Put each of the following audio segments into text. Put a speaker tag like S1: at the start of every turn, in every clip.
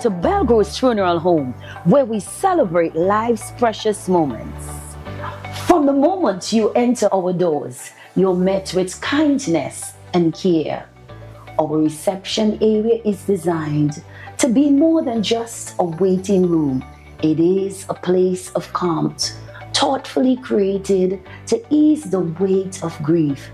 S1: Tobago's funeral home, where we celebrate life's precious moments. From the moment you enter our doors, you're met with kindness and care. Our reception area is designed to be more than just a waiting room. It is a place of calm, thoughtfully created to ease the weight of grief.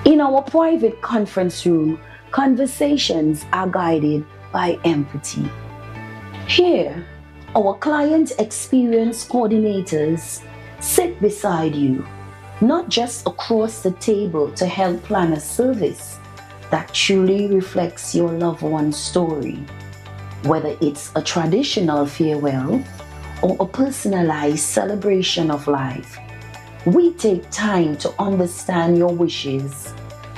S1: In our private conference room, conversations are guided by empathy. Here, our client experience coordinators sit beside you, not just across the table to help plan a service that truly reflects your loved one's story. Whether it's a traditional farewell or a personalized celebration of life, we take time to understand your wishes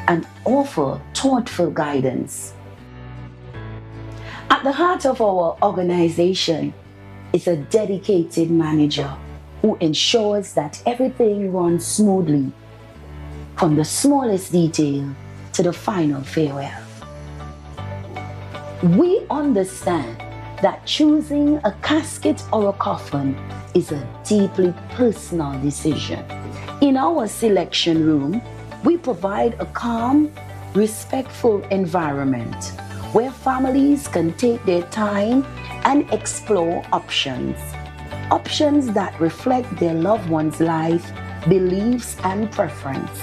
S1: and offer thoughtful guidance. At the heart of our organization is a dedicated manager who ensures that everything runs smoothly, from the smallest detail to the final farewell. We understand that choosing a casket or a coffin is a deeply personal decision. In our selection room, we provide a calm, respectful environment where families can take their time and explore options that reflect their loved one's life, beliefs, and preference.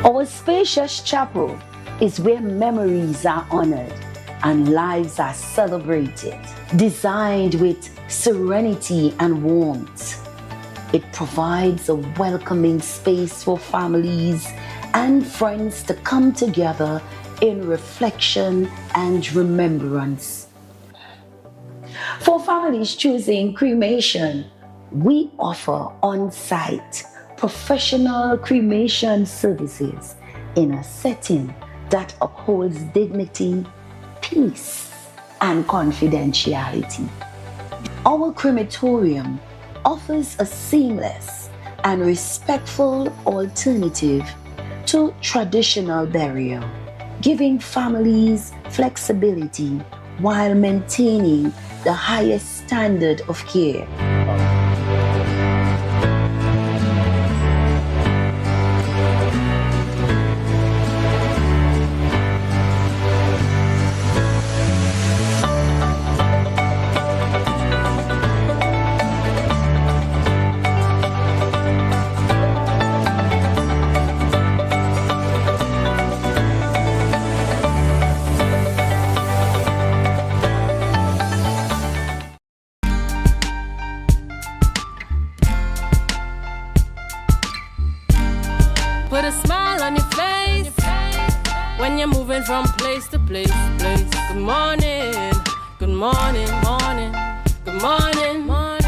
S1: Our spacious chapel is where memories are honored and lives are celebrated. Designed with serenity and warmth, it provides a welcoming space for families and friends to come together in reflection and remembrance. For families choosing cremation, we offer on-site professional cremation services in a setting that upholds dignity, peace, and confidentiality. Our crematorium offers a seamless and respectful alternative to traditional burial, giving families flexibility while maintaining the highest standard of care.
S2: Put a smile on your face when you're moving from place to place. Good morning, good morning, morning, good morning, morning.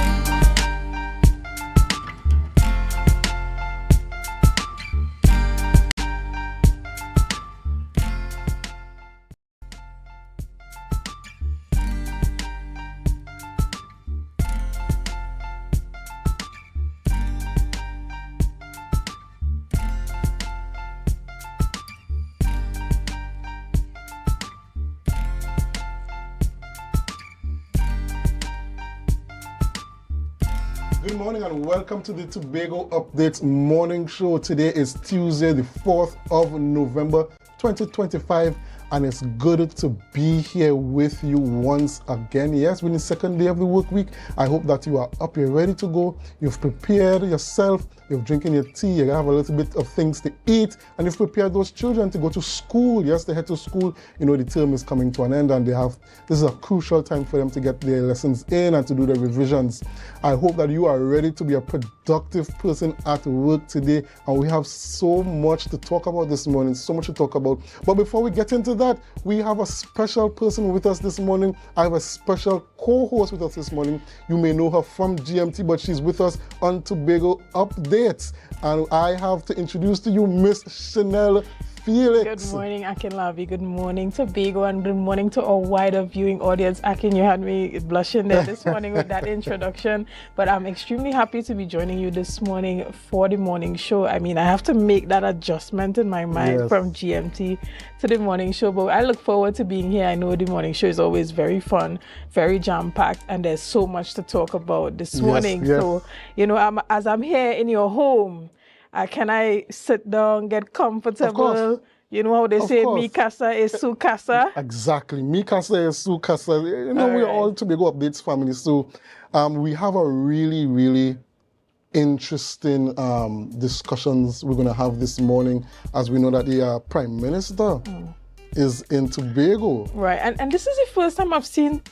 S3: Good morning and welcome to the Tobago Updates morning show. Today is Tuesday, the 4th of November, 2025, and it's good to be here with you once again. Yes, we're in the second day of the work week. I hope that you are up, you're ready to go, you've prepared yourself, you're drinking your tea, you have a little bit of things to eat, and you've prepared those children to go to school. Yes, they head to school. You know, the term is coming to an end and this is a crucial time for them to get their lessons in and to do their revisions. I hope that you are ready to be a productive person at work today, and we have so much to talk about this morning, so much to talk about. But before we get into that, we have a special person with us this morning. I have a special co-host with us this morning. You may know her from GMT, but she's with us on Tobago Updates. And I have to introduce to you Miss Chanel Felix.
S4: Good morning, Akin Lavi. Good morning, Tobago, and good morning to our wider viewing audience. Akin, you had me blushing there this morning with that introduction, but I'm extremely happy to be joining you this morning for the morning show. I mean, I have to make that adjustment in my mind from GMT to the morning show, but I look forward to being here. I know the morning show is always very fun, very jam-packed, and there's so much to talk about this morning. So, you know, as I'm here in your home, can I sit down, get comfortable? You know how they say, mi casa es su casa?
S3: Exactly. Mi casa es su casa. You know, we're all Tobago Updates family. So we have a really, really interesting discussions we're going to have this morning, as we know that the Prime Minister is in Tobago.
S4: Right. And this is the first time I've seen,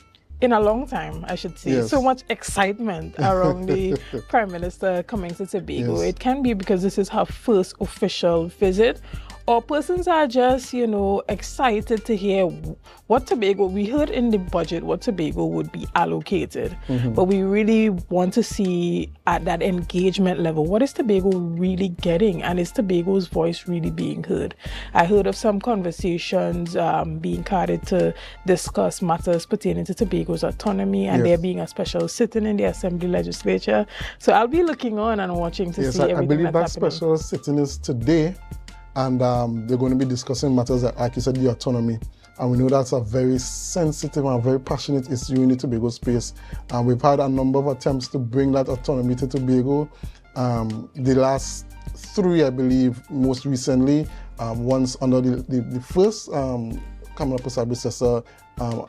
S4: in a long time, I should say, so much excitement around the Prime Minister coming to Tobago. It can be because this is her first official visit, or persons are just, you know, excited to hear what Tobago, we heard in the budget what Tobago would be allocated, but we really want to see at that engagement level, what is Tobago really getting, and is Tobago's voice really being heard? I heard of some conversations being carried to discuss matters pertaining to Tobago's autonomy, and there being a special sitting in the Assembly Legislature. So I'll be looking on and watching to see everything
S3: I believe
S4: that's
S3: that
S4: happening.
S3: special sitting is today. And they're going to be discussing matters like you said, the autonomy. And we know that's a very sensitive and very passionate issue in the Tobago space. And we've had a number of attempts to bring that autonomy to Tobago. The last three, I believe, most recently, once under the first Kamala Prasad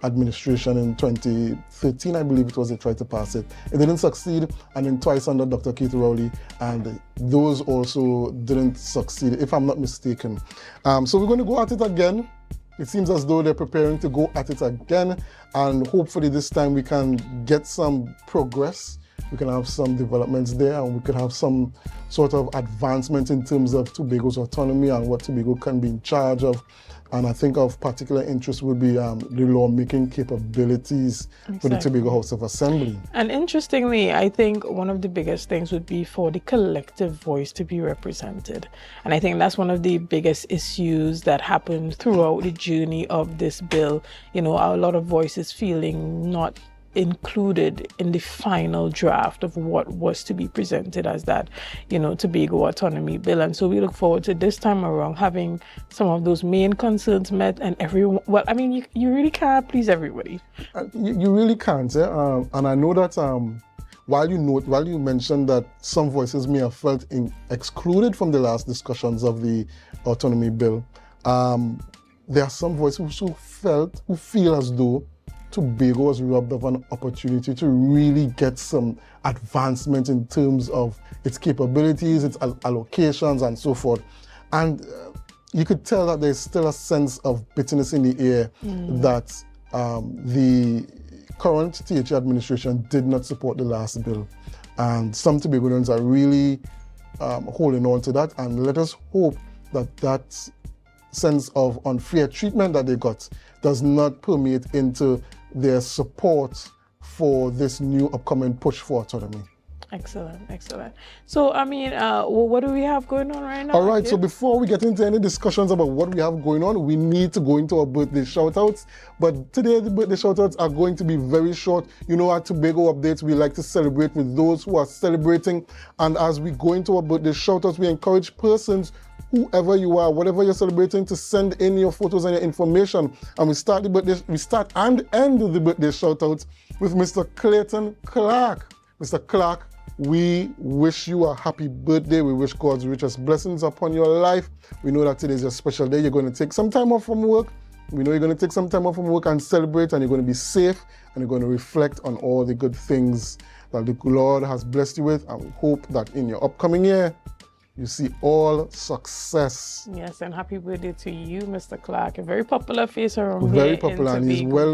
S3: administration in 2013, I believe it was, they tried to pass it. It didn't succeed, and then twice under Dr. Keith Rowley, and those also didn't succeed, if I'm not mistaken. So we're going to go at it again. It seems as though they're preparing to go at it again, and hopefully this time we can get some progress. We can have some developments there, and we could have some sort of advancement in terms of Tobago's autonomy and what Tobago can be in charge of. And I think of particular interest would be the lawmaking capabilities for the Tobago House of Assembly.
S4: And interestingly, I think one of the biggest things would be for the collective voice to be represented. And I think that's one of the biggest issues that happened throughout the journey of this bill. You know, a lot of voices feeling not included in the final draft of what was to be presented as that, you know, Tobago autonomy bill. And so we look forward to this time around having some of those main concerns met, and everyone, well, I mean, you really can't please everybody.
S3: You really can't, and I know that while you mentioned that some voices may have felt excluded from the last discussions of the autonomy bill, there are some voices who feel as though Tobago was robbed of an opportunity to really get some advancement in terms of its capabilities, its allocations, and so forth. And you could tell that there's still a sense of bitterness in the air that the current THA administration did not support the last bill. And some Tobagoans are really holding on to that. And let us hope that that sense of unfair treatment that they got does not permeate into their support for this new upcoming push for autonomy.
S4: Excellent, excellent. So, I mean, what do we have going on right now?
S3: All right, so before we get into any discussions about what we have going on, we need to go into our birthday shout-outs. But today, the birthday shout-outs are going to be very short. You know, at Tobago Updates, we like to celebrate with those who are celebrating. And as we go into our birthday shout-outs, we encourage persons, whoever you are, whatever you're celebrating, to send in your photos and your information. And we start and end the birthday shout-outs with Mr. Clayton Clark. Mr. Clark, we wish you a happy birthday. We wish God's richest blessings upon your life. We know that today is a special day. You're going to take some time off from work. We know you're going to take some time off from work and celebrate, and you're going to be safe, and you're going to reflect on all the good things that the Lord has blessed you with. And we hope that in your upcoming year, you see all success.
S4: Yes, and happy birthday to you, Mr. Clark. A very popular face around
S3: here.
S4: Very
S3: popular, and he's well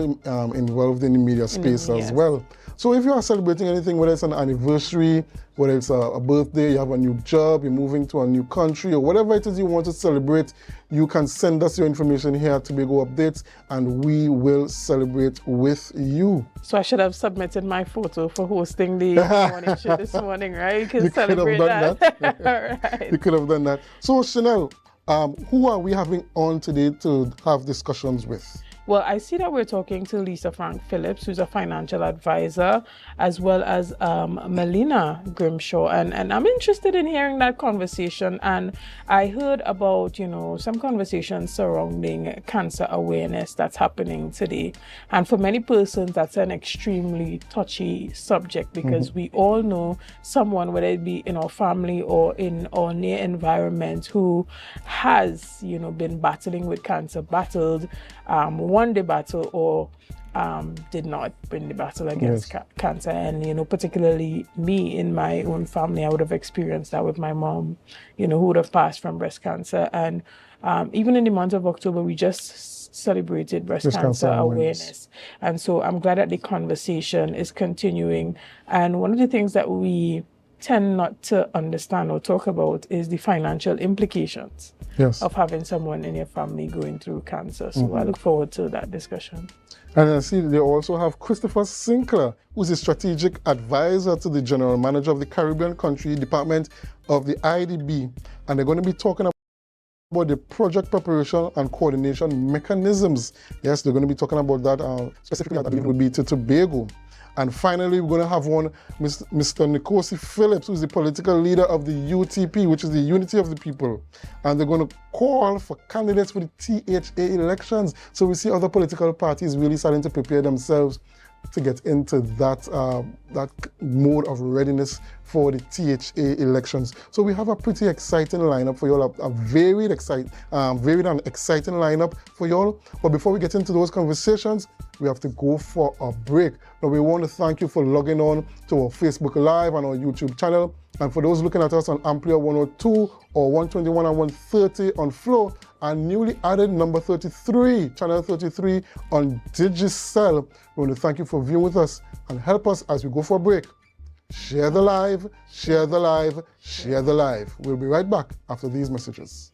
S3: involved in the media space as well. So if you are celebrating anything, whether it's an anniversary, whether it's a birthday, you have a new job, you're moving to a new country, or whatever it is you want to celebrate, you can send us your information here at Tobago Updates, and we will celebrate with you.
S4: So I should have submitted my photo for hosting the morning show this morning, right? You can celebrate that.
S3: Right. You could have done that. So Chanel, Who are we having on today to have discussions with?
S4: Well, I see that we're talking to Lisa Frank Phillips, who's a financial advisor, as well as Melina Grimshaw. And I'm interested in hearing that conversation. And I heard about, some conversations surrounding cancer awareness that's happening today. And for many persons, that's an extremely touchy subject because we all know someone, whether it be in our family or in our near environment, who has, been battling with cancer, battled, won the battle or did not win the battle against cancer. And, particularly me in my own family, I would have experienced that with my mom, who would have passed from breast cancer. And even in the month of October, we just celebrated breast cancer awareness. And so I'm glad that the conversation is continuing. And one of the things that we tend not to understand or talk about is the financial implications of having someone in your family going through cancer. So I look forward to that discussion.
S3: And I see they also have Christopher Sinclair, who's a strategic advisor to the general manager of the Caribbean Country Department of the IDB. And they're going to be talking about the project preparation and coordination mechanisms. Yes, they're going to be talking about that specifically, I believe, will be to Tobago. And finally, we're going to have one, Mr. Nkosi Phillips, who's the political leader of the UTP, which is the Unity of the People. And they're going to call for candidates for the THA elections. So we see other political parties really starting to prepare themselves to get into that mode of readiness for the THA elections. So we have a pretty exciting lineup for y'all, a varied and exciting lineup for y'all. But before we get into those conversations, we have to go for a break. Now, we want to thank you for logging on to our Facebook Live and our YouTube channel. And for those looking at us on AMPLIA 102 or 121 and 130 on Flow, and newly added number 33, channel 33 on Digicel. We want to thank you for viewing with us and help us as we go for a break. Share the live, share the live, share the live. We'll be right back after these messages.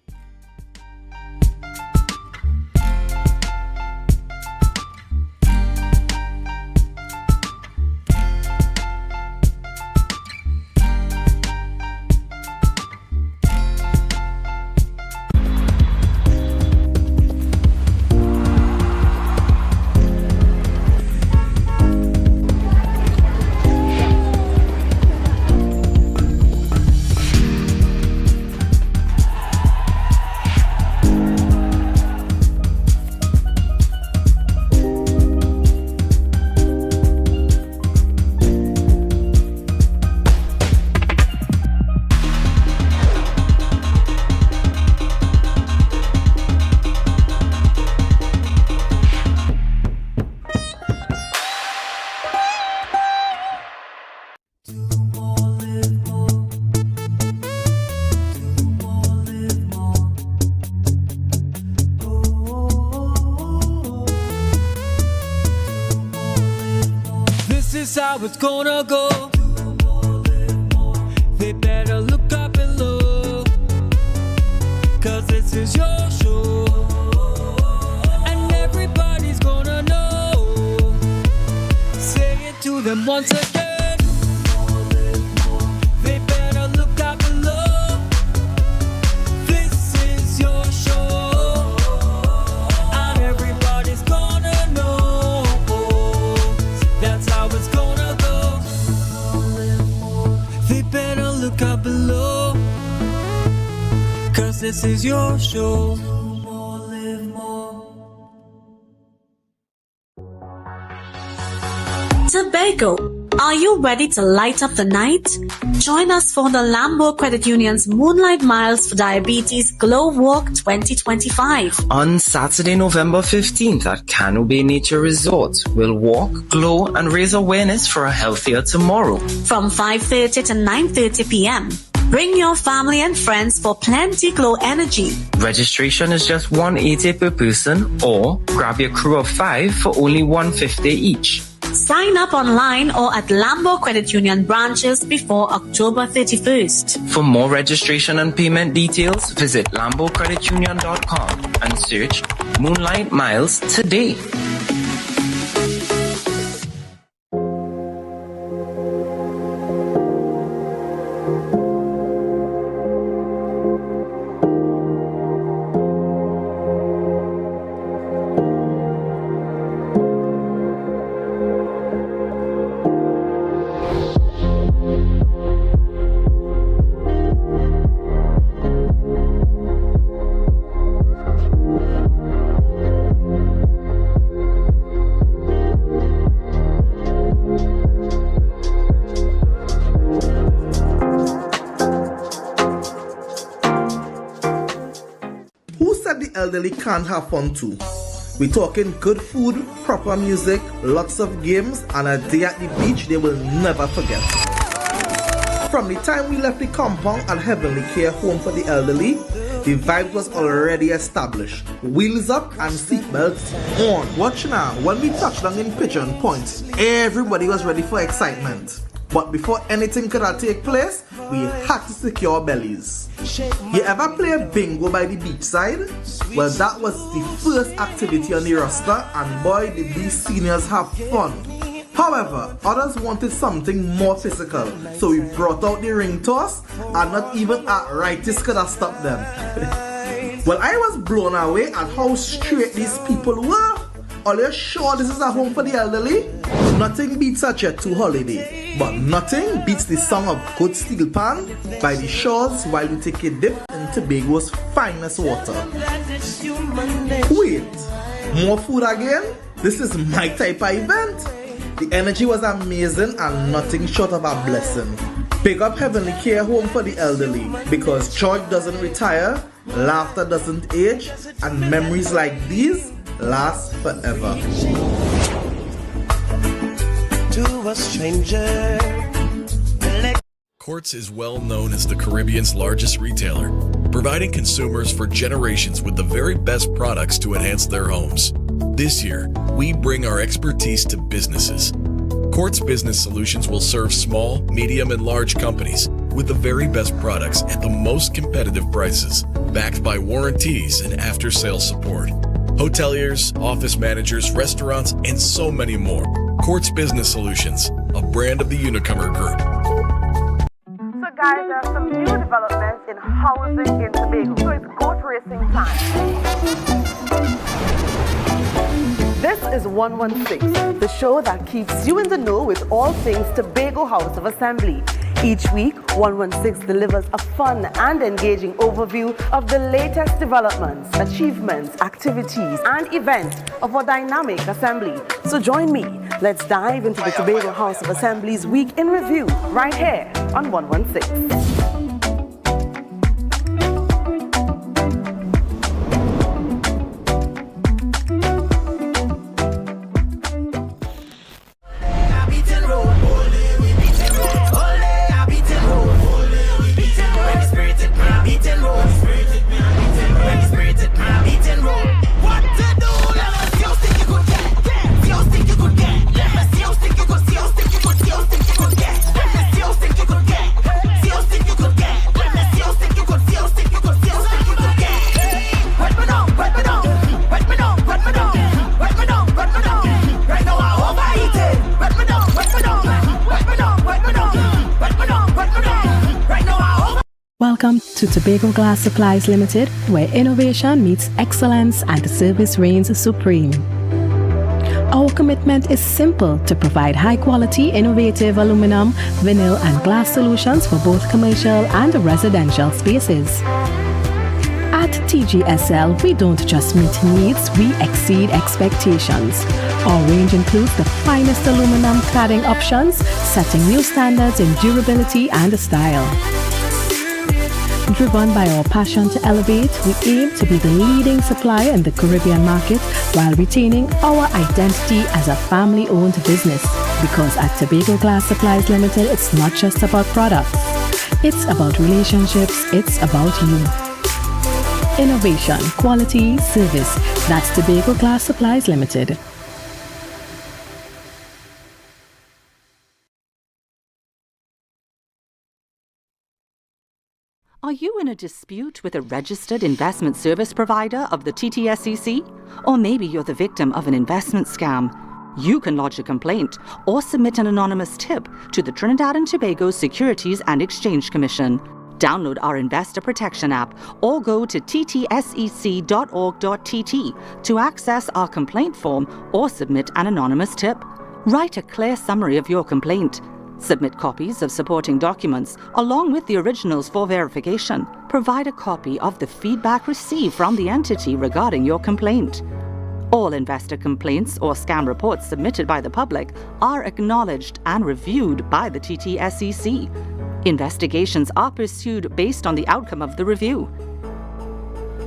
S5: How it's gonna go. They better look up and look, 'cause this is your show, and everybody's gonna know. Say it to them once again. They better look up and look. This is your show, and everybody's gonna know. That's how it's gonna. Look up below, 'cause this is your show. Live more.
S6: Tobago, are you ready to light up the night? Join us for the Lambo Credit Union's Moonlight Miles for Diabetes Glow Walk 2025.
S7: On Saturday, November 15th at Cano Bay Nature Resort, we'll walk, glow, and raise awareness for a healthier tomorrow.
S6: From 5:30 to 9:30 p.m. Bring your family and friends for plenty glow energy.
S7: Registration is just $180 per person, or grab your crew of 5 for only $150 each.
S6: Sign up online or at Lambo Credit Union branches before October 31st.
S7: For more registration and payment details, visit lambocreditunion.com and search Moonlight Miles today.
S8: elderly can't have fun too. We're talking good food, proper music, lots of games, and a day at the beach they will never forget. From the time we left the compound at Heavenly Care Home for the Elderly, the vibe was already established. Wheels up and seatbelts on. Watch now, when we touched down in Pigeon Point, everybody was ready for excitement. But before anything could take place, we had to secure our bellies. You ever play bingo by the beachside? Well, that was the first activity on the roster, and boy did these seniors have fun. However, others wanted something more physical, so we brought out the ring toss, and not even arthritis could have stopped them. Well, I was blown away at how straight these people were. Are you sure this is a home for the elderly? Nothing beats a Jet 2 holiday, but nothing beats the song of Good Steel Pan by the shores while we take a dip in Tobago's finest water. Wait, more food again? This is my type of event. The energy was amazing and nothing short of a blessing. Big up Heavenly Care Home for the Elderly, because joy doesn't retire, laughter doesn't age, and memories like these last forever.
S9: To a stranger.
S10: Quartz is well known as the Caribbean's largest retailer, providing consumers for generations with the very best products to enhance their homes. This year, we bring our expertise to businesses. Quartz Business Solutions will serve small, medium, and large companies with the very best products at the most competitive prices, backed by warranties and after-sales support. Hoteliers, office managers, restaurants, and so many more. Quartz Business Solutions, a brand of the Unicomer Group.
S11: So guys, there are some new developments in housing in Tobago. So it's goat racing time. This is 116, the show that keeps you in the know with all things Tobago House of Assembly. Each week, 116 delivers a fun and engaging overview of the latest developments, achievements, activities, and events of our dynamic assembly. So join me. Let's dive into the Tobago House of Assembly's Week in Review right here on 116.
S12: Welcome to Tobago Glass Supplies Limited, where innovation meets excellence and service reigns supreme. Our commitment is simple: to provide high-quality, innovative aluminum, vinyl, and glass solutions for both commercial and residential spaces. At TGSL, we don't just meet needs, we exceed expectations. Our range includes the finest aluminum cladding options, setting new standards in durability and style. Driven by our passion to elevate, we aim to be the leading supplier in the Caribbean market while retaining our identity as a family-owned business. Because at Tobago Glass Supplies Limited, it's not just about products. It's about relationships. It's about you. Innovation, quality, service. That's Tobago Glass Supplies Limited.
S13: Are you in a dispute with a registered investment service provider of the TTSEC? Or maybe you're the victim of an investment scam? You can lodge a complaint or submit an anonymous tip to the Trinidad and Tobago Securities and Exchange Commission. Download our Investor Protection app or go to ttsec.org.tt to access our complaint form or submit an anonymous tip. Write a clear summary of your complaint. Submit copies of supporting documents along with the originals for verification. Provide a copy of the feedback received from the entity regarding your complaint. All investor complaints or scam reports submitted by the public are acknowledged and reviewed by the TTSEC. Investigations are pursued based on the outcome of the review.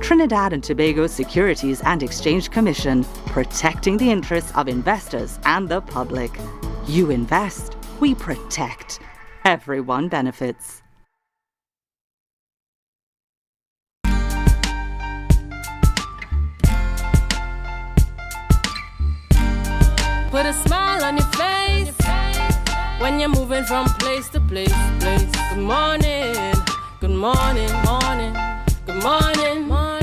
S13: Trinidad and Tobago Securities and Exchange Commission, protecting the interests of investors and the public. You invest, we protect. Everyone benefits.
S2: Put a smile on your face when you're moving from place to place. Good morning, good morning, morning, good morning, morning.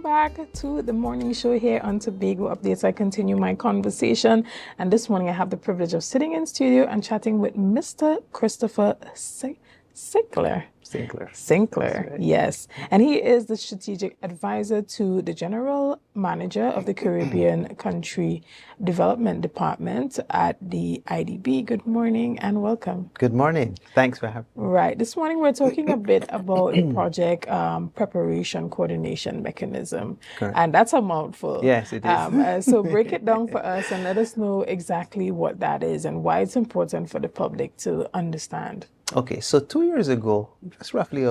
S4: Back to the morning show here on Tobago Updates. I continue my conversation, and this morning I have the privilege of sitting in studio and chatting with Mr. Christopher Sinclair.
S14: Right.
S4: Yes. And he is the strategic advisor to the general manager of the Caribbean Country Development Department at the IDB. Good morning and welcome.
S14: Good morning. Thanks for having me.
S4: Right. This morning we're talking a bit about the project preparation coordination mechanism.
S14: Correct.
S4: And that's a mouthful.
S14: Yes, it is.
S4: So break it down for us and let us know exactly what that is and why it's important for the public to understand.
S14: Okay, so 2 years ago, just roughly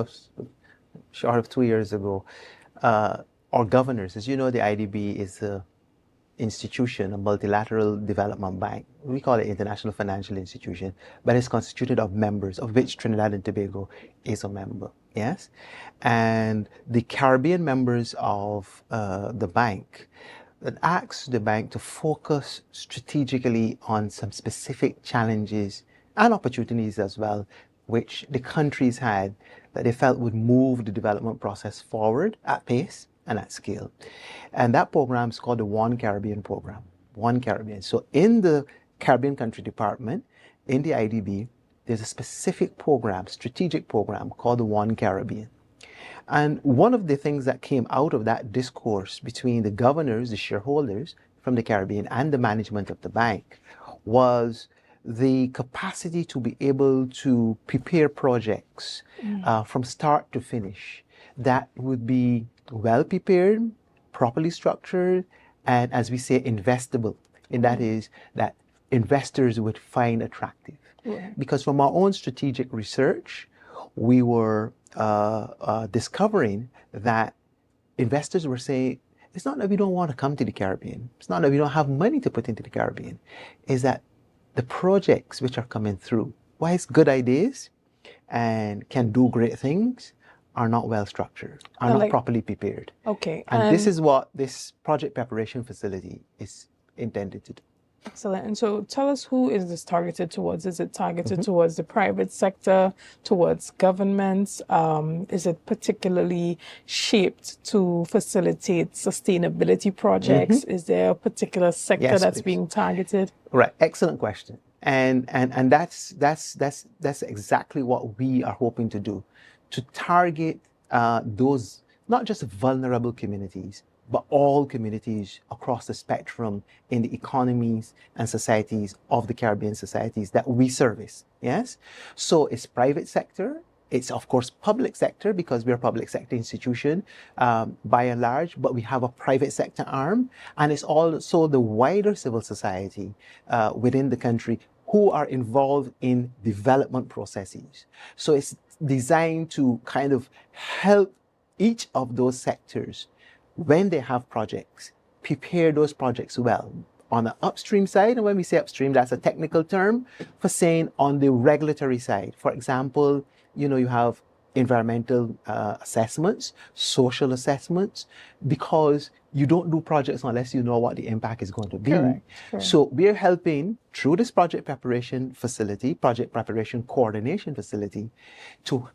S14: short of 2 years ago, our governors, as you know, the IDB is an institution, a multilateral development bank. We call it International Financial Institution, but it's constituted of members, of which Trinidad and Tobago is a member, yes? And the Caribbean members of the bank asks the bank to focus strategically on some specific challenges and opportunities as well, which the countries had that they felt would move the development process forward at pace and at scale. And that program is called the One Caribbean program. One Caribbean. So in the Caribbean Country Department, in the IDB, there's a specific program, strategic program called the One Caribbean. And one of the things that came out of that discourse between the governors, the shareholders from the Caribbean, and the management of the bank was the capacity to be able to prepare projects from start to finish that would be well prepared, properly structured, and as we say, investable. And that is that investors would find attractive. Because from our own strategic research, we were discovering that investors were saying, it's not that we don't want to come to the Caribbean. It's not that we don't have money to put into the Caribbean. It's that the projects which are coming through, whilst good ideas and can do great things, are not well structured, are not properly prepared.
S4: Okay.
S14: And this is what this project preparation facility is intended to do.
S4: Excellent. And so tell us, who is this targeted towards? Is it targeted towards the private sector, towards governments? Is it particularly shaped to facilitate sustainability projects? Is there a particular sector that's being targeted?
S14: Right. Excellent question. And that's exactly what we are hoping to do, to target those not just vulnerable communities, but all communities across the spectrum in the economies and societies of the Caribbean societies that we service, yes? So it's private sector, it's of course public sector because we're a public sector institution by and large, but we have a private sector arm, and it's also the wider civil society within the country who are involved in development processes. So it's designed to kind of help each of those sectors, when they have projects, prepare those projects well. On the upstream side, and when we say upstream, that's a technical term for saying on the regulatory side. For example, you have environmental assessments, social assessments, because you don't do projects unless you know what the impact is going to be.
S4: Correct.
S14: So we're helping through this project preparation facility, project preparation coordination facility, to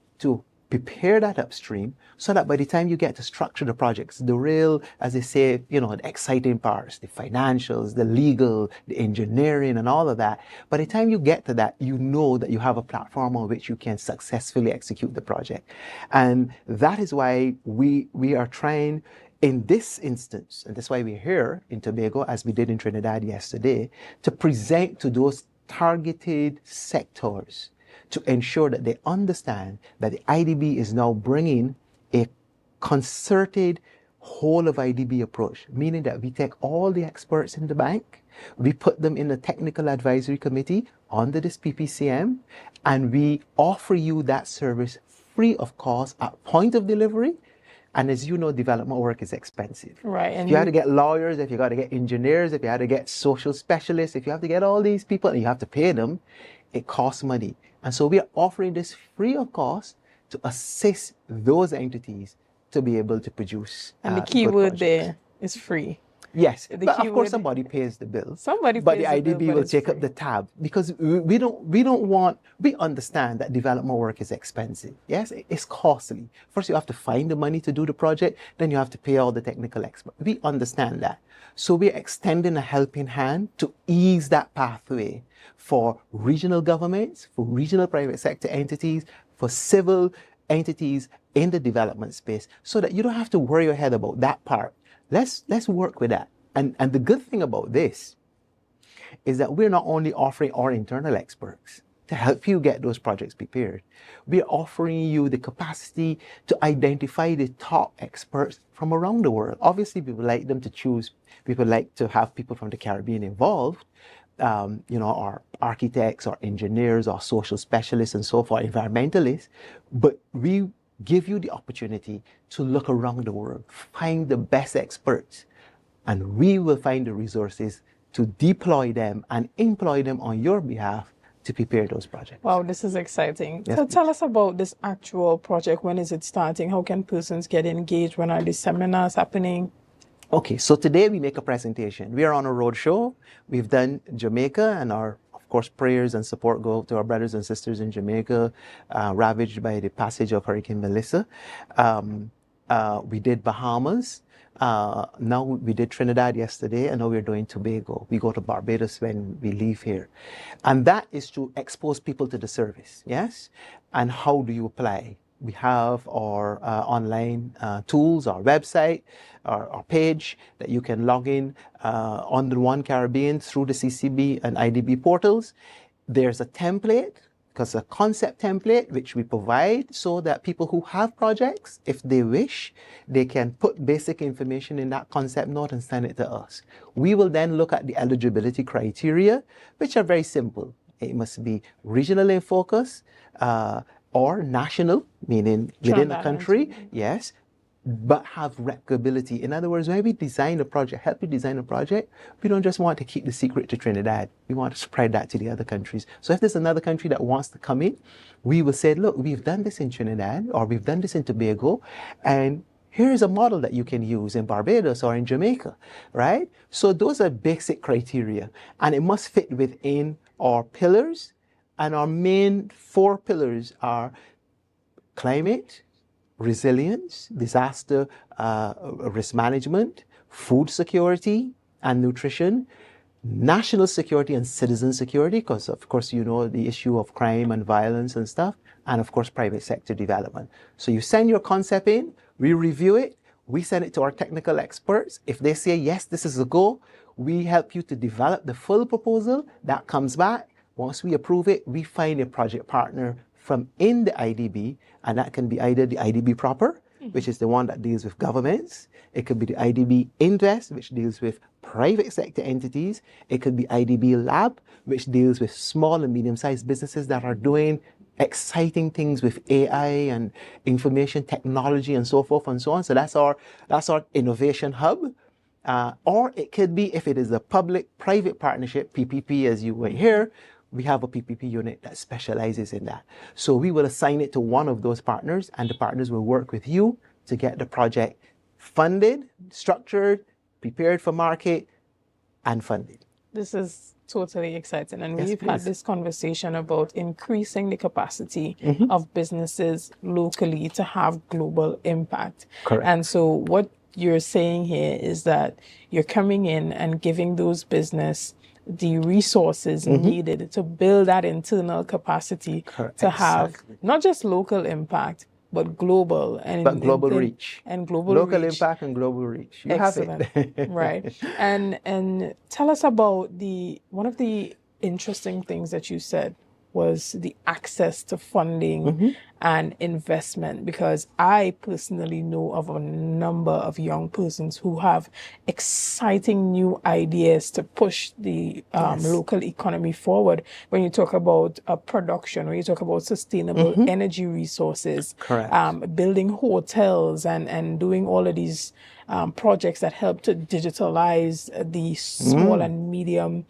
S14: prepare that upstream so that by the time you get to structure the projects, the real, as they say, the exciting parts, the financials, the legal, the engineering and all of that, by the time you get to that, you know that you have a platform on which you can successfully execute the project. And that is why we are trying in this instance, and that's why we're here in Tobago, as we did in Trinidad yesterday, to present to those targeted sectors to ensure that they understand that the IDB is now bringing a concerted whole of IDB approach, meaning that we take all the experts in the bank, we put them in a technical advisory committee under this PPCM, and we offer you that service free of cost at point of delivery. And as you know, development work is expensive.
S4: Right. And
S14: if you have to get lawyers, if you got to get engineers, if you have to get social specialists, if you have to get all these people and you have to pay them, it costs money. And so we are offering this free of cost to assist those entities to be able to produce.
S4: And the key word there is free.
S14: Yes, but of course somebody pays the bill.
S4: Somebody
S14: but
S4: pays
S14: the
S4: the
S14: IDB
S4: bill,
S14: will take up the tab because we understand that development work is expensive. Yes, it's costly. First you have to find the money to do the project, then you have to pay all the technical experts. We understand that. So we're extending a helping hand to ease that pathway for regional governments, for regional private sector entities, for civil entities in the development space, so that you don't have to worry your head about that part. Let's work with that. And the good thing about this is that we're not only offering our internal experts to help you get those projects prepared, we're offering you the capacity to identify the top experts from around the world. Obviously, we would like them to choose, we would like to have people from the Caribbean involved, our architects, or engineers, or social specialists, and so forth, environmentalists, but we give you the opportunity to look around the world, find the best experts, and we will find the resources to deploy them and employ them on your behalf to prepare those projects.
S4: Wow, this is exciting.
S14: Yes,
S4: so tell us about this actual project. When is it starting? How can persons get engaged? When are these seminars happening?
S14: Okay, so today we make a presentation. We are on a road show. We've done Jamaica, and of course, prayers and support go to our brothers and sisters in Jamaica, ravaged by the passage of Hurricane Melissa. We did Bahamas. Now we did Trinidad yesterday, and now we're doing Tobago. We go to Barbados when we leave here. And that is to expose people to the service, yes? And how do you apply? We have our online tools, our website, our page that you can log in on the One Caribbean through the CCB and IDB portals. There's a template, because a concept template which we provide so that people who have projects, if they wish, they can put basic information in that concept note and send it to us. We will then look at the eligibility criteria, which are very simple. It must be regional in focus, or national, meaning within the country, yes, but have replicability. In other words, when we design a project, help you design a project, we don't just want to keep the secret to Trinidad. We want to spread that to the other countries. So if there's another country that wants to come in, we will say, look, we've done this in Trinidad, or we've done this in Tobago, and here's a model that you can use in Barbados or in Jamaica, right? So those are basic criteria, and it must fit within our pillars. And our main 4 pillars are climate, resilience, disaster risk management, food security and nutrition, national security and citizen security, because of course you know the issue of crime and violence and stuff, and of course private sector development. So you send your concept in, we review it, we send it to our technical experts. If they say, yes, this is a go, we help you to develop the full proposal. That comes back. Once we approve it, we find a project partner from in the IDB, and that can be either the IDB proper, which is the one that deals with governments. It could be the IDB Invest, which deals with private sector entities. It could be IDB Lab, which deals with small and medium-sized businesses that are doing exciting things with AI and information technology and so forth and so on. So that's our innovation hub. Or it could be, if it is a public-private partnership, PPP, as you went here, we have a PPP unit that specializes in that. So we will assign it to one of those partners, and the partners will work with you to get the project funded, structured, prepared for market, and funded.
S4: This is totally exciting. And
S14: Yes,
S4: we've had
S14: please.
S4: this conversation about increasing the capacity of businesses locally to have global impact.
S14: Correct.
S4: And so what you're saying here is that you're coming in and giving those business the resources needed to build that internal capacity to have
S14: Exactly.
S4: not just local impact, but global and
S14: But global reach.
S4: and global
S14: Local
S4: reach.
S14: impact and global reach. You
S4: Excellent.
S14: have it.
S4: Right. And tell us about one of the interesting things that you said was the access to funding and investment, because I personally know of a number of young persons who have exciting new ideas to push the local economy forward. When you talk about production, when you talk about sustainable energy resources,
S14: Correct.
S4: building hotels and doing all of these projects that help to digitalize the small and medium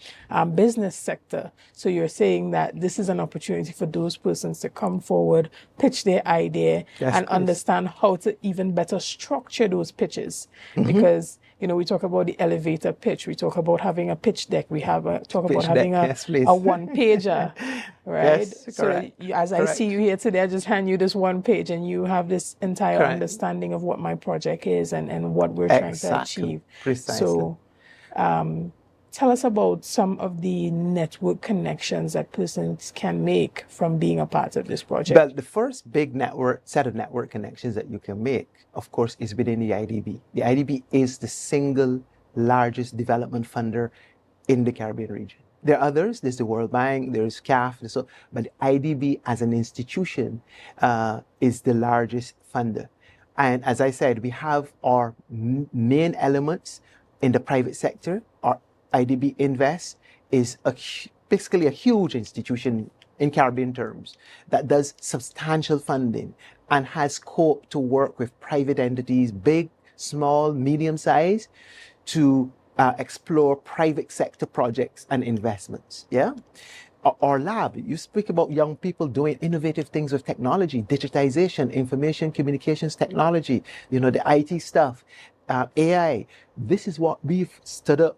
S4: business sector. So you're saying that this is an opportunity for those persons to come forward, pitch their idea,
S14: Yes,
S4: and
S14: please.
S4: understand how to even better structure those pitches. Because, you know, we talk about the elevator pitch, we talk about having a pitch deck, we have talk about
S14: Pitch
S4: having
S14: deck,
S4: a,
S14: yes, please.
S4: a one-pager, right?
S14: Yes,
S4: so
S14: correct.
S4: as I
S14: Correct.
S4: see you here today, I just hand you this one page and you have this entire
S14: Correct.
S4: understanding of what my project is and what we're trying to achieve.
S14: Precisely.
S4: So tell us about some of the network connections that persons can make from being a part of this project.
S14: But the first big set of network connections that you can make, of course, is within the IDB. The IDB is the single largest development funder in the Caribbean region. There are others. There's the World Bank, there's CAF, but the IDB as an institution is the largest funder. And as I said, we have our main elements in the private sector. Our IDB Invest is basically a huge institution in Caribbean terms that does substantial funding and has scope to work with private entities, big, small, medium size, to explore private sector projects and investments. Yeah. Our lab, you speak about young people doing innovative things with technology, digitization, information communications technology, you know, the IT stuff, AI. This is what we've stood up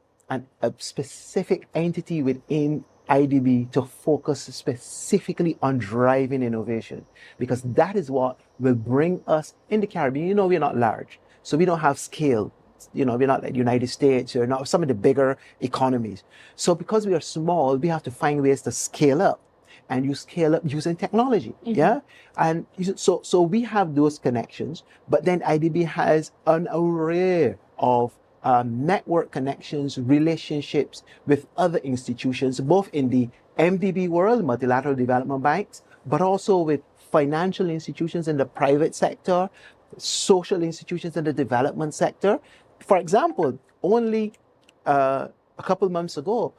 S14: a specific entity within IDB to focus specifically on driving innovation, because that is what will bring us in the Caribbean. You know, we're not large, so we don't have scale. You know, we're not like the United States or not some of the bigger economies. So because we are small, we have to find ways to scale up, and you scale up using technology. Yeah. And so we have those connections, but then IDB has an array of network connections, relationships with other institutions, both in the MDB world, multilateral development banks, but also with financial institutions in the private sector, social institutions in the development sector. For example, only a couple months ago,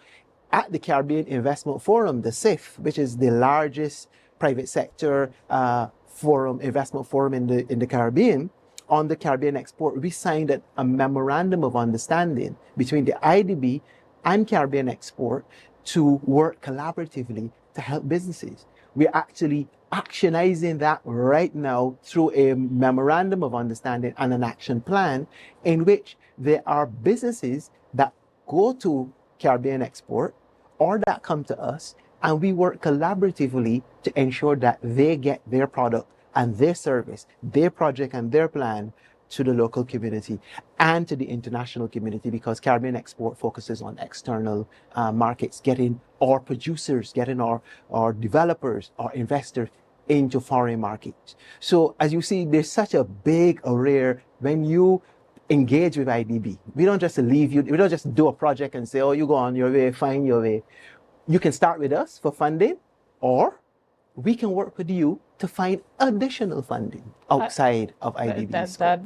S14: at the Caribbean Investment Forum, the CIF, which is the largest private sector investment forum in the Caribbean, on the Caribbean export, we signed a memorandum of understanding between the IDB and Caribbean Export to work collaboratively to help businesses. We're actually actionizing that right now through a memorandum of understanding and an action plan in which there are businesses that go to Caribbean Export or that come to us, and we work collaboratively to ensure that they get their product and their service, their project and their plan to the local community and to the international community, because Caribbean Export focuses on external markets, getting our producers, getting our developers, our investors into foreign markets. So as you see, there's such a big array when you engage with IDB. We don't just leave you, we don't just do a project and say, oh, you go on your way, find your way. You can start with us for funding, or we can work with you to find additional funding outside of IDB.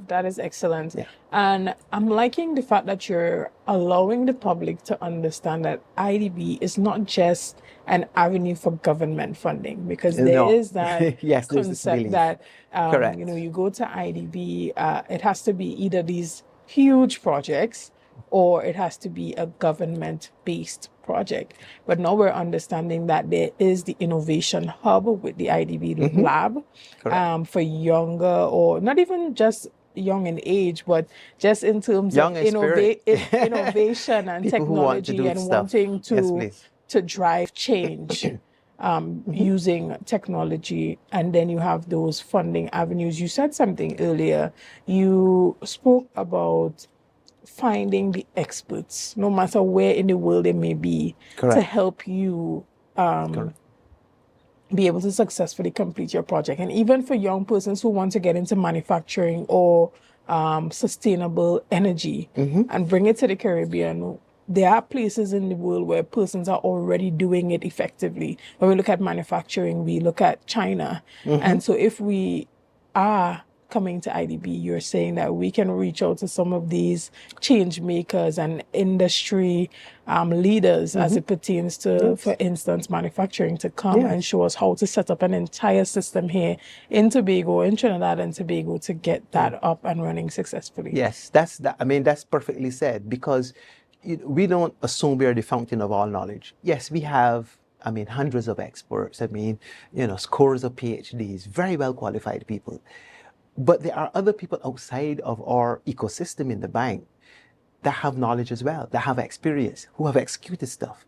S4: That is excellent.
S14: Yeah.
S4: And I'm liking the fact that you're allowing the public to understand that IDB is not just an avenue for government funding, because there is that
S14: yes,
S4: concept that
S14: Correct.
S4: you know, you go to IDB, it has to be either these huge projects or it has to be a government-based project. But now we're understanding that there is the innovation hub with the IDB lab for younger, or not even just young in age, but just in terms
S14: young
S4: of
S14: in spirit.
S4: innovation and
S14: People who want to
S4: technology
S14: do
S4: and
S14: stuff.
S4: wanting
S14: Yes, please.
S4: to drive change using technology. And then you have those funding avenues. You said something earlier. You spoke about finding the experts, no matter where in the world they may be,
S14: Correct.
S4: to help you be able to successfully complete your project. And even for young persons who want to get into manufacturing or sustainable energy and bring it to the Caribbean, there are places in the world where persons are already doing it effectively. When we look at manufacturing, we look at China. And so if we are coming to IDB, you're saying that we can reach out to some of these change makers and industry leaders as it pertains to, for instance, manufacturing, to come and show us how to set up an entire system here in Tobago, in Trinidad and Tobago, to get that up and running successfully.
S14: Yes, that's perfectly said, because we don't assume we are the fountain of all knowledge. Yes, we have, hundreds of experts, scores of PhDs, very well qualified people. But there are other people outside of our ecosystem in the bank that have knowledge as well, that have experience, who have executed stuff.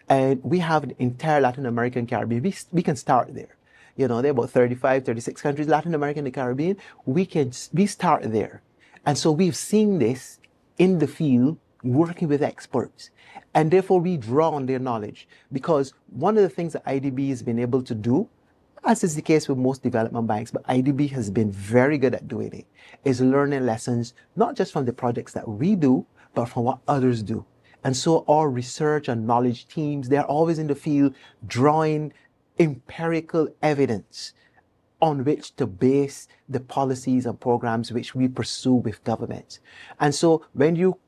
S14: And we have the entire Latin American Caribbean. We can start there. There are about 35, 36 countries, Latin America and the Caribbean. We start there. And so we've seen this in the field, working with experts. And therefore we draw on their knowledge. Because one of the things that IDB has been able to do, as is the case with most development banks, but IDB has been very good at doing it, is learning lessons, not just from the projects that we do, but from what others do. And so our research and knowledge teams, they're always in the field drawing empirical evidence on which to base the policies and programs which we pursue with governments. And so when you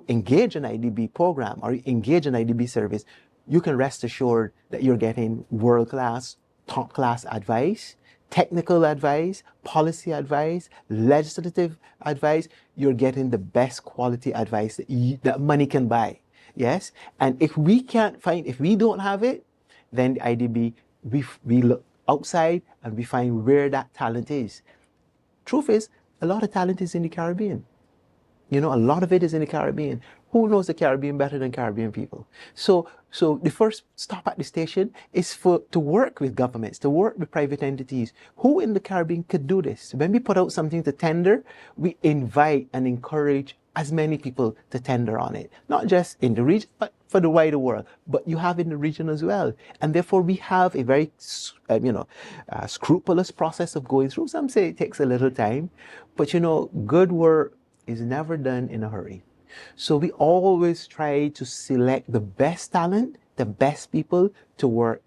S14: engage an IDB program or engage an IDB service, you can rest assured that you're getting world-class, top-class advice, technical advice, policy advice, legislative advice. You're getting the best quality advice that money can buy. Yes? And if we don't have it, then the IDB, we look outside and we find where that talent is. Truth is, a lot of talent is in the Caribbean. A lot of it is in the Caribbean. Who knows the Caribbean better than Caribbean people? So the first stop at the station is to work with governments, to work with private entities. Who in the Caribbean could do this? When we put out something to tender, we invite and encourage as many people to tender on it. Not just in the region, but for the wider world. But you have in the region as well. And therefore we have a very, scrupulous process of going through. Some say it takes a little time, but good work is never done in a hurry. So we always try to select the best talent, the best people to work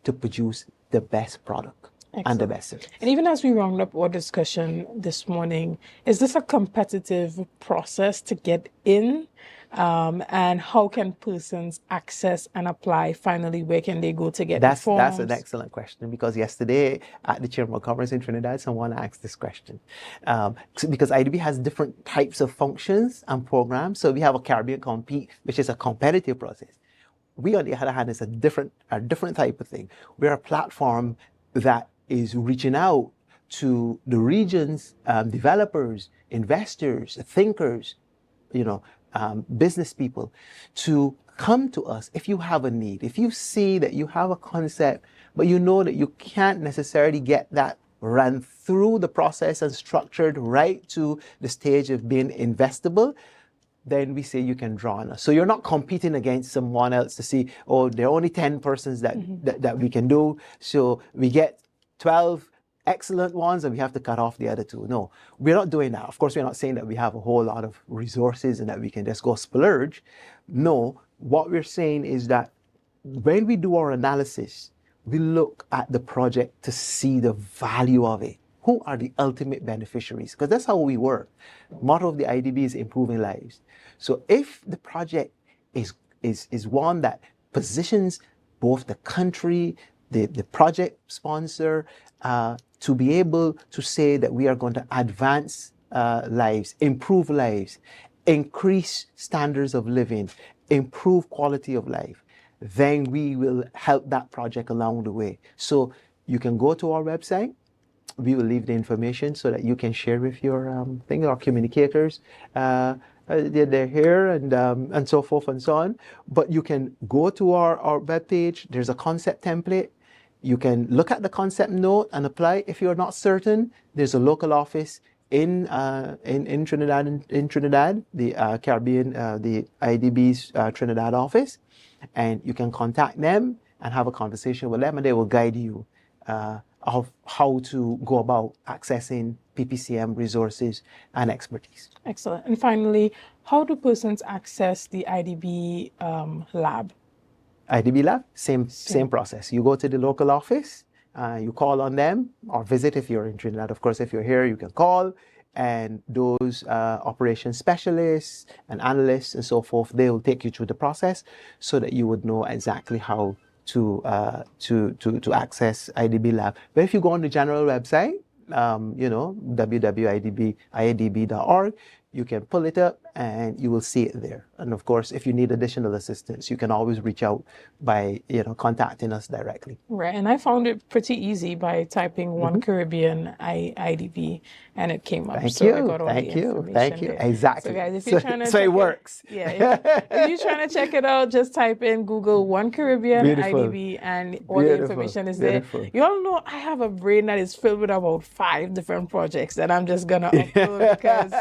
S14: to produce the best product. Excellent. And the best service.
S4: And even as we round up our discussion this morning, is this a competitive process to get in? And how can persons access and apply? Finally, where can they go to get informed?
S14: That's an excellent question, because yesterday at the Chairman Conference in Trinidad, someone asked this question. Because IDB has different types of functions and programs. So we have a Caribbean Compete, which is a competitive process. We, on the other hand, is a different type of thing. We're a platform that is reaching out to the region's developers, investors, thinkers, business people, to come to us if you have a need. If you see that you have a concept, but you know that you can't necessarily get that run through the process and structured right to the stage of being investable, then we say you can draw on us. So you're not competing against someone else to see, there are only 10 persons that we can do. So we get 12 excellent ones and we have to cut off the other 2. No, we're not doing that. Of course, we're not saying that we have a whole lot of resources and that we can just go splurge. No, what we're saying is that when we do our analysis, we look at the project to see the value of it. Who are the ultimate beneficiaries? Because that's how we work. Motto of the IDB is improving lives. So if the project is one that positions both the country, the project sponsor, to be able to say that we are going to advance lives, improve lives, increase standards of living, improve quality of life, then we will help that project along the way. So you can go to our website, we will leave the information so that you can share with your our communicators. They're here and so forth and so on. But you can go to our webpage. There's a concept template. You can look at the concept note and apply. If you're not certain, there's a local office in Trinidad, the Caribbean, the IDB's Trinidad office, and you can contact them and have a conversation with them, and they will guide you of how to go about accessing PPCM resources and expertise.
S4: Excellent. And finally, how do persons access the IDB lab?
S14: IDB lab, same process. You go to the local office, you call on them, or visit if you're in Trinidad. Of course, if you're here, you can call, and those operations specialists and analysts and so forth, they will take you through the process so that you would know exactly how to access IDB lab. But if you go on the general website, www.idb.org, you can pull it up and you will see it there. And of course, if you need additional assistance, you can always reach out by contacting us directly.
S4: Right, and I found it pretty easy by typing One Caribbean IDB, and it came up.
S14: Thank
S4: I got all the information
S14: Thank you.
S4: there.
S14: Exactly.
S4: So guys, if you're trying to
S14: it works.
S4: If you're trying to check it out, just type in Google One Caribbean IDB, and all the information is there. You all know I have a brain that is filled with about 5 different projects that I'm just gonna upload because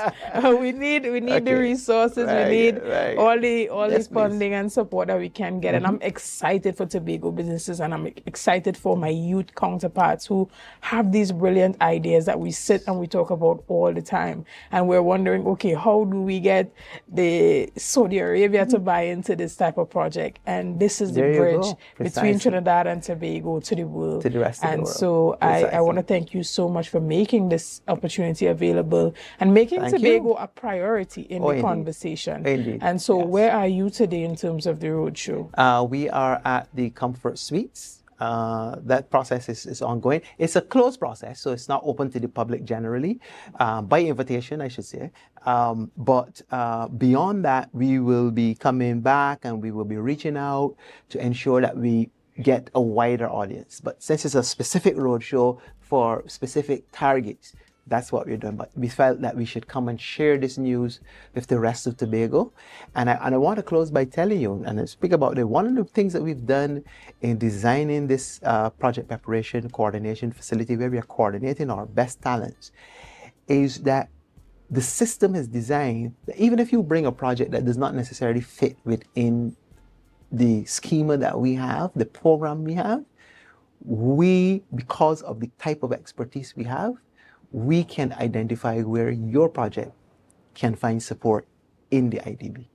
S4: we need the resources, we need all the funding and support that we can get. And I'm excited for Tobago businesses, and I'm excited for my youth counterparts who have these brilliant ideas that we sit and we talk about all the time. And we're wondering, okay, how do we get the Saudi Arabia to buy into this type of project? And this is the bridge between Trinidad and Tobago to the world.
S14: To the rest of the world.
S4: And so I want to thank you so much for making this opportunity available and making Tobago a priority in the conversation.
S14: Indeed.
S4: And so where are you today in terms of the roadshow?
S14: We are at the Comfort Suites. That process is ongoing. It's a closed process, so it's not open to the public generally, by invitation, I should say. But beyond that, we will be coming back and we will be reaching out to ensure that we get a wider audience. But since it's a specific roadshow for specific targets, that's what we're doing. But we felt that we should come and share this news with the rest of Tobago. And I want to close by telling you and speak about one of the things that we've done in designing this project preparation coordination facility where we are coordinating our best talents is that the system is designed that even if you bring a project that does not necessarily fit within the schema that we have, the program we have, because of the type of expertise we have, we can identify where your project can find support in the IDB,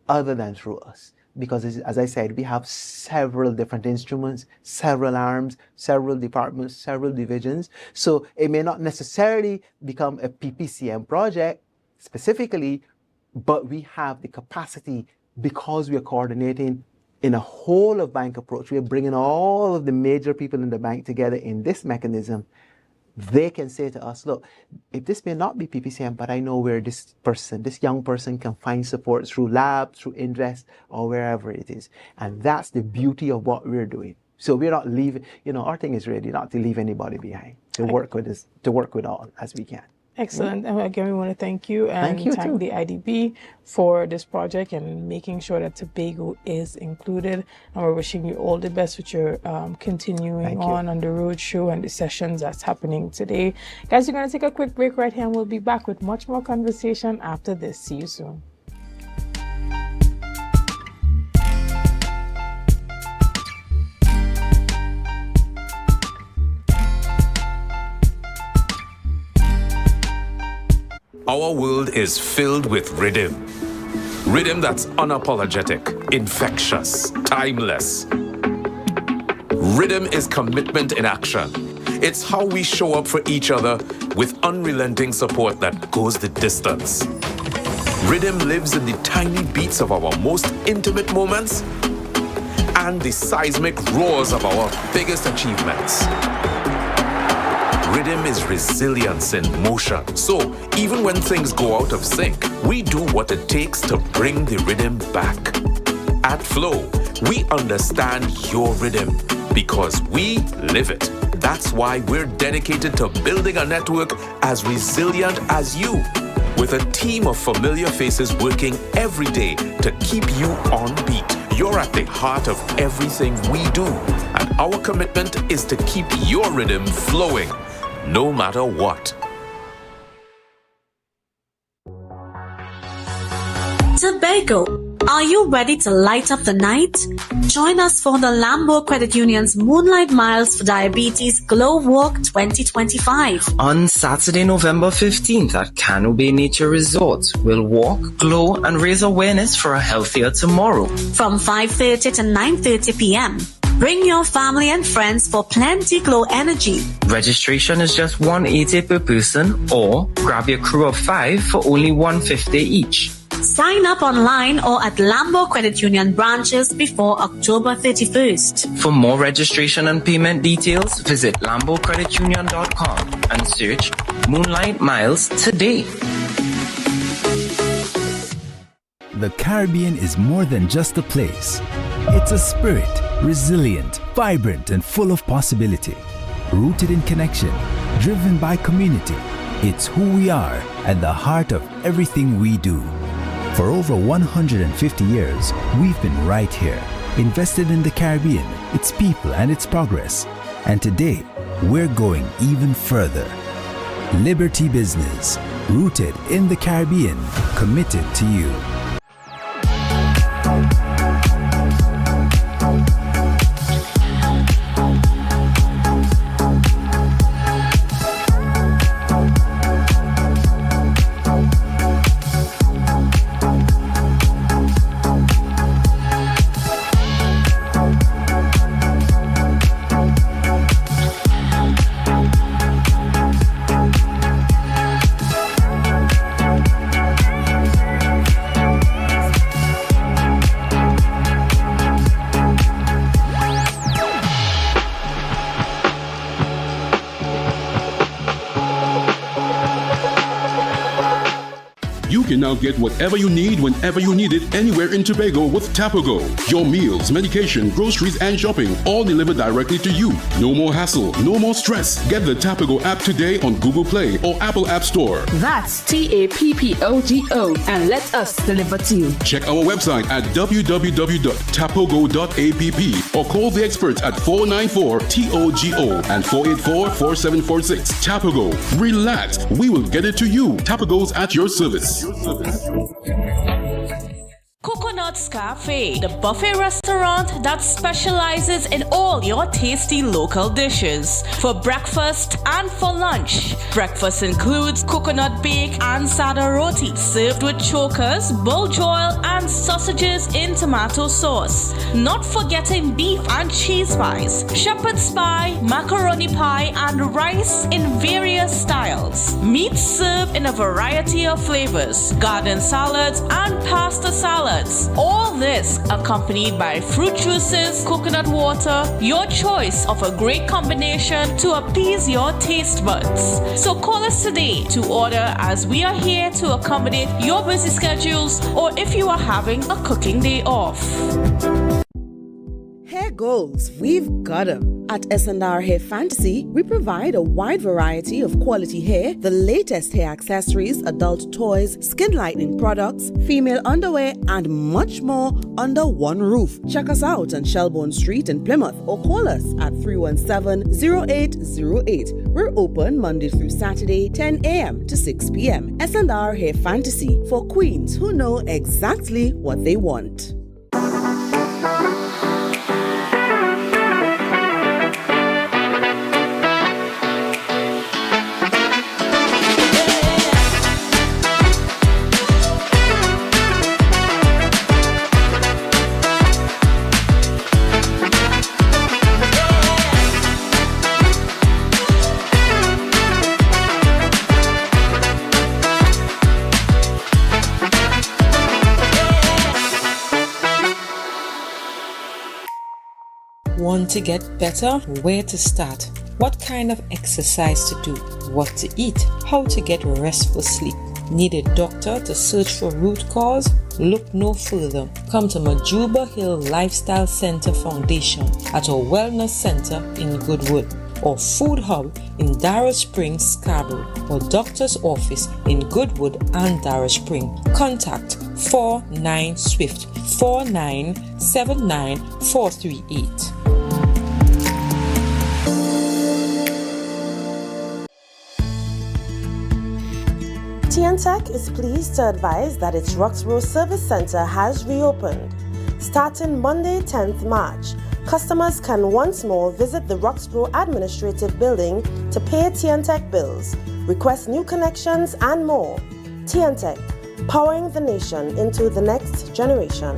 S14: other than through us. Because as I said, we have several different instruments, several arms, several departments, several divisions. So it may not necessarily become a PPCM project specifically, but we have the capacity because we are coordinating in a whole of bank approach. We are bringing all of the major people in the bank together in this mechanism. They can say to us, look, if this may not be PPCM, but I know where this young person can find support through lab, through Invest, or wherever it is. And that's the beauty of what we're doing. So we're not leaving, our thing is really not to leave anybody behind, to work with all as we can.
S4: Excellent. And again, we want to thank you and thank the IDB for this project and making sure that Tobago is included. And we're wishing you all the best with your continuing on the roadshow and the sessions that's happening today. Guys, we're going to take a quick break right here and we'll be back with much more conversation after this. See you soon.
S15: Our world is filled with rhythm. Rhythm that's unapologetic, infectious, timeless. Rhythm is commitment in action. It's how we show up for each other with unrelenting support that goes the distance. Rhythm lives in the tiny beats of our most intimate moments and the seismic roars of our biggest achievements. Rhythm is resilience in motion. So even when things go out of sync, we do what it takes to bring the rhythm back. At Flow, we understand your rhythm because we live it. That's why we're dedicated to building a network as resilient as you, with a team of familiar faces working every day to keep you on beat. You're at the heart of everything we do, and our commitment is to keep your rhythm flowing, no matter what.
S6: Tobago, are you ready to light up the night? Join us for the Lambo Credit Union's Moonlight Miles for Diabetes Glow Walk 2025.
S7: On Saturday, November 15th at Cano Bay Nature Resort, we'll walk, glow, and raise awareness for a healthier tomorrow.
S6: From 5:30 to 9:30 p.m. Bring your family and friends for plenty glow energy.
S7: Registration is just $180 per person, or grab your crew of 5 for only $150 each.
S6: Sign up online or at Lambo Credit Union branches before October 31st.
S7: For more registration and payment details, visit lambocreditunion.com and search Moonlight Miles today.
S16: The Caribbean is more than just a place. It's a spirit, resilient, vibrant, and full of possibility. Rooted in connection, driven by community. It's who we are at the heart of everything we do. For over 150 years, we've been right here, invested in the Caribbean, its people, and its progress. And today, we're going even further. Liberty Business, rooted in the Caribbean, committed to you.
S17: You can now get whatever you need whenever you need it anywhere in Tobago with Tobago. Your meals, medication, groceries, and shopping all delivered directly to you. No more hassle, no more stress. Get the Tobago app today on Google Play or Apple App Store.
S18: That's TAPPOGO and let us deliver to you.
S17: Check our website at www.tapogo.app or call the experts at 494-TOGO and 484-4746. Tobago. Relax. We will get it to you. Tobago's at your service.
S19: Coconut's Cafe, the buffet restaurant that specializes in all your tasty local dishes. For breakfast and for lunch. Breakfast includes coconut bake and sada roti, served with chokers, bull joil, and sausages in tomato sauce. Not forgetting beef and cheese pies, shepherd's pie, macaroni pie, and rice in various styles. Meat served in a variety of flavors, garden salads, and pasta salads. All this accompanied by fruit juices, coconut water, your choice of a great combination to appease your taste buds. So call us today to order, as we are here to accommodate your busy schedules or if you are having a cooking day off.
S11: Hair goals, we've got them. At S&R Hair Fantasy, we provide a wide variety of quality hair, the latest hair accessories, adult toys, skin lightening products, female underwear, and much more under one roof. Check us out on Shelbourne Street in Plymouth or call us at 317-0808. We're open Monday through Saturday, 10 a.m. to 6 p.m. S&R Hair Fantasy, for queens who know exactly what they want.
S20: Want to get better? Where to start? What kind of exercise to do? What to eat? How to get restful sleep? Need a doctor to search for root cause? Look no further. Come to Majuba Hill Lifestyle Center Foundation at our Wellness Center in Goodwood. or Food Hub in Darrow Springs, Scarborough, or Doctor's Office in Goodwood and Darrow Spring. Contact 49 Swift 4979 438.
S11: TNTech is pleased to advise that its Roxborough Service Center has reopened. Starting Monday, 10th March, customers can once more visit the Roxborough Administrative Building to pay TNTech bills, request new connections, and more. TNTech, powering the nation into the next generation.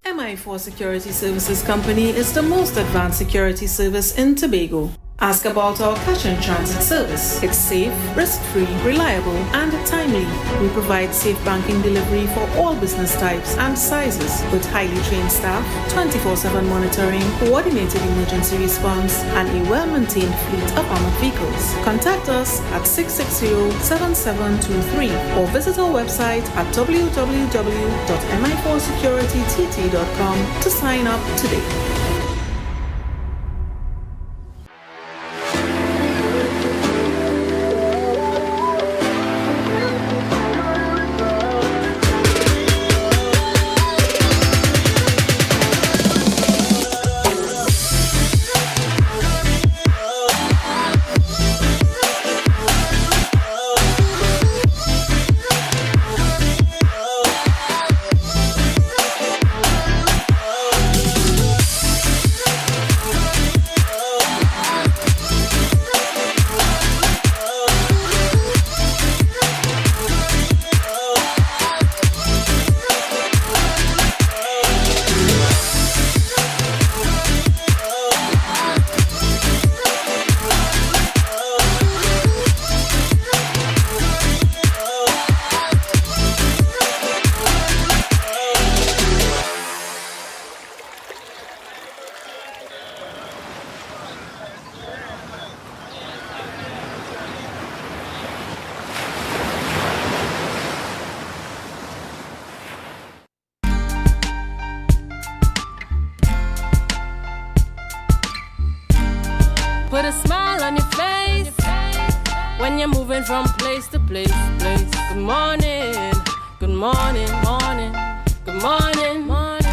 S21: MI4 Security Services Company is the most advanced security service in Tobago. Ask about our cash and transit service. It's safe, risk-free, reliable, and timely. We provide safe banking delivery for all business types and sizes with highly trained staff, 24/7 monitoring, coordinated emergency response, and a well-maintained fleet of armored vehicles. Contact us at 660-7723 or visit our website at www.mi4securitytt.com to sign up today.
S2: Put a smile on your face when you're moving from place to place. Good morning, good morning, morning, good morning, morning.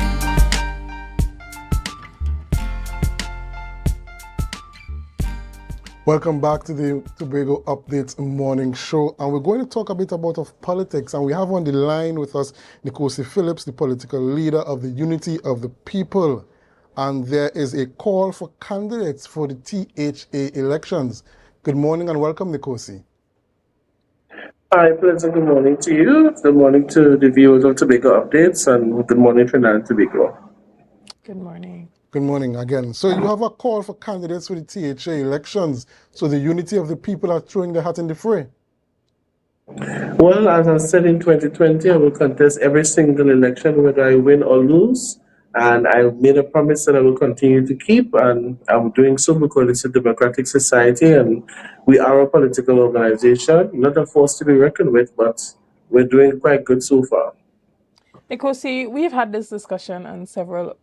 S3: Welcome back to the Tobago Updates Morning Show, and we're going to talk a bit about politics, and we have on the line with us Nkosi Phillips, the political leader of the Unity of the People. And there is a call for candidates for the THA elections. Good morning and welcome, Nkosi.
S22: Hi, pleasant good morning to you. Good morning to the viewers of Tobago Updates, and good morning, Trinidad and Tobago.
S4: Good morning.
S3: Good morning again. So you have a call for candidates for the THA elections. So the Unity of the People are throwing their hat in the fray.
S22: Well, as I said in 2020, I will contest every single election, whether I win or lose. And I made a promise that I will continue to keep, and I'm doing so because it's a democratic society and we are a political organization, not a force to be reckoned with, but we're doing quite good so far.
S4: Nkosi, we've had this discussion on several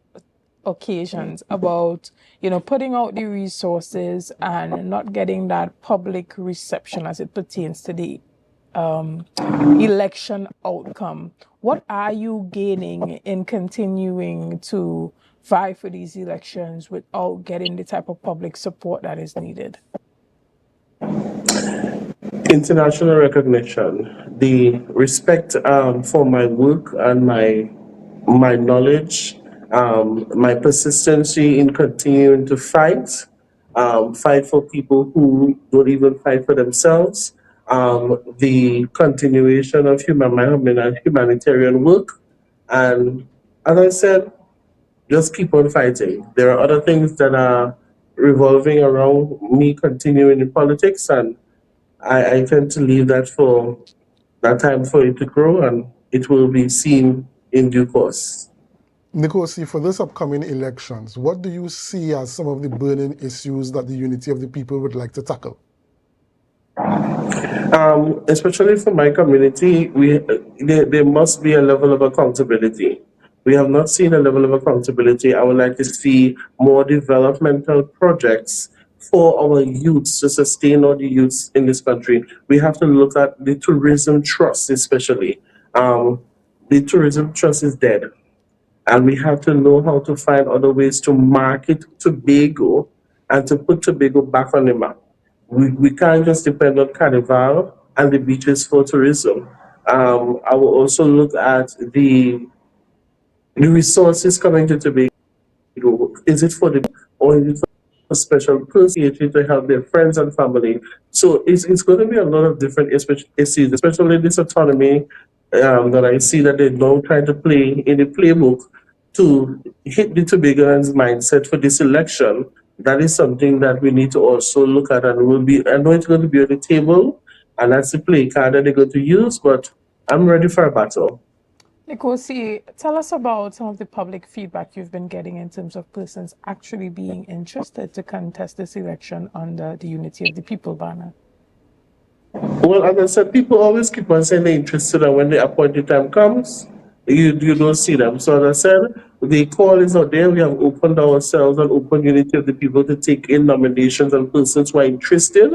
S4: occasions about, putting out the resources and not getting that public reception as it pertains to the election outcome. What are you gaining in continuing to vie for these elections without getting the type of public support that is needed?
S22: International recognition, the respect for my work and my knowledge, my persistency in continuing to fight for people who don't even fight for themselves, the continuation of humanitarian work, and as I said, just keep on fighting. There are other things that are revolving around me continuing in politics, and I tend to leave that for that time for it to grow, and it will be seen in due course.
S3: Nkosi, for this upcoming elections, what do you see as some of the burning issues that the Unity of the People would like to tackle?
S22: Especially for my community, there must be a level of accountability. We have not seen a level of accountability. I would like to see more developmental projects for our youths to sustain all the youths in this country, we have to look at the tourism trust, especially. The tourism trust is dead, and we have to know how to find other ways to market Tobago and to put Tobago back on the map. We can't just depend on Carnival and the beaches for tourism. I will also look at the resources coming to Tobago. Is it for the or is it for special persons to help their friends and family? So it's going to be a lot of different issues, especially this autonomy that I see that they're now trying to play in the playbook to hit the Tobagonians' mindset for this election. That is something that we need to also look at, and will be. I know it's going to be on the table, and that's the play card that they're going to use. But I'm ready for a battle.
S4: Nkosi, tell us about some of the public feedback you've been getting in terms of persons actually being interested to contest this election under the Unity of the People banner.
S22: Well, as I said, people always keep on saying they're interested, and when the appointed time comes, you don't see them. So as I said, the call is out there. We have opened ourselves and open Unity of the People to take in nominations and persons who are interested.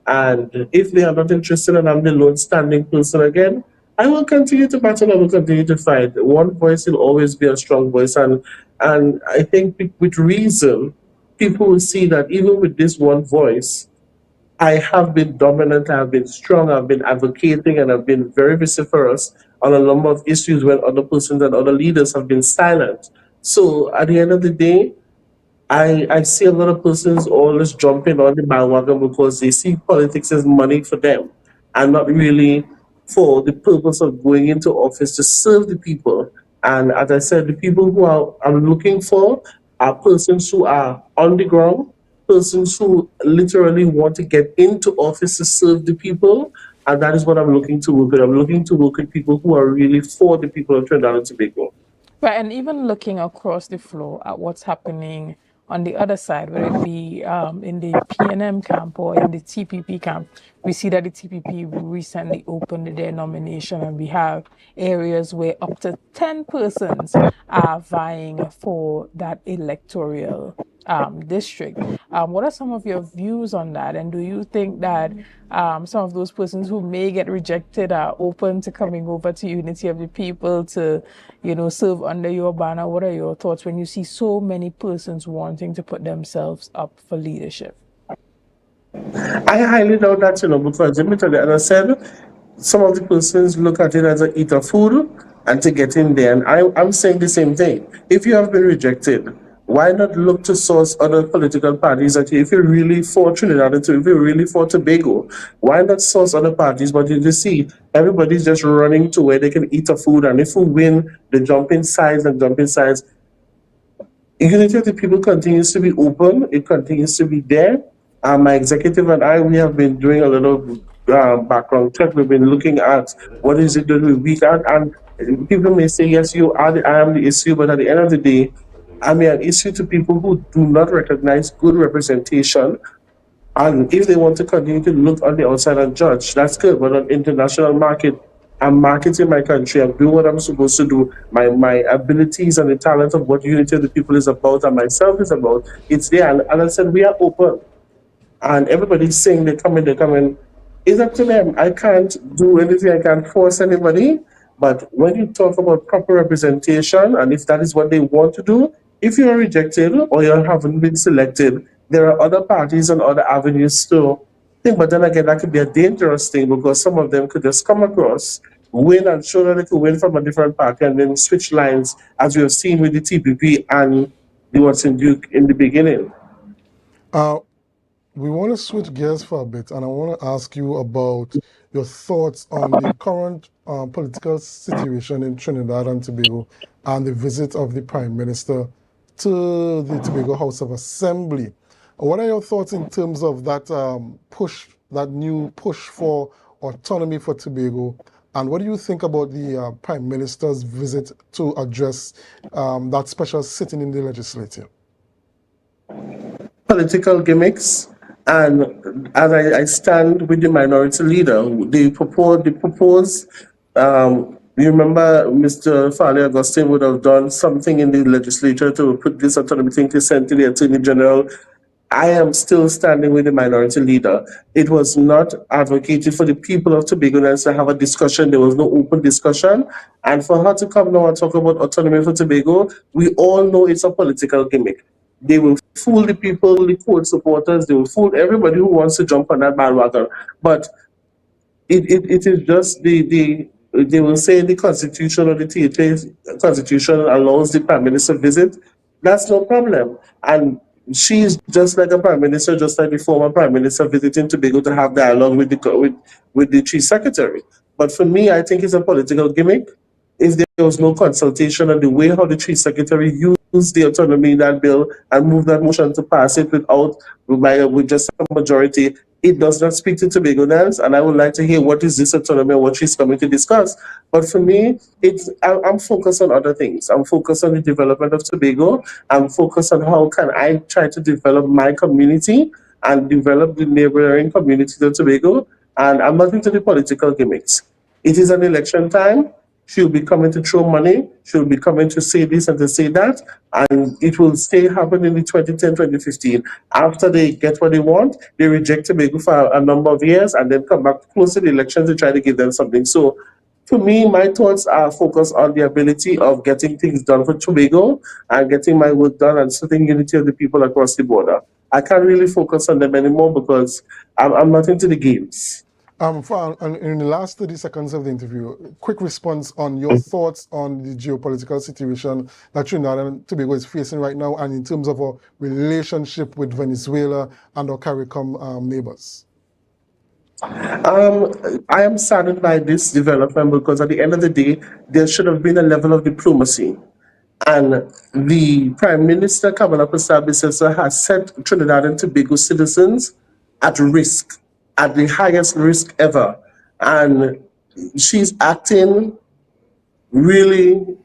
S22: And if they are not interested and I'm the lone standing person again, I will continue to battle. I will continue to fight. One voice will always be a strong voice. And I think with reason, people will see that even with this one voice, I have been dominant, I have been strong, I've been advocating, and I've been very vociferous on a number of issues when other persons and other leaders have been silent. So at the end of the day, I see a lot of persons always jumping on the bandwagon because they see politics as money for them and not really for the purpose of going into office to serve the people. And as I said, the people who I'm looking for are persons who are on the ground, persons who literally want to get into office to serve the people. And that is what I'm looking to work with. I'm looking to work with people who are really for the people of Trinidad and Tobago.
S4: Right, and even looking across the floor at what's happening on the other side, whether it be in the PNM camp or in the TPP camp, we see that the TPP recently opened their nomination, and we have areas where up to 10 persons are vying for that electoral district. What are some of your views on that? And do you think that some of those persons who may get rejected are open to coming over to Unity of the People to, serve under your banner? What are your thoughts when you see so many persons wanting to put themselves up for leadership?
S22: I highly doubt that, because let me tell you, as I said, some of the persons look at it as a eat of food and to get in there. And I'm saying the same thing. If you have been rejected, why not look to source other political parties that if you're really for Trinidad, if you're really for Tobago, why not source other parties? But you see, everybody's just running to where they can eat a food, and if we win, they jump in sides and jump in sides. Unity of the People continues to be open, it continues to be there. My executive and I, we have been doing a little background check. We've been looking at what is it that we're weak at, and people may say, yes, I am the issue, but at the end of the day, I'm an issue to people who do not recognize good representation. And if they want to continue to look on the outside and judge, that's good. But on international market, I'm marketing my country. I'm doing what I'm supposed to do. My abilities and the talent of what Unity of the People is about and myself is about, it's there. And I said, we are open. And everybody's saying they're coming. It's up to them. I can't do anything. I can't force anybody. But when you talk about proper representation, and if that is what they want to do, if you're rejected or you haven't been selected, there are other parties and other avenues to think. But then again, that could be a dangerous thing because some of them could just come across, win, and show that they could win from a different party and then switch lines, as we have seen with the TPP and the Watson Duke in the beginning.
S3: We want to switch gears for a bit, and I want to ask you about your thoughts on the current political situation in Trinidad and Tobago and the visit of the Prime Minister to the Tobago House of Assembly. What are your thoughts in terms of that that new push for autonomy for Tobago? And what do you think about the Prime Minister's visit to address that special sitting in the legislature?
S22: Political gimmicks. And as I stand with the minority leader, they propose. You remember Mr. Farley Augustine would have done something in the legislature to put this autonomy thing to send to the Attorney General. I am still standing with the minority leader. It was not advocated for the people of Tobago to have a discussion. There was no open discussion. And for her to come now and talk about autonomy for Tobago, we all know it's a political gimmick. They will fool the people, the court supporters, they will fool everybody who wants to jump on that bandwagon. But it is just they will say the constitution or the THA constitution allows the prime minister visit. That's no problem. And she's just like a prime minister, just like the former prime minister visiting Tobago to have dialogue with the chief secretary. But for me, I think it's a political gimmick. If there was no consultation on the way how the chief secretary used the autonomy in that bill and moved that motion to pass it with just a majority, it does not speak to Tobagonians, and I would like to hear what is this autonomy and what she's coming to discuss. But for me, I'm focused on other things. I'm focused on the development of Tobago. I'm focused on how can I try to develop my community and develop the neighboring communities of Tobago. And I'm not into the political gimmicks. It is an election time. She'll be coming to throw money. She'll be coming to say this and to say that. And it will stay happening in 2010, 2015. After they get what they want, they reject Tobago for a number of years and then come back close to the elections to try to give them something. So for me, my thoughts are focused on the ability of getting things done for Tobago and getting my work done and setting unity of the people across the border. I can't really focus on them anymore because I'm not into the games.
S3: In the last 30 seconds of the interview, quick response on your thoughts on the geopolitical situation that Trinidad and Tobago is facing right now, and in terms of our relationship with Venezuela and our CARICOM neighbors.
S22: I am saddened by this development because at the end of the day, there should have been a level of diplomacy. And the Prime Minister, Kamala Persaud-Bissessar, has set Trinidad and Tobago citizens at risk, at the highest risk ever. And she's acting really,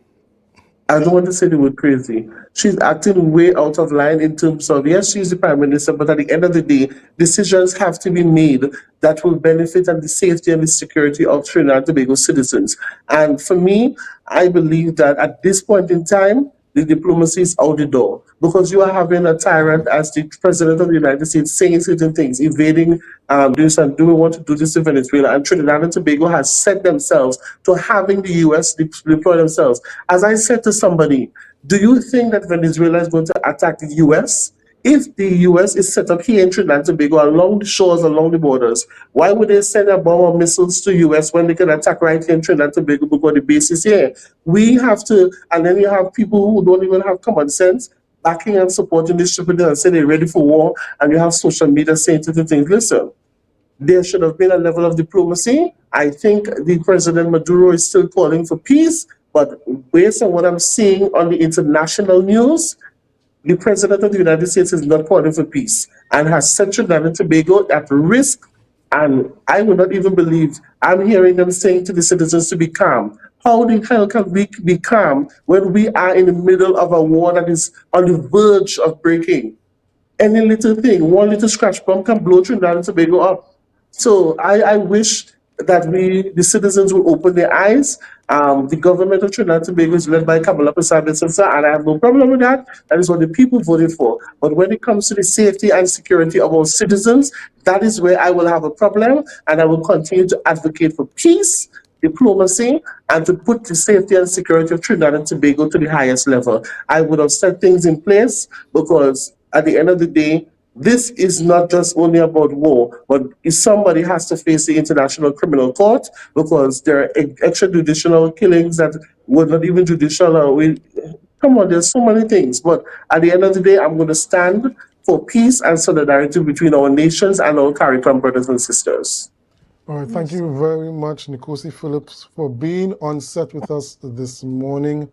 S22: I don't want to say the word crazy. She's acting way out of line in terms of, yes, she's the prime minister, but at the end of the day, decisions have to be made that will benefit and the safety and the security of Trinidad and Tobago citizens. And for me, I believe that at this point in time, the diplomacy is out the door because you are having a tyrant as the president of the United States saying certain things, evading this and do we want to do this to Venezuela? And Trinidad and Tobago has set themselves to having the U.S. deploy themselves. As I said to somebody, do you think that Venezuela is going to attack the U.S.? If the U.S. is set up here in Trinidad and Tobago along the shores, along the borders, why would they send a bomb or missiles to U.S. when they can attack right here in Trinidad and Tobago because the base is here? We have to, and then you have people who don't even have common sense backing and supporting this stupid and say they're ready for war, and you have social media saying to the things, listen, there should have been a level of diplomacy. I think the President Maduro is still calling for peace, but based on what I'm seeing on the international news, the President of the United States is not calling for peace and has set Trinidad and Tobago at risk. And I would not even believe, I'm hearing them saying to the citizens to be calm. How the hell can we be calm when we are in the middle of a war that is on the verge of breaking? Any little thing, one little scratch bomb can blow Trinidad and Tobago up. So I wish that the citizens will open their eyes. The government of Trinidad and Tobago is led by Kamala Persaud-Bissessar, and I have no problem with that. That is what the people voted for. But when it comes to the safety and security of our citizens, that is where I will have a problem, and I will continue to advocate for peace, diplomacy, and to put the safety and security of Trinidad and Tobago to the highest level. I would have set things in place because at the end of the day, this is not just only about war, but somebody has to face the International Criminal Court because there are extrajudicial killings that were not even judicial. Come on, there's so many things. But at the end of the day, I'm going to stand for peace and solidarity between our nations and our CARICOM brothers and sisters.
S3: All right, thank you very much, Nkosi Phillips, for being on set with us this morning.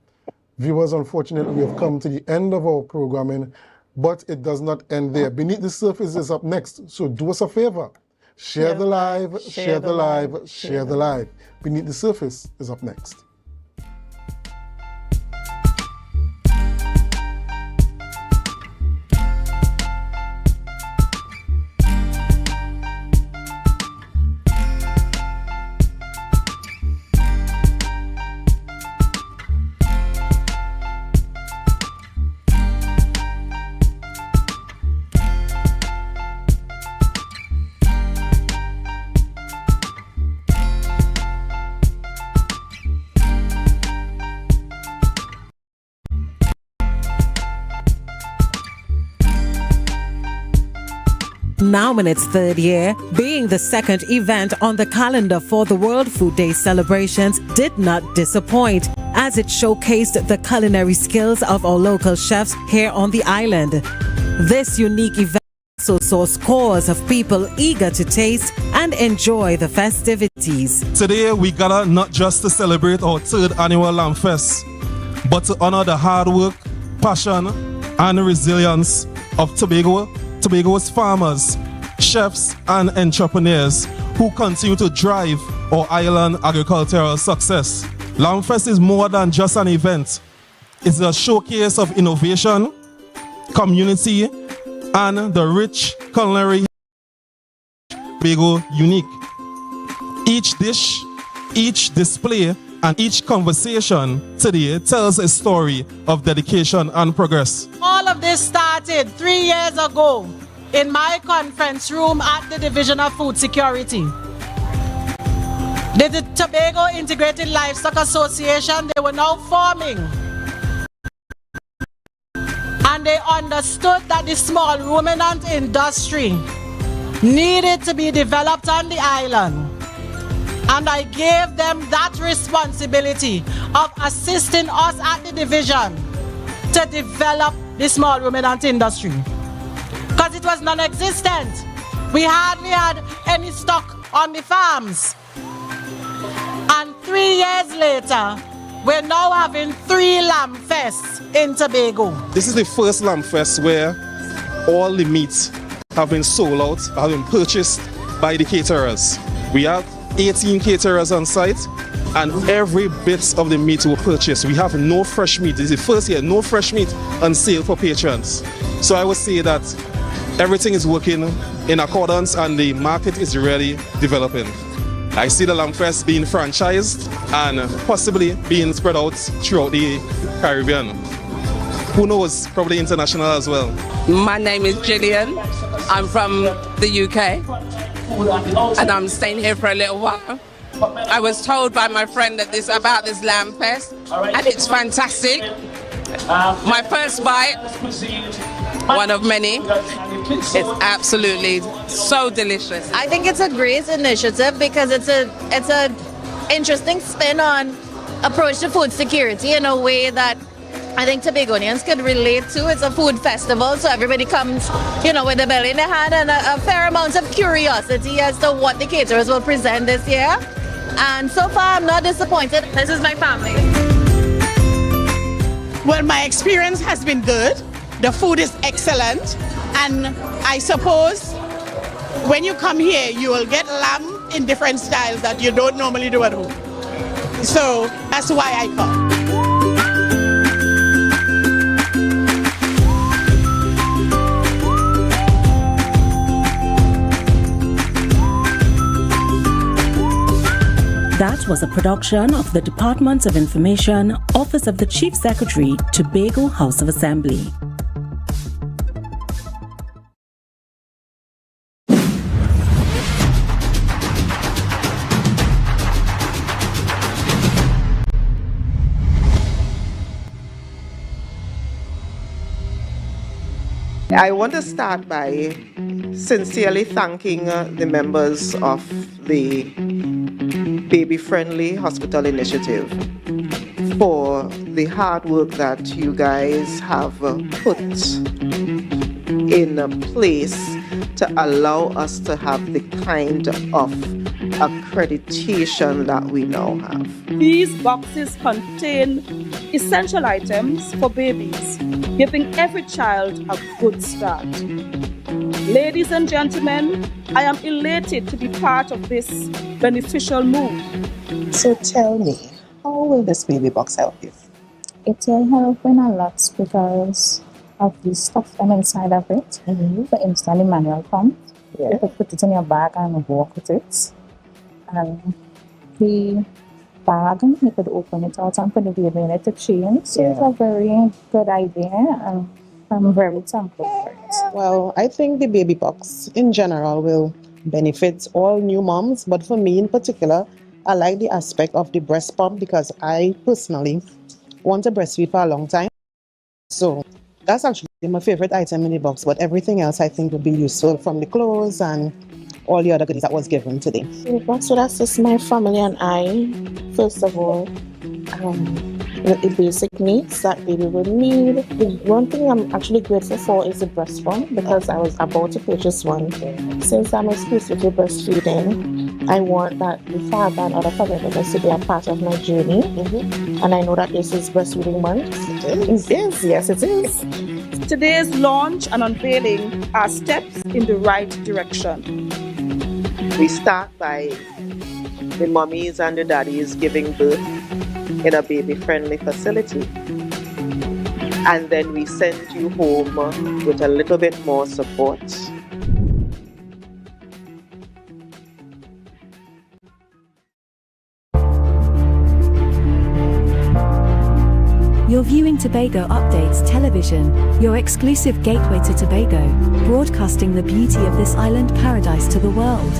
S3: Viewers, unfortunately, we have come to the end of our programming, but it does not end there. Beneath the Surface is up next, so do us a favor. Share the live, share the live, share the live. Beneath the Surface is up next.
S1: Now in its third year, being the second event on the calendar for the World Food Day celebrations did not disappoint, as it showcased the culinary skills of our local chefs here on the island. This unique event also saw scores of people eager to taste and enjoy the festivities.
S5: Today we gather not just to celebrate our third annual Lamb Fest, but to honor the hard work, passion, and resilience of Tobago's farmers, chefs, and entrepreneurs who continue to drive our island agricultural success. Lamb Fest is more than just an event. It's a showcase of innovation, community, and the rich culinary Tobago unique. Each dish, each display, and each conversation today tells a story of dedication and progress.
S23: All of this started 3 years ago in my conference room at the Division of Food Security. The Tobago Integrated Livestock Association, they were now forming. And they understood that the small ruminant industry needed to be developed on the island. And I gave them that responsibility of assisting us at the division to develop the small ruminant industry. Because it was non-existent. We hardly had any stock on the farms. And 3 years later, we're now having 3 Lamb Fests in Tobago.
S5: This is the first Lamb Fest where all the meats have been sold out, have been purchased by the caterers. We have 18 caterers on site, and every bit of the meat will purchase. We have no fresh meat. This is the first year, no fresh meat on sale for patrons. So I would say that everything is working in accordance and the market is really developing. I see the Lamb Fest being franchised and possibly being spread out throughout the Caribbean. Who knows, probably international as well.
S24: My name is Gillian. I'm from the UK. And I'm staying here for a little while. I was told by my friend that about this Lamb Fest, and it's fantastic. My first bite, one of many. It's absolutely so delicious.
S25: I think it's a great initiative because it's a interesting spin on approach to food security in a way that I think Tobagonians could relate to. It's a food festival, so everybody comes, with a belly in their hand and a fair amount of curiosity as to what the caterers will present this year. And so far, I'm not disappointed. This is my family.
S26: Well, my experience has been good. The food is excellent. And I suppose when you come here, you will get lamb in different styles that you don't normally do at home. So that's why I come.
S12: That was a production of the Department of Information, Office of the Chief Secretary, Tobago House of Assembly.
S27: I want to start by sincerely thanking the members of the Baby Friendly Hospital Initiative for the hard work that you guys have put in place to allow us to have the kind of accreditation that we now have.
S28: These boxes contain essential items for babies, giving every child a good start. Ladies and gentlemen, I am elated to be part of this beneficial move.
S29: So tell me, how will this baby box help you?
S30: It will help in a lot because of the stuff inside of it. For instance, the manual pump. You could put it in your bag and walk with it. And the bag, you could open it out and put the baby in it to change. So it's a very good idea, and I'm very thankful for it.
S29: Well, I think the baby box in general will benefit all new moms, but for me in particular, I like the aspect of the breast pump because I personally want to breastfeed for a long time. So That's actually my favorite item in the box, but everything else I think would be useful, from the clothes and all the other goodies that was given today.
S28: In the box would assist my family and I, first of all, the basic needs that baby would need. The one thing I'm actually grateful for is the breast pump, because I was about to purchase one. Since I'm exclusively breastfeeding, I want that the father and other family members to be a part of my journey. And I know that this is breastfeeding month. It is, yes it is. Today's launch and unveiling are steps in the right direction.
S27: We start by the mummies and the daddies giving birth in a baby-friendly facility. And then we send you home with a little bit more support.
S6: You're viewing Tobago Updates Television, your exclusive gateway to Tobago, broadcasting the beauty of this island paradise to the world.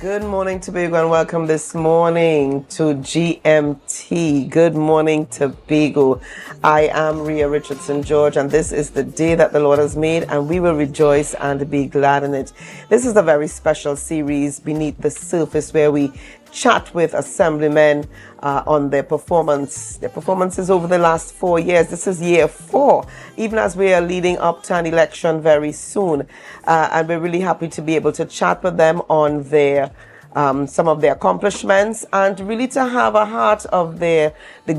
S27: Good morning, Tobago, and welcome this morning to GMT. Good morning, Tobago. I am Rhea Richardson George, and this is the day that the Lord has made, and we will rejoice and be glad in it. This is a very special series, Beneath the Surface, where we chat with assemblymen on their performances over the last 4 years. This is year 4, even as we are leading up to an election very soon. And we're really happy to be able to chat with them on their some of their accomplishments, and really to have a heart of the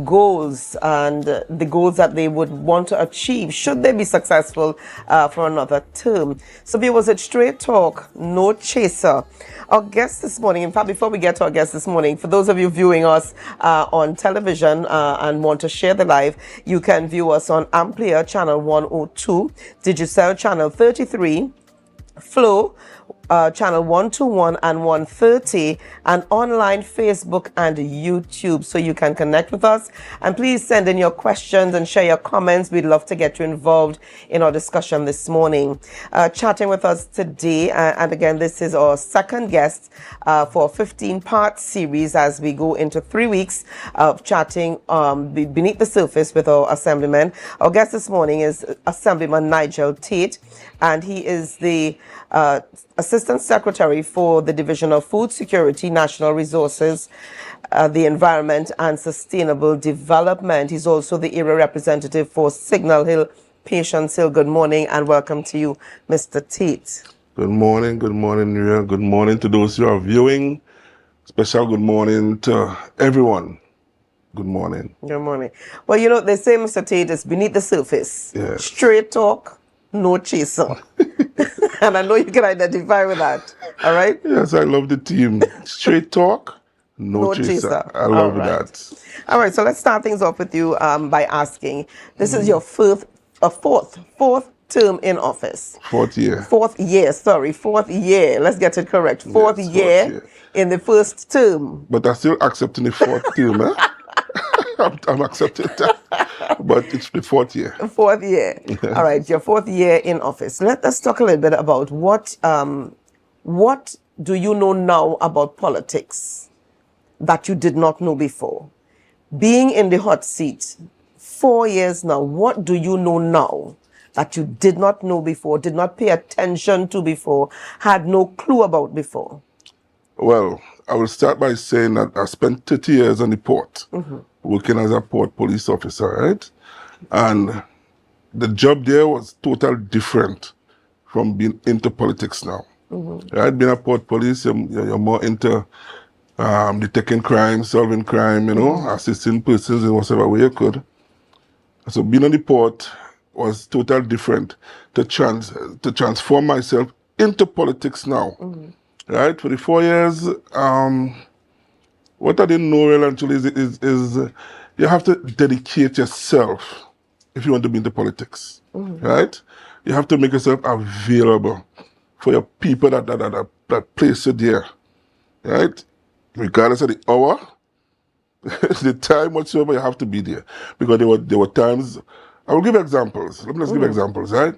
S27: goals and the goals that they would want to achieve should they be successful for another term. So viewers, it's straight talk, no chaser. Our guest this morning, in fact, before we get to our guest this morning, for those of you viewing us on television and want to share the live, you can view us on AMPLIA channel 102, Digicel channel 33, Flow
S11: channel 121 and 130, and online Facebook and YouTube, so you can connect with us. And please send in your questions and share your comments. We'd love to get you involved in our discussion this morning. Chatting with us today, and again, this is our second guest for a 15-part series as we go into 3 weeks of chatting beneath the surface with our assemblymen. Our guest this morning is Assemblyman Nigel Tate, and he is the Assistant Secretary for the Division of Food Security, National Resources, the Environment and Sustainable Development. He's also the area representative for Signal Hill, Patience Hill. Good morning and welcome to you, Mr. Tate.
S7: Good morning, Maria. Good morning to those who are viewing. Special good morning to everyone. Good morning.
S11: Good morning. Well, you know, they say, Mr. Tate, is beneath the surface.
S7: Yes.
S11: Straight talk, no chaser. And I know you can identify with that. All right?
S7: Yes, I love the team. Straight talk, no chaser. I love that.
S11: All right, so let's start things off with you by asking, this is your fourth term in office.
S7: Fourth year.
S11: Fourth year. Let's get it correct. Fourth year in the first term.
S7: But I'm still accepting the fourth term, eh? I'm accepting that. But it's the fourth year.
S11: Fourth year. All right, your fourth year in office. Let us talk a little bit about what do you know now about politics that you did not know before? Being in the hot seat 4 years now, what do you know now that you did not know before, did not pay attention to before, had no clue about before?
S7: Well, I will start by saying that I spent 30 years on the port, working as a port police officer, right? And the job there was totally different from being into politics now. Right? Being a port police, you're more into detecting crime, solving crime, assisting persons in whatever way you could. So being on the port was totally different to transform myself into politics now. Right? For the 4 years, what I didn't know really actually is you have to dedicate yourself if you want to be into politics. Right? You have to make yourself available for your people that place you there. Right? Regardless of the hour, the time whatsoever, you have to be there. Because there were times, I will give examples. Let me just give examples, right?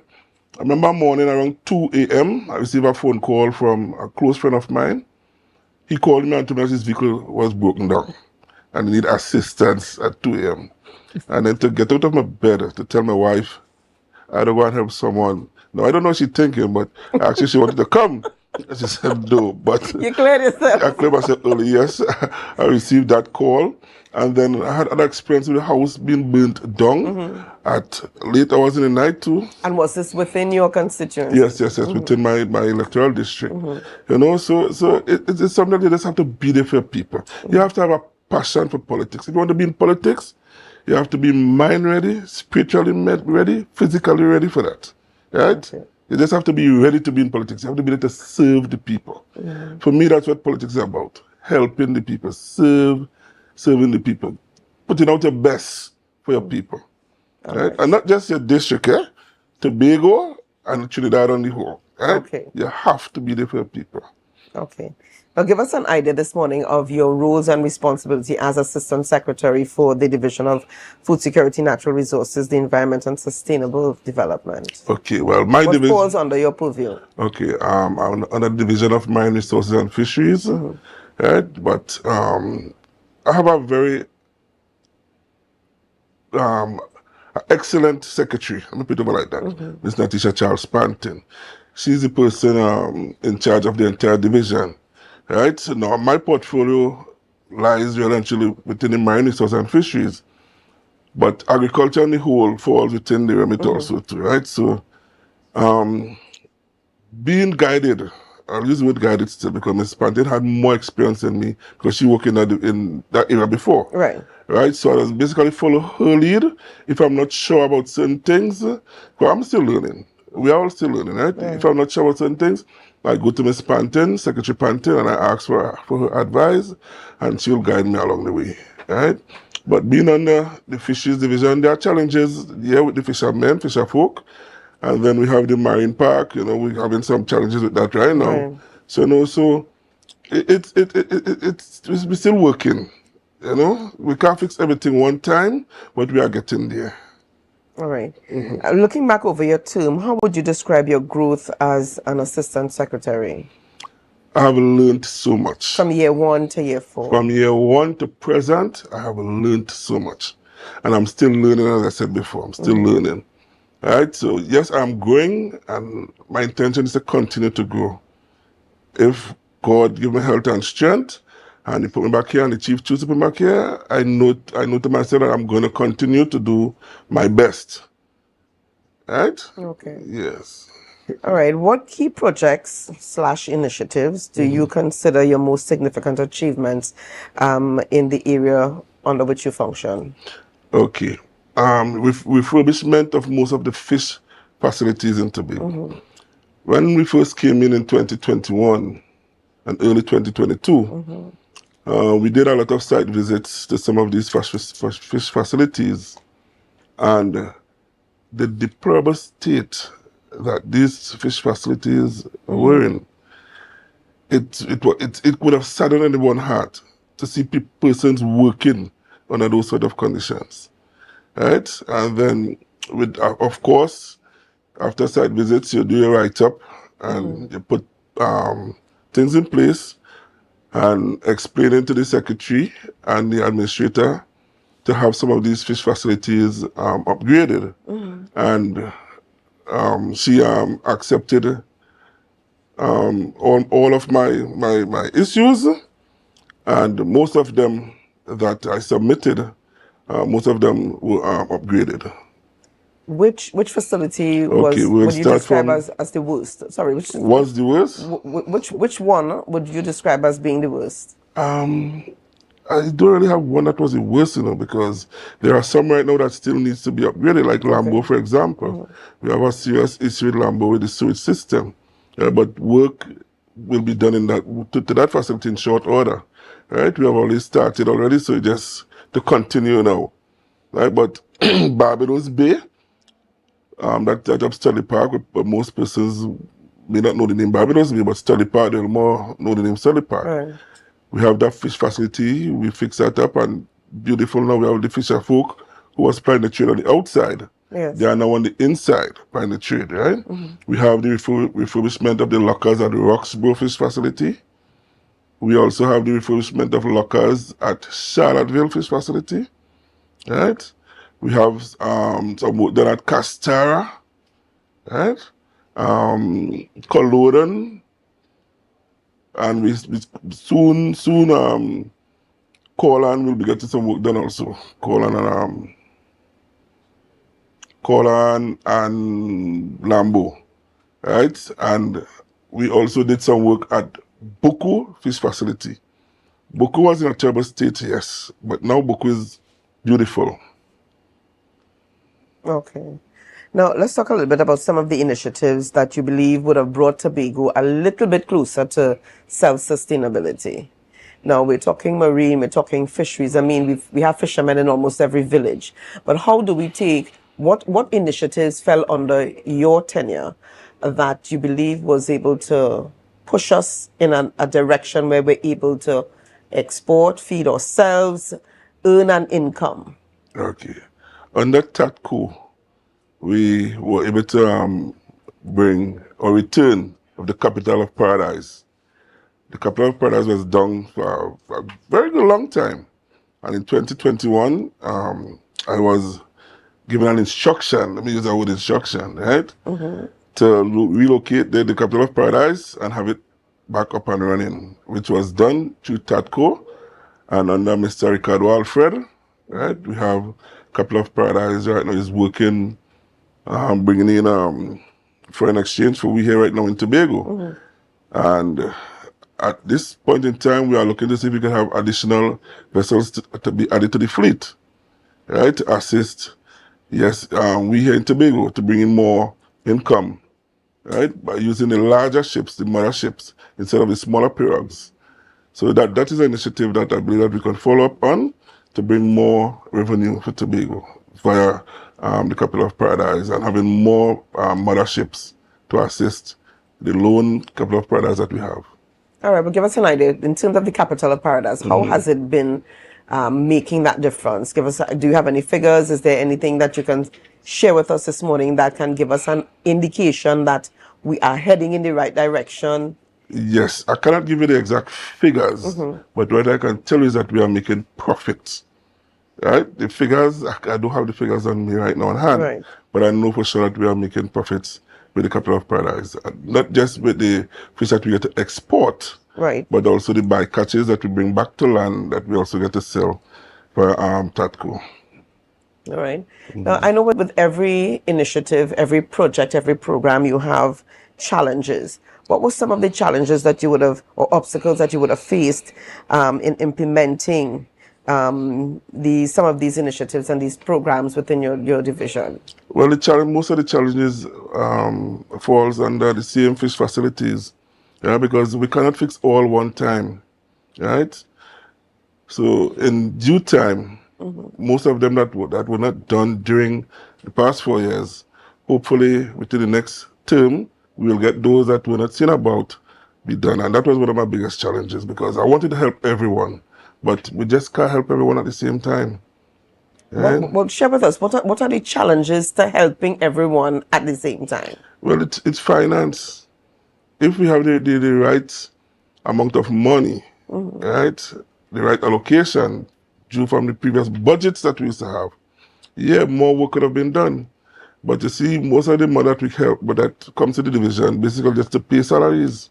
S7: I remember morning around 2 a.m., I received a phone call from a close friend of mine. He called me and told me that his vehicle was broken down and he needed assistance at 2 a.m. And then to get out of my bed to tell my wife, I don't want to help someone. No, I don't know what she's thinking, but actually she wanted to come. She said no, but
S11: you cleared yourself.
S7: I cleared myself early, yes. I received that call. And then I had an experience with the house being burnt down at late hours in the night too.
S11: And was this within your constituency?
S7: Yes, within my electoral district. So it's something that you just have to be there for your people. You have to have a passion for politics. If you want to be in politics, you have to be mind ready, spiritually ready, physically ready for that. Right? You just have to be ready to be in politics. You have to be there to serve the people. For me, that's what politics is about. Helping the people, serving the people, putting out your best for your people. Right? And not just your district, Tobago and Trinidad on the whole. Right? You have to be there for your people.
S11: Okay. Now give us an idea this morning of your roles and responsibility as Assistant Secretary for the Division of Food Security, Natural Resources, the Environment and Sustainable Development.
S7: Okay, well, my division
S11: falls under your purview.
S7: Okay, I'm under the Division of Marine Resources and Fisheries, right? But I have a very excellent secretary. Let me put it over like that. Ms. Natisha Charles Panton. She's the person in charge of the entire division. Right? So now my portfolio lies really actually within the marine resources and fisheries. But agriculture on the whole falls within the remit also too, right? So being guided, I'll use the word guided still because Ms. Panton had more experience than me because she worked in that area before. Right? So I just basically follow her lead. If I'm not sure about certain things, well, I'm still learning. We are all still learning, right? If I'm not sure about certain things, I go to Ms. Panton, Secretary Panton, and I ask for her advice, and she'll guide me along the way, right? But being under the fisheries division, there are challenges here with the fishermen, fisher folk, And then we have the marine park. We're having some challenges with that right now.
S27: Right.
S7: So we're still working. We can't fix everything one time, but we are getting there.
S27: All right. Looking back over your term, how would you describe your growth as an assistant secretary?
S7: I have learned so much.
S27: From year 1 to year 4?
S7: From year 1 to present, I have learned so much. And I'm still learning, as I said before. I'm still learning. All right? So, yes, I'm growing, and my intention is to continue to grow. If God give me health and strength, and He put me back here, and the Chief chooses to put me back here, I know to myself that I'm going to continue to do my best. Right?
S27: Okay.
S7: Yes.
S27: All right. What key projects / initiatives do you consider your most significant achievements in the area under which you function?
S7: Okay. With refurbishment of most of the fish facilities in Tobago. When we first came in 2021 and early 2022, we did a lot of site visits to some of these fish facilities, and the deplorable state that these fish facilities were in, it would have saddened anyone's heart to see persons working under those sort of conditions, right? And then, of course, after site visits, you do a write-up and you put things in place and explain it to the secretary and the administrator to have some of these fish facilities upgraded. And she accepted all of my issues, and most of them that I submitted, most of them were upgraded.
S27: Which facility would you describe as the worst? Sorry, which
S7: was the worst?
S27: Which one would you describe as being the worst?
S7: I don't really have one that was the worst, because there are some right now that still needs to be upgraded, like Lambo, for example. We have a serious issue with Lambo with the sewage system, but work will be done in to that facility in short order. Right? We have already started already, so just to continue now. Right? But Barbados Bay, that up Study Park, but most persons may not know the name Barbados Bay, but Study Park, they'll more know the name Study Park.
S27: Right.
S7: We have that fish facility, we fix that up, and beautiful now we have the fisher folk who was plying the trade on the outside.
S27: Yes.
S7: They are now on the inside plying the trade, right? We have the refurbishment of the lockers at the Roxborough Fish Facility. We also have the refurbishment of lockers at Charlotteville Fish Facility, right? We have some work done at Castara, right? Culloden, and we soon Corlan will be getting some work done also. Corlan and Lambo, right? And we also did some work at Boku Fish Facility. Boku was in a terrible state, yes, but now Boku is beautiful.
S27: Okay. Now, let's talk a little bit about some of the initiatives that you believe would have brought Tobago a little bit closer to self-sustainability. Now, we're talking marine, we're talking fisheries. I mean, we have fishermen in almost every village. But how do we take, what initiatives fell under your tenure that you believe was able to push us in a direction where we're able to export, feed ourselves, earn an income?
S7: Okay. Under TATCO, we were able to bring a return of the capital of paradise. The capital of paradise was down for a very long time. And in 2021, I was given an instruction, let me use that word instruction, right? To relocate the capital of paradise and have it back up and running, which was done through TATCO and under Mr. Ricardo Alfred, right? We have capital of paradise right now is working, bringing in foreign exchange for we here right now in Tobago. And at this point in time, we are looking to see if we can have additional vessels to be added to the fleet, right? To assist, yes, we here in Tobago to bring in more income, right? By using the larger ships, the mother ships, instead of the smaller pirogues. So that is an initiative that I believe that we can follow up on to bring more revenue for Tobago via the Capital of Paradise and having more motherships to assist the lone Capital of Paradise that we have.
S27: All right, but give us an idea in terms of the Capital of Paradise. How has it been making that difference? Do you have any figures? Is there anything that you can share with us this morning that can give us an indication that we are heading in the right direction?
S7: Yes, I cannot give you the exact figures, but what I can tell you is that we are making profits. Right? The figures, I don't have the figures on me right now on hand, but I know for sure that we are making profits with the Capital of Paradise. Not just with the fish that we get to export, but also the bycatches that we bring back to land that we also get to sell for TATCO.
S27: All right. Now, I know with every initiative, every project, every program, you have challenges. What were some of the challenges that you would have, or obstacles that you would have faced in implementing some of these initiatives and these programs within your division?
S7: Well, most of the challenges falls under the same fish facilities, because we cannot fix all one time, right? So in due time, most of them that were not done during the past 4 years, hopefully within the next term, we will get those that were not seen about be done. And that was one of my biggest challenges, because I wanted to help everyone, but we just can't help everyone at the same time. Right?
S27: Well, share with us, what are the challenges to helping everyone at the same time?
S7: Well, it's finance. If we have the right amount of money, right, the right allocation due from the previous budgets that we used to have, yeah, more work could have been done. But you see, most of the money that we help, but that comes to the division, basically just to pay salaries.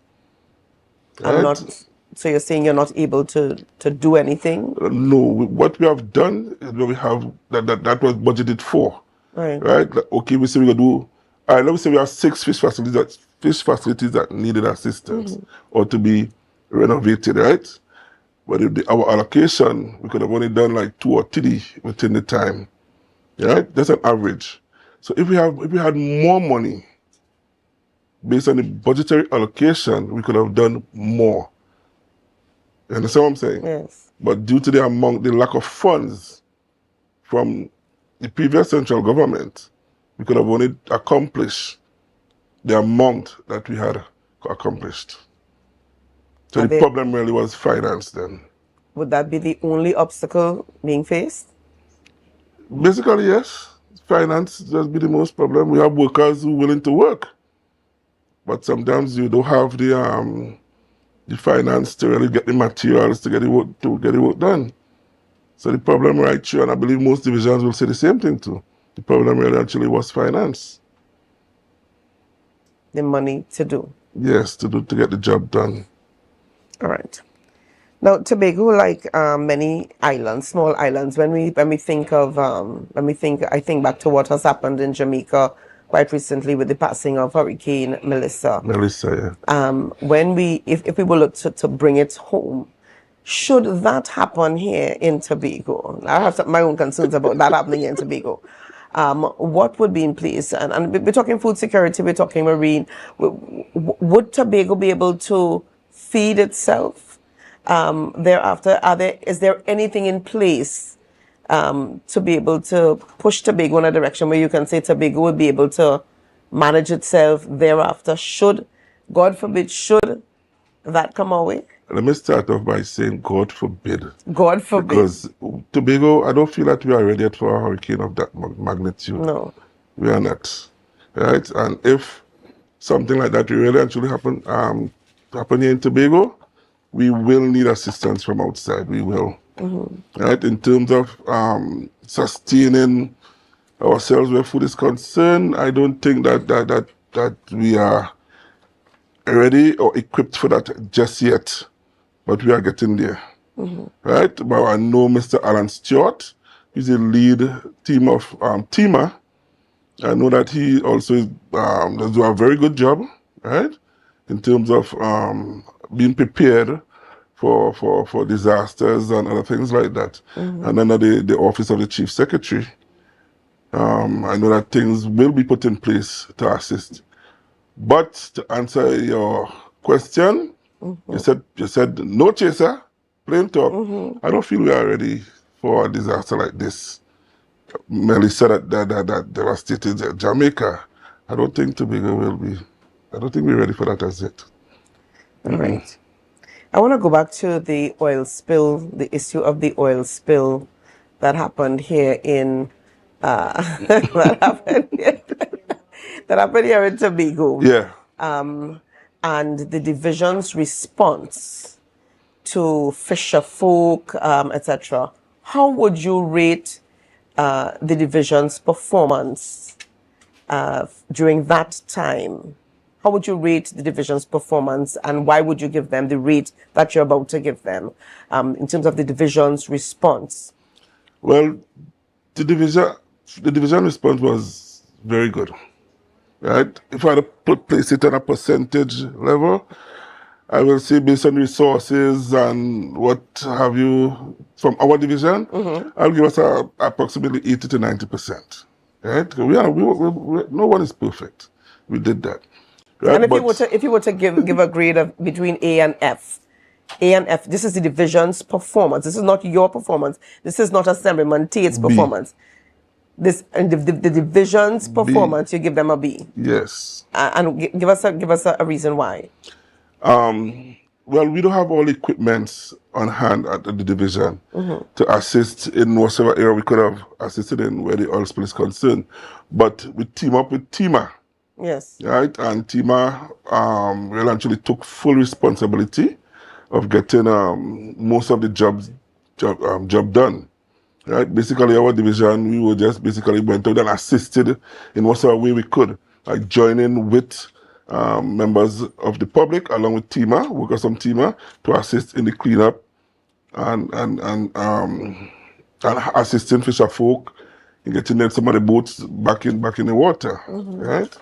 S7: Right?
S27: So you're saying you're not able to do anything?
S7: No, what we have done is what we have that was budgeted for.
S27: Right.
S7: Like, okay, we say we're gonna do. All right, let me say we have 6 fish facilities that needed assistance or to be renovated, right? But if our allocation, we could have only done like 2 or 3 within the time. Right? That's an average. So if we had more money based on the budgetary allocation, we could have done more. You understand what I'm saying?
S27: Yes.
S7: But due to the lack of funds from the previous central government, we could have only accomplished the amount that we had accomplished. So the problem really was finance then.
S27: Would that be the only obstacle being faced?
S7: Basically, yes. Finance just be the most problem. We have workers who are willing to work, but sometimes you don't have the finance to really get the materials to get the work done. So the problem right through, and I believe most divisions will say the same thing too. The problem really actually was finance.
S27: The money to do.
S7: Yes, to get the job done.
S27: All right. Now, Tobago, like many islands, small islands, when we think of I think back to what has happened in Jamaica quite recently with the passing of Hurricane Melissa.
S7: Melissa, yeah.
S27: If we were look to bring it home, should that happen here in Tobago? I have my own concerns about that happening in Tobago. What would be in place? And we're talking food security, we're talking marine. Would Tobago be able to feed itself? Thereafter, is there anything in place to be able to push Tobago in a direction where you can say Tobago would be able to manage itself thereafter? God forbid, should that come our way?
S7: Let me start off by saying God forbid.
S27: God forbid.
S7: Because Tobago, I don't feel that we are ready yet for a hurricane of that magnitude.
S27: No.
S7: We are not. Right? And if something like that really actually happen here in Tobago, we will need assistance from outside. We will. Right? In terms of sustaining ourselves where food is concerned, I don't think that we are ready or equipped for that just yet. But we are getting there. Right? But I know Mr. Alan Stewart. He's the lead team of teamer. I know that he also does do a very good job, right? In terms of being prepared for disasters and other things like that. And under the office of the Chief Secretary, I know that things will be put in place to assist. But to answer your question, you said no chaser, plain talk. I don't feel we are ready for a disaster like this. Melissa that devastated Jamaica. I don't think Tobago will be. I don't think we're ready for that as yet.
S27: All right. I want to go back to the oil spill, the issue of the oil spill that happened here in that happened here in Tobago.
S7: Yeah.
S27: And the division's response to fisher folk, etc. How would you rate the division's performance during that time? How would you rate the division's performance, and why would you give them the rate that you're about to give them in terms of the division's response?
S7: Well, the division response was very good, right? If I had to place it on a percentage level, I will say based on resources and what have you from our division, I'll give us approximately 80 to 90%. Right? No one is perfect. We did that. Right?
S27: And if you were to give a grade of between A and F, this is the division's performance. This is not your performance. This is not Assemblyman Tate's performance. This and the division's performance, you give them a B.
S7: Yes.
S27: And give us a reason why.
S7: Well, we don't have all equipments on hand at the division to assist in whatever area we could have assisted in where the oil spill is concerned. But we team up with TEMA.
S27: Yes.
S7: Right? And TEMA really actually took full responsibility of getting most of the job done. Right? Basically, our division, we were just basically went out and assisted in whatever way we could, like joining with members of the public along with TEMA, workers from TEMA, to assist in the cleanup and assisting fisher folk in getting some of the boats back in the water. Right?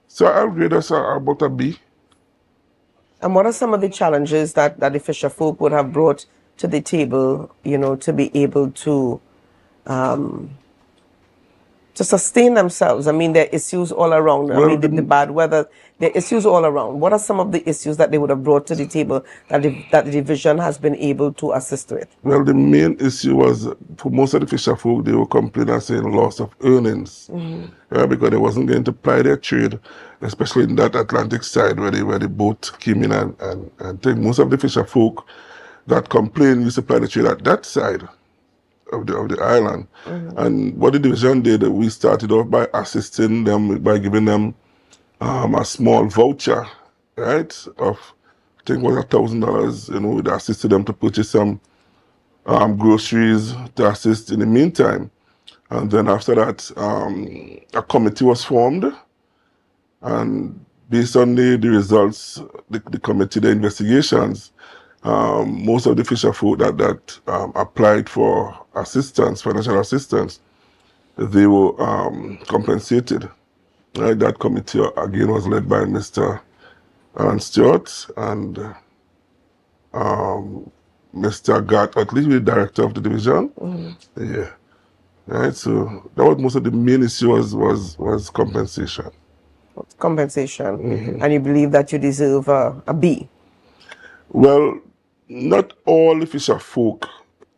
S7: So I'll grade us about a B.
S27: And what are some of the challenges that the fisher folk would have brought to the table, to be able to sustain themselves? I mean, there are issues all around.
S7: Well,
S27: I mean, the bad weather, there are issues all around. What are some of the issues that they would have brought to the table that the division has been able to assist with?
S7: Well, the main issue was, for most of the fisher folk, they were complaining and saying loss of earnings. Because they wasn't going to ply their trade, especially in that Atlantic side where the boat came in and take most of the fisher folk that complained used to ply the trade at that side of the island. And what the division did, we started off by assisting them by giving them a small voucher, right, of I think it was $1,000. We assisted them to purchase some groceries to assist in the meantime. And then after that, a committee was formed, and based on the results, the committee, the investigations, most of the fisher folk that applied for assistance, financial assistance, they were compensated. Right? That committee again was led by Mr. Alan Stewart and Mr. Gart, at least the director of the division. Yeah. Right. So that was most of the main issue was compensation.
S27: Compensation. And you believe that you deserve a B?
S7: Well, not all the fisher folk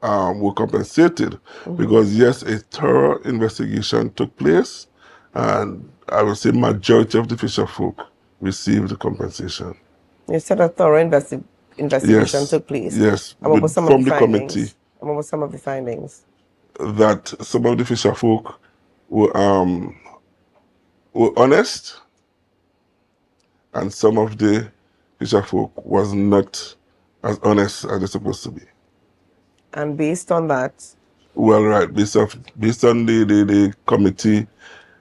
S7: were compensated because yes, a thorough investigation took place, and I would say majority of the fisher folk received the compensation.
S27: You said a thorough investigation took place.
S7: Yes,
S27: and what were some
S7: from
S27: of the
S7: the
S27: findings?
S7: committee.
S27: And what were some of the findings?
S7: That some of the fisher folk were honest, and some of the fisher folk was not as honest as they're supposed to be.
S27: And based on that?
S7: Well, right, based on the committee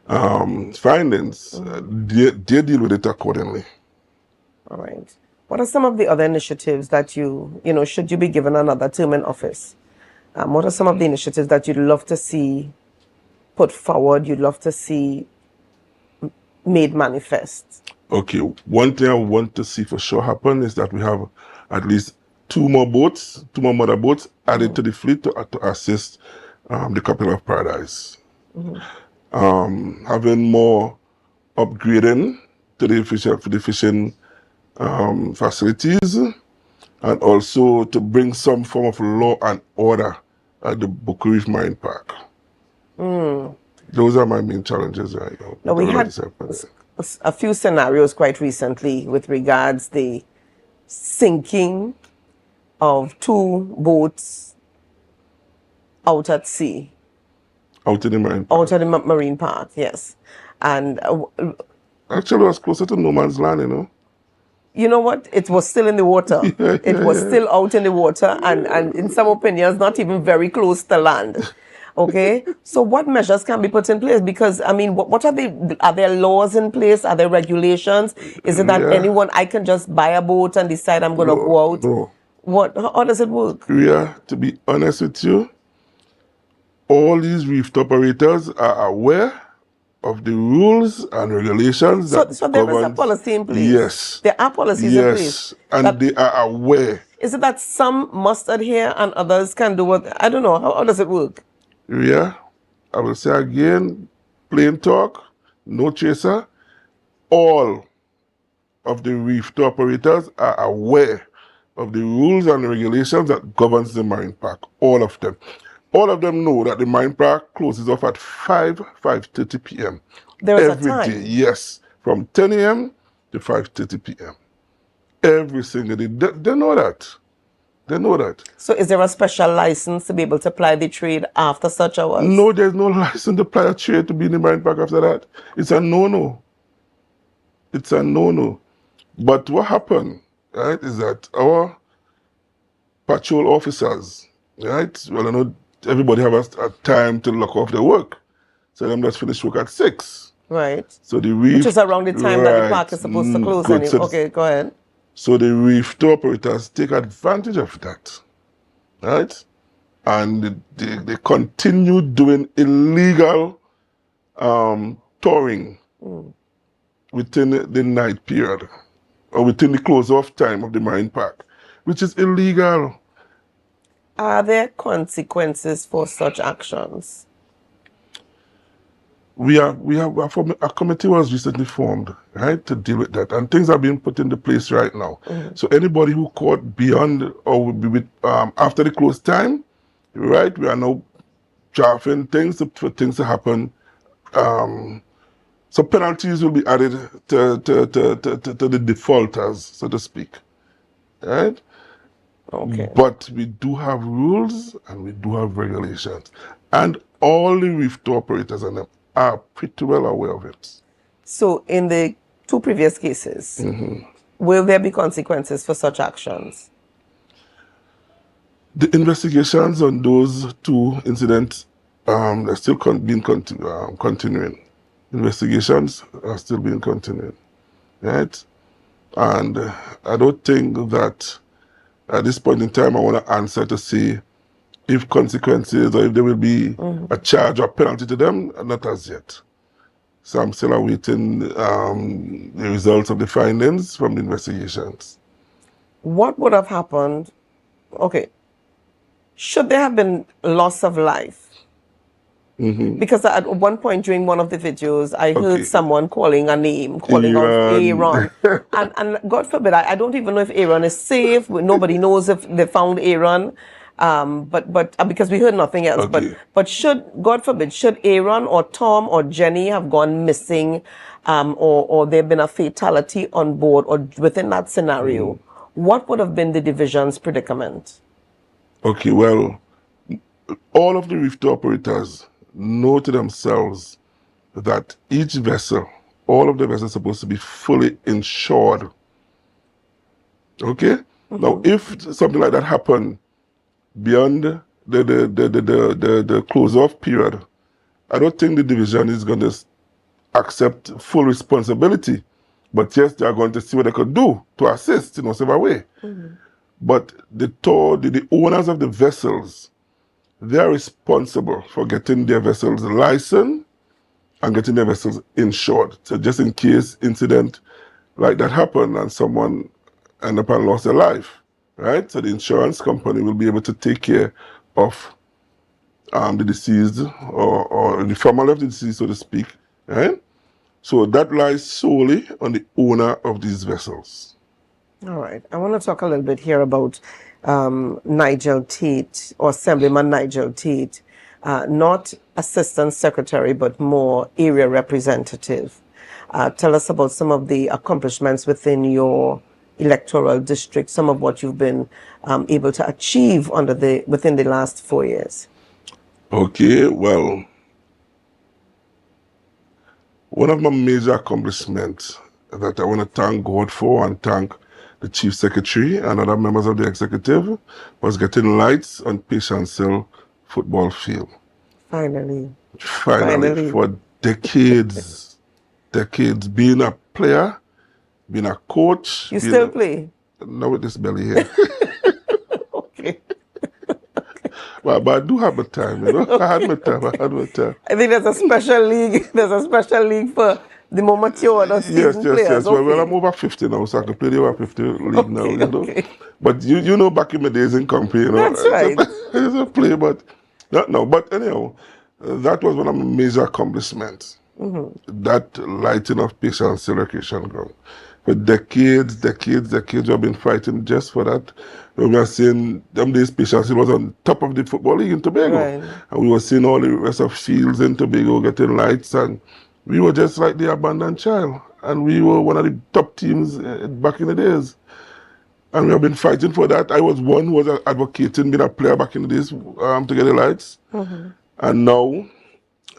S7: findings, they deal with it accordingly.
S27: All right. What are some of the other initiatives that should you be given another term in office? What are some of the initiatives that you'd love to see put forward, you'd love to see made manifest?
S7: Okay, one thing I want to see for sure happen is that we have at least two more mother boats added to the fleet to assist the capital of Paradise. Having more upgrading to the fishing facilities, and also to bring some form of law and order at the Book Reef Marine Park. Those are my main challenges right now.
S27: Now, we had a few scenarios quite recently with regards the sinking of 2 boats out at sea.
S7: Out in the marine park.
S27: Out at the marine park, yes. And
S7: actually, it was closer to no man's land, you know.
S27: You know what? It was still in the water. It was still out in the water, and in some opinions, not even very close to land. Okay, so what measures can be put in place? Because I mean, what are there laws in place? Are there regulations? Is it that anyone, I can just buy a boat and decide I'm going to go out?
S7: No.
S27: How does it work?
S7: Yeah, to be honest with you, all these reef operators are aware of the rules and regulations that
S27: so there is a policy in place.
S7: Yes.
S27: There are policies in place.
S7: And they are aware.
S27: Is it that some must adhere and others can do what? I don't know. How does it work?
S7: Yeah, I will say again, plain talk, no chaser. All of the reef operators are aware of the rules and regulations that governs the marine park. All of them. All of them know that the marine park closes off at 5:30 p.m.
S27: There is
S7: every
S27: a time?
S7: day. Yes, from 10 a.m. to 5:30 p.m. Every single day. They know that. They know that.
S27: So is there a special license to be able to ply the trade after such hours?
S7: No, there's no license to ply a trade to be in the marine park after that. It's a no-no. It's a no-no. But what happened, right, is that our patrol officers, right, well, I know everybody have a time to lock off their work. So them just finish work at 6.
S27: Right.
S7: So the reef...
S27: Which is around the time that the park is supposed to close.
S7: Good. So
S27: okay, go ahead.
S7: So the reef operators take advantage of that, right? And they continue doing illegal touring within the night period or within the close-off time of the marine park, which is illegal.
S27: Are there consequences for such actions?
S7: We have a committee was recently formed, right, to deal with that, and things are being put into place right now. So anybody who caught beyond or will be with after the close time, right, we are now drafting things for things to happen. So penalties will be added to the defaulters, so to speak, right?
S27: Okay.
S7: But we do have rules and we do have regulations, and all the reef operators and them are pretty well aware of it.
S27: So in the 2 previous cases, will there be consequences for such actions?
S7: The investigations on those 2 incidents are still continuing. Investigations are still being continued, right? And I don't think that at this point in time I want to answer to say if consequences or if there will be a charge or penalty to them, not as yet. So I'm still awaiting the results of the findings from the investigations.
S27: What would have happened? Okay. Should there have been loss of life? Because at one point during one of the videos, I heard someone calling a name, calling out Aaron. and God forbid, I don't even know if Aaron is safe. Nobody knows if they found Aaron. But because we heard nothing else. But should, God forbid, should Aaron or Tom or Jenny have gone missing, or there been a fatality on board or within that scenario, what would have been the division's predicament?
S7: Okay, well, all of the reef operators know to themselves that each vessel, all of the vessels are supposed to be fully insured. Okay? Now, if something like that happened beyond the close-off period, I don't think the division is going to accept full responsibility. But yes, they are going to see what they could do to assist in whatever way. But the owners of the vessels, they are responsible for getting their vessels licensed and getting their vessels insured. So just in case incident like that happened and someone end up and lost their life, right? So the insurance company will be able to take care of the deceased or the family of the deceased, so to speak, right? So that lies solely on the owner of these vessels.
S27: All right. I want to talk a little bit here about Nigel Tate, or Assemblyman Nigel Tate. not assistant secretary, but more area representative. Tell us about some of the accomplishments within your electoral district, some of what you've been able to achieve within the last 4 years.
S7: Okay, well, one of my major accomplishments that I want to thank God for and thank the Chief Secretary and other members of the executive was getting lights on Patience Hill football field.
S27: Finally.
S7: For decades, being a player, being a coach.
S27: You still play?
S7: Not with this belly here.
S27: Okay.
S7: But I do have my time, you know. I had my time.
S27: I think there's a special league. There's a special league for the more mature or seasoned players.
S7: Yes.
S27: Okay.
S7: Well, I'm over 50 now, so I can play the over 50 league now, you know. But you know, back in the days in company, you know.
S27: That's right.
S7: It's a play, but not now. But anyhow, that was one of my major accomplishments. That lighting of Patience Hill Recreation Ground. For decades, we have been fighting just for that. We were seeing them days Patience Hill was on top of the football league in Tobago.
S27: Right.
S7: And we were seeing all the rest of fields in Tobago getting lights, and we were just like the abandoned child. And we were one of the top teams back in the days. And we have been fighting for that. I was one who was advocating being a player back in the days to get the lights. And now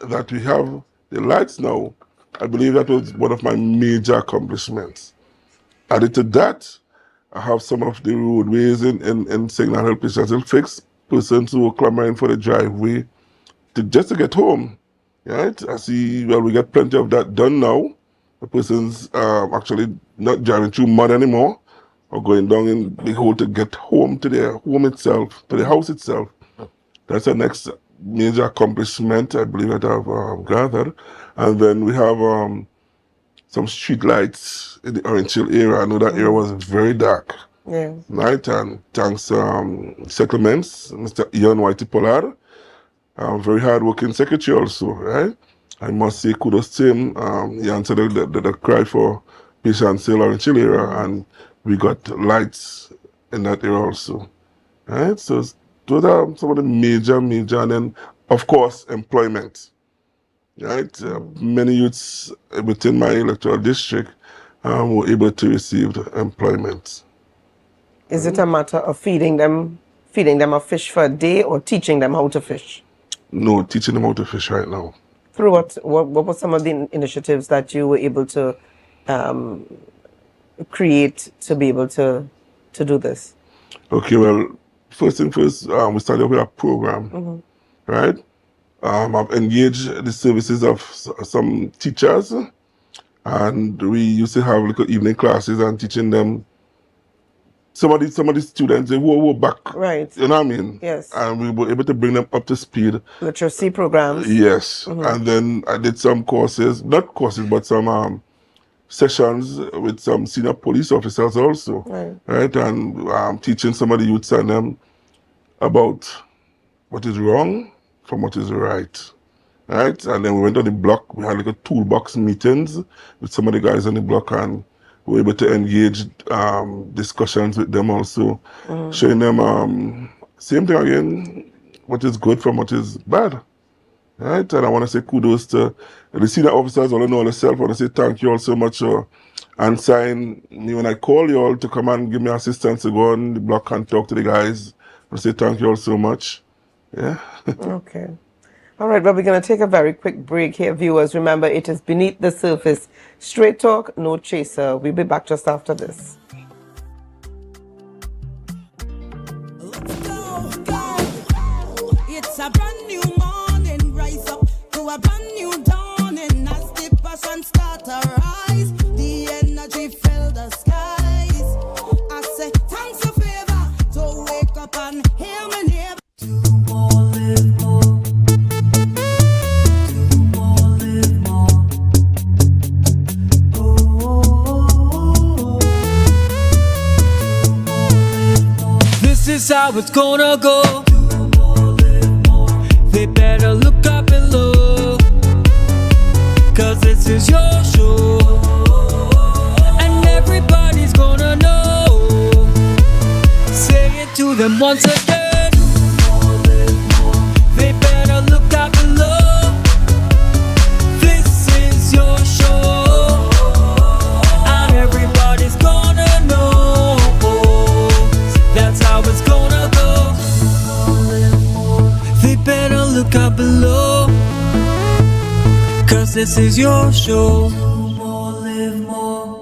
S7: that we have the lights now, I believe that was one of my major accomplishments. Added to that, I have some of the roadways in Signal Hill, Patience Hill fixed. Persons who are clamoring for the driveway just to get home. Right? I see, well, we get plenty of that done now. The person's actually not driving through mud anymore or going down in the hole to get home to their home itself, to the house itself. That's the next major accomplishment, I believe, that I've gathered. And then we have some street lights in the Orange Hill area. I know that area was very dark.
S27: Yeah.
S7: Right, and thanks settlements, Mr. Ian Whitey Pollard, very hard-working secretary also, right? I must say kudos to him. He answered the cry for Patience Hill Orange Hill area, and we got lights in that area also, right? So those are some of the major, and then, of course, employment. Right, many youths within my electoral district were able to receive employment.
S27: Is it a matter of feeding them a fish for a day or teaching them how to fish?
S7: No, teaching them how to fish right now.
S27: Through what were some of the initiatives that you were able to create to be able to do this?
S7: Okay, well, first thing first, we started with a program, right? I've engaged the services of some teachers, and we used to have little evening classes and teaching them some of the students, they were back.
S27: Right.
S7: You know what I mean?
S27: Yes.
S7: And we were able to bring them up to speed.
S27: Literacy programs.
S7: Yes. And then I did some courses, not courses, but some sessions with some senior police officers also. Right. And teaching some of the youths and them about what is wrong from what is right. Right? And then we went on the block, we had like a toolbox meetings with some of the guys on the block, and we were able to engage discussions with them also, showing them, same thing again, what is good from what is bad. Right? And I want to say kudos to the senior officers, all in all itself. I want to say thank you all so much for answering me when I call you all to come and give me assistance to go on the block and talk to the guys. I want to say thank you all so much. Yeah.
S27: Okay. All right, well, we're going to take a very quick break here, viewers. Remember, it is Beneath the Surface. Straight talk, no chaser. We'll be back just after this.
S8: It's a brand new morning, rise up to a brand new dawning. As the passion start to rise, the energy fill the skies. I say thanks a favor to wake up and hear me near. Do more, live more.
S9: This is how it's gonna go. They better look up below, 'cause this is your show, and everybody's gonna know. Say it to them once again. They better look this is your show. Do more, live more.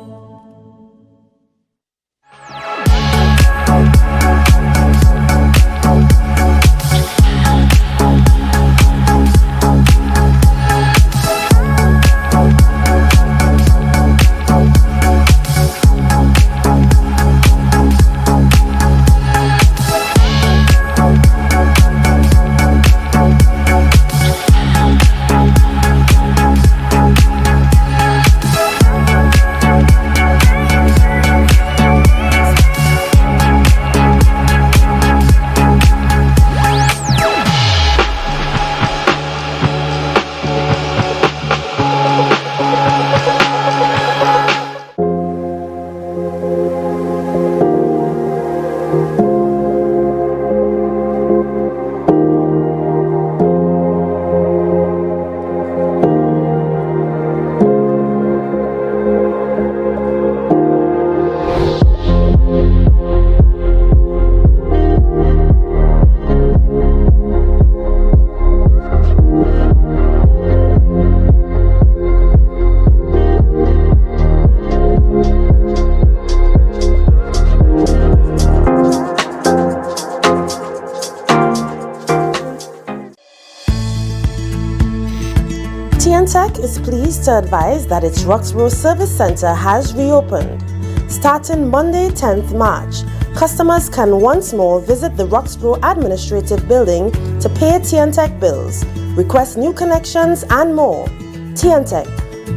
S11: TNTech is pleased to advise that its Roxborough Service Centre has reopened. Starting Monday, 10th March, customers can once more visit the Roxborough Administrative Building to pay TNTech bills, request new connections, and more. TNTech,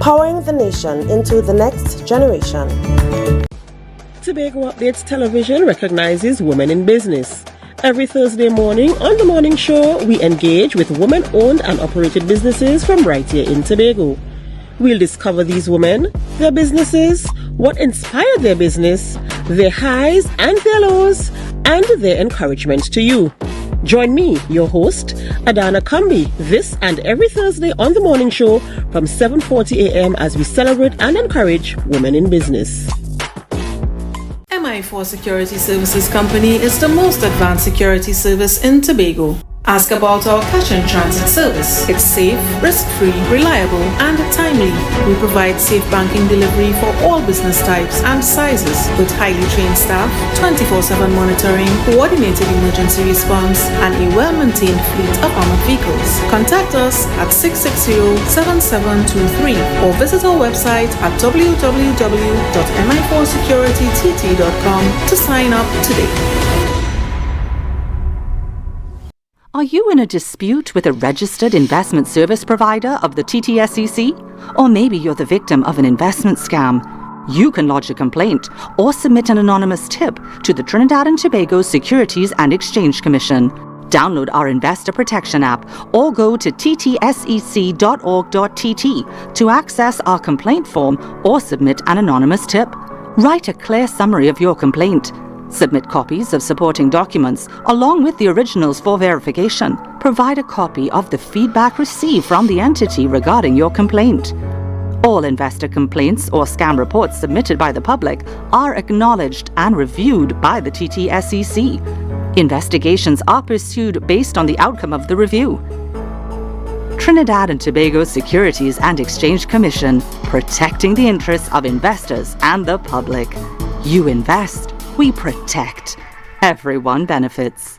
S11: powering the nation into the next generation.
S10: Tobago Updates Television recognizes women in business. Every Thursday morning on The Morning Show, we engage with women-owned and operated businesses from right here in Tobago. We'll discover these women, their businesses, what inspired their business, their highs and their lows, and their encouragement to you. Join me, your host, Adana Kambi, this and every Thursday on The Morning Show from 7:40 a.m. as we celebrate and encourage women in business.
S13: MI4 Security Services Company is the most advanced security service in Tobago. Ask about our cash and transit service. It's safe, risk-free, reliable, and timely. We provide safe banking delivery for all business types and sizes with highly trained staff, 24/7 monitoring, coordinated emergency response, and a well-maintained fleet of armored vehicles. Contact us at 660-7723 or visit our website at www.mi4securitytt.com to sign up today.
S14: Are you in a dispute with a registered investment service provider of the TTSEC? Or maybe you're the victim of an investment scam? You can lodge a complaint or submit an anonymous tip to the Trinidad and Tobago Securities and Exchange Commission. Download our Investor Protection app or go to ttsec.org.tt to access our complaint form or submit an anonymous tip. Write a clear summary of your complaint. Submit copies of supporting documents along with the originals for verification. Provide a copy of the feedback received from the entity regarding your complaint. All investor complaints or scam reports submitted by the public are acknowledged and reviewed by the TTSEC. Investigations are pursued based on the outcome of the review. Trinidad and Tobago Securities and Exchange Commission, protecting the interests of investors and the public. You invest, we protect. Everyone benefits.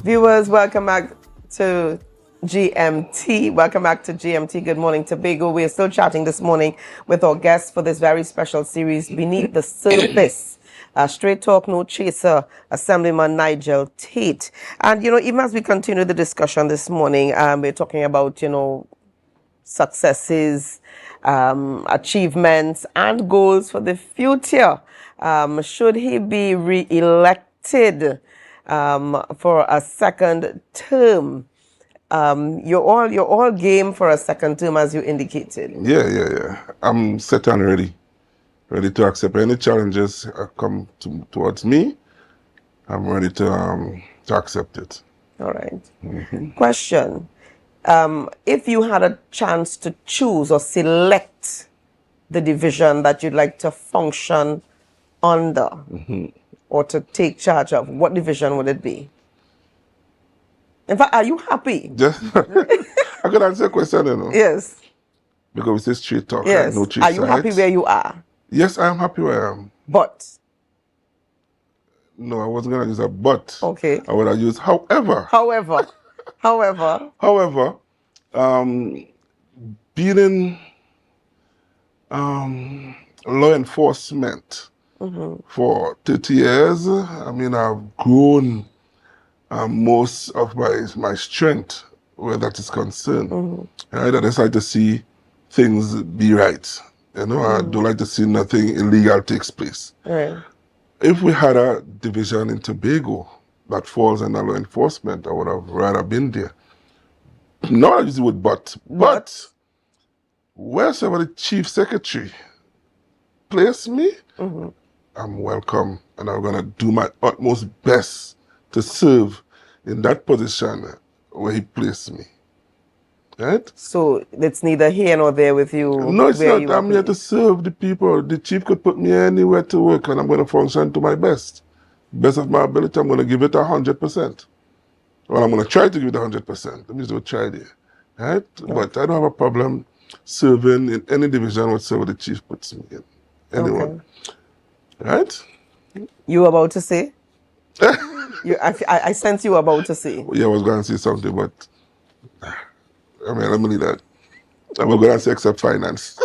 S27: Viewers, welcome back to GMT. Welcome back to GMT. Good morning, Tobago. We are still chatting this morning with our guests for this very special series, Beneath the Surface. Straight talk, no chaser, Assemblyman Nigel Tate. And, even as we continue the discussion this morning, we're talking about, successes, achievements, and goals for the future. Should he be re-elected for a second term? You're all game for a second term, as you indicated.
S7: Yeah. I'm set and ready to accept any challenges come towards me. I'm ready to accept it.
S27: All right.
S7: Mm-hmm.
S27: Question. If you had a chance to choose or select the division that you'd like to function under or to take charge of, what division would it be? In fact, are you happy?
S7: I could answer a question,
S27: Yes.
S7: Because we say straight talk,
S27: Yes.
S7: right? No three
S27: Are you happy where you are?
S7: Yes, I am happy where I am.
S27: But?
S7: No, I wasn't going to use a but.
S27: Okay.
S7: I would have used however.
S27: However,
S7: being in law enforcement for 30 years, I've grown most of my strength where that is concerned. Right? I just like to see things be right. I don't like to see nothing illegal takes place.
S27: Right.
S7: If we had a division in Tobago that falls under law enforcement, I would have rather been there. No, I use the word but wheresoever the chief secretary place me, I'm welcome, and I'm going to do my utmost best to serve in that position where he placed me. Right?
S27: So it's neither here nor there with you.
S7: No, it's not. I'm here to serve the people. The chief could put me anywhere to work, and I'm going to function to my best. Best of my ability, I'm going to give it 100%. Well, I'm going to try to give it 100%. Let me just try there. Right? Okay. But I don't have a problem serving in any division whatsoever the chief puts me in. Anyone. Okay. Right?
S27: You were about to say? I sense you were about to say.
S7: Yeah, I was going to say something, but let me leave that. I'm going to say except finance.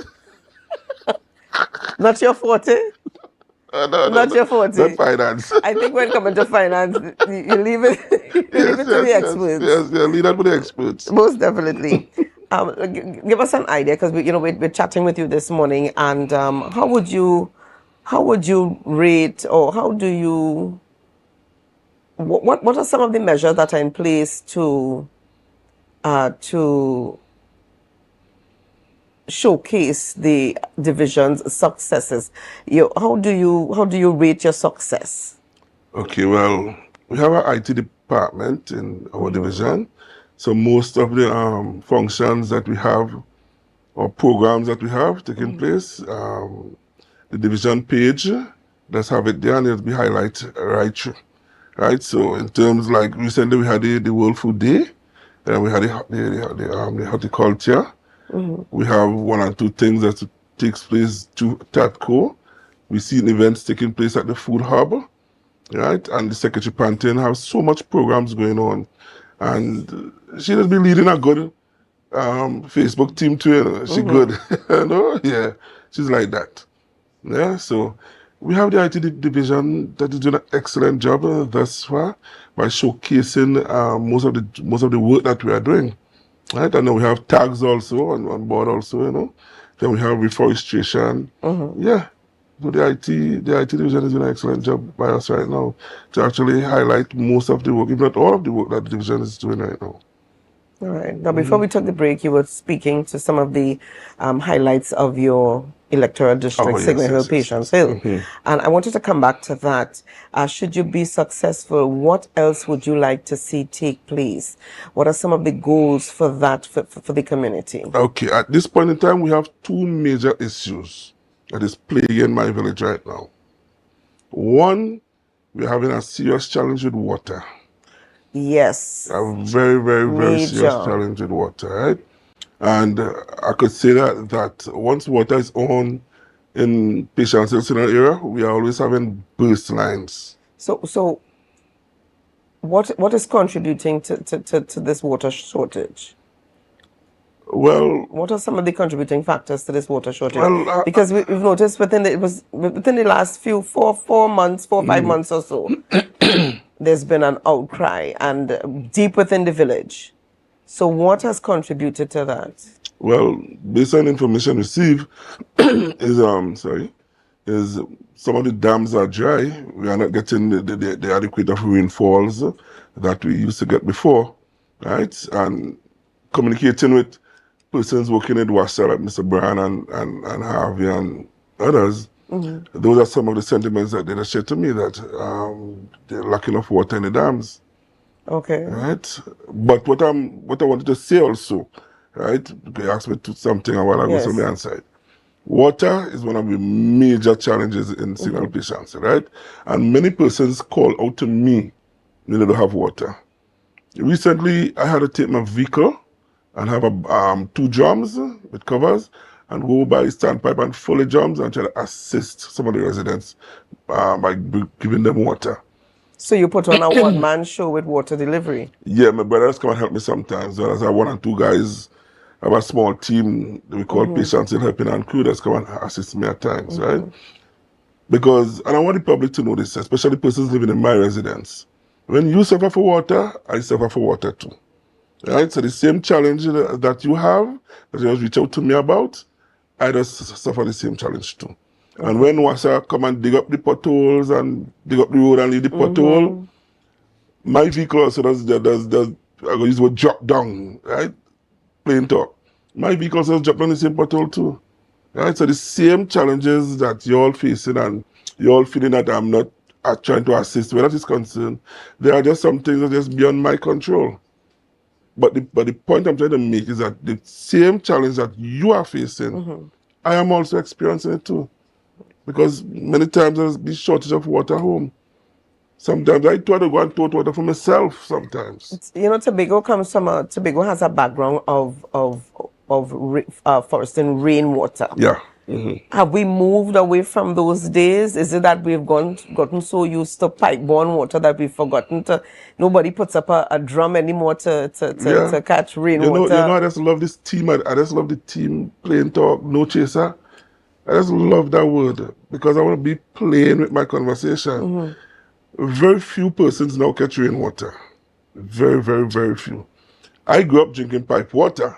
S27: Not your forte? Not your forte.
S7: Not finance.
S27: I think when it comes to finance, you leave it, to the experts.
S7: Yes, leave that with the experts.
S27: Most definitely. Give us an idea, because we're chatting with you this morning, and how would you rate, or how do you? What are some of the measures that are in place to showcase the division's successes? How do you rate your success?
S7: Okay, well, we have an IT department in our division, so most of the functions that we have or programs that we have taking place, the division page, let's have it there and it'll be highlighted right through. Right, so in terms like recently we had the World Food Day, and we had the horticulture. We have one or two things that takes place to TATCO. We see events taking place at the Food Hub, right? And the Secretary Pantin has so much programs going on, and she has been leading a good Facebook team too. She's good, yeah, she's like that. Yeah, so. We have the IT division that is doing an excellent job thus far by showcasing most of the work that we are doing. Right? And then we have tags also on board also, Then we have reforestation. Yeah. So the IT division is doing an excellent job by us right now to actually highlight most of the work, if not all of the work that the division is doing right now.
S27: All right. Now, before we took the break, you were speaking to some of the highlights of your electoral district, Signal Hill, Patience Hill. And I wanted to come back to that. Should you be successful, what else would you like to see take place? What are some of the goals for that, for the community?
S7: Okay, at this point in time, we have two major issues that is plaguing my village right now. One, we're having a serious challenge with water.
S27: Yes.
S7: A very, very, very serious challenge with water, right? And I could say that once water is on in Patience Hill area, we are always having burst lines.
S27: So What is contributing to this water shortage?
S7: Well,
S27: what are some of the contributing factors to this water shortage?
S7: Well,
S27: because we've noticed within the last few 5 months or so, there's been an outcry and deep within the village. So what has contributed to that?
S7: Well, based on information received, is some of the dams are dry. We are not getting the adequate of rainfalls that we used to get before, right? And communicating with persons working in Wassa, like Mr. Brown and Harvey and others, those are some of the sentiments that they have shared to me, that they're lacking of water in the dams.
S27: Okay.
S7: Right? But what I wanted to say also, right? You asked me to something a while ago, so let me answer it. Water is one of the major challenges in single patients, right? And many persons call out to me when they don't have water. Recently, I had to take my vehicle and have 2 drums with covers and go by standpipe and fill the drums and try to assist some of the residents by giving them water.
S27: So you put on a one-man show with water delivery?
S7: Yeah, my brothers come and help me sometimes. As I have 1 or 2 guys, I have a small team that we call Patients in Helping and Crew that's come and assist me at times, right? Because, and I want the public to know this, especially persons living in my residence. When you suffer for water, I suffer for water too. Right? So the same challenge that you have, that you just reach out to me about, I just suffer the same challenge too. And when Wassa come and dig up the potholes and dig up the road and leave the pothole, my vehicle also does I go use the word drop down, right? Plain talk. My vehicle also drop down the same pothole too. Right? So the same challenges that you're all facing and you're all feeling that I'm not trying to assist where that is concerned, there are just some things that are just beyond my control. But the point I'm trying to make is that the same challenge that you are facing, I am also experiencing it too. Because many times there's been shortage of water home. Sometimes I try to go and tote water for myself sometimes.
S27: You know, Tobago has a background of foresting rainwater.
S7: Yeah.
S27: Have we moved away from those days? Is it that we've gotten so used to pipe-borne water that we've forgotten to, nobody puts up a drum anymore to catch rainwater?
S7: You know, I just love this team. I just love the team plain talk, no chaser. I just love that word because I want to be plain with my conversation. Very few persons now catch rainwater. Very, very, very few. I grew up drinking pipe water.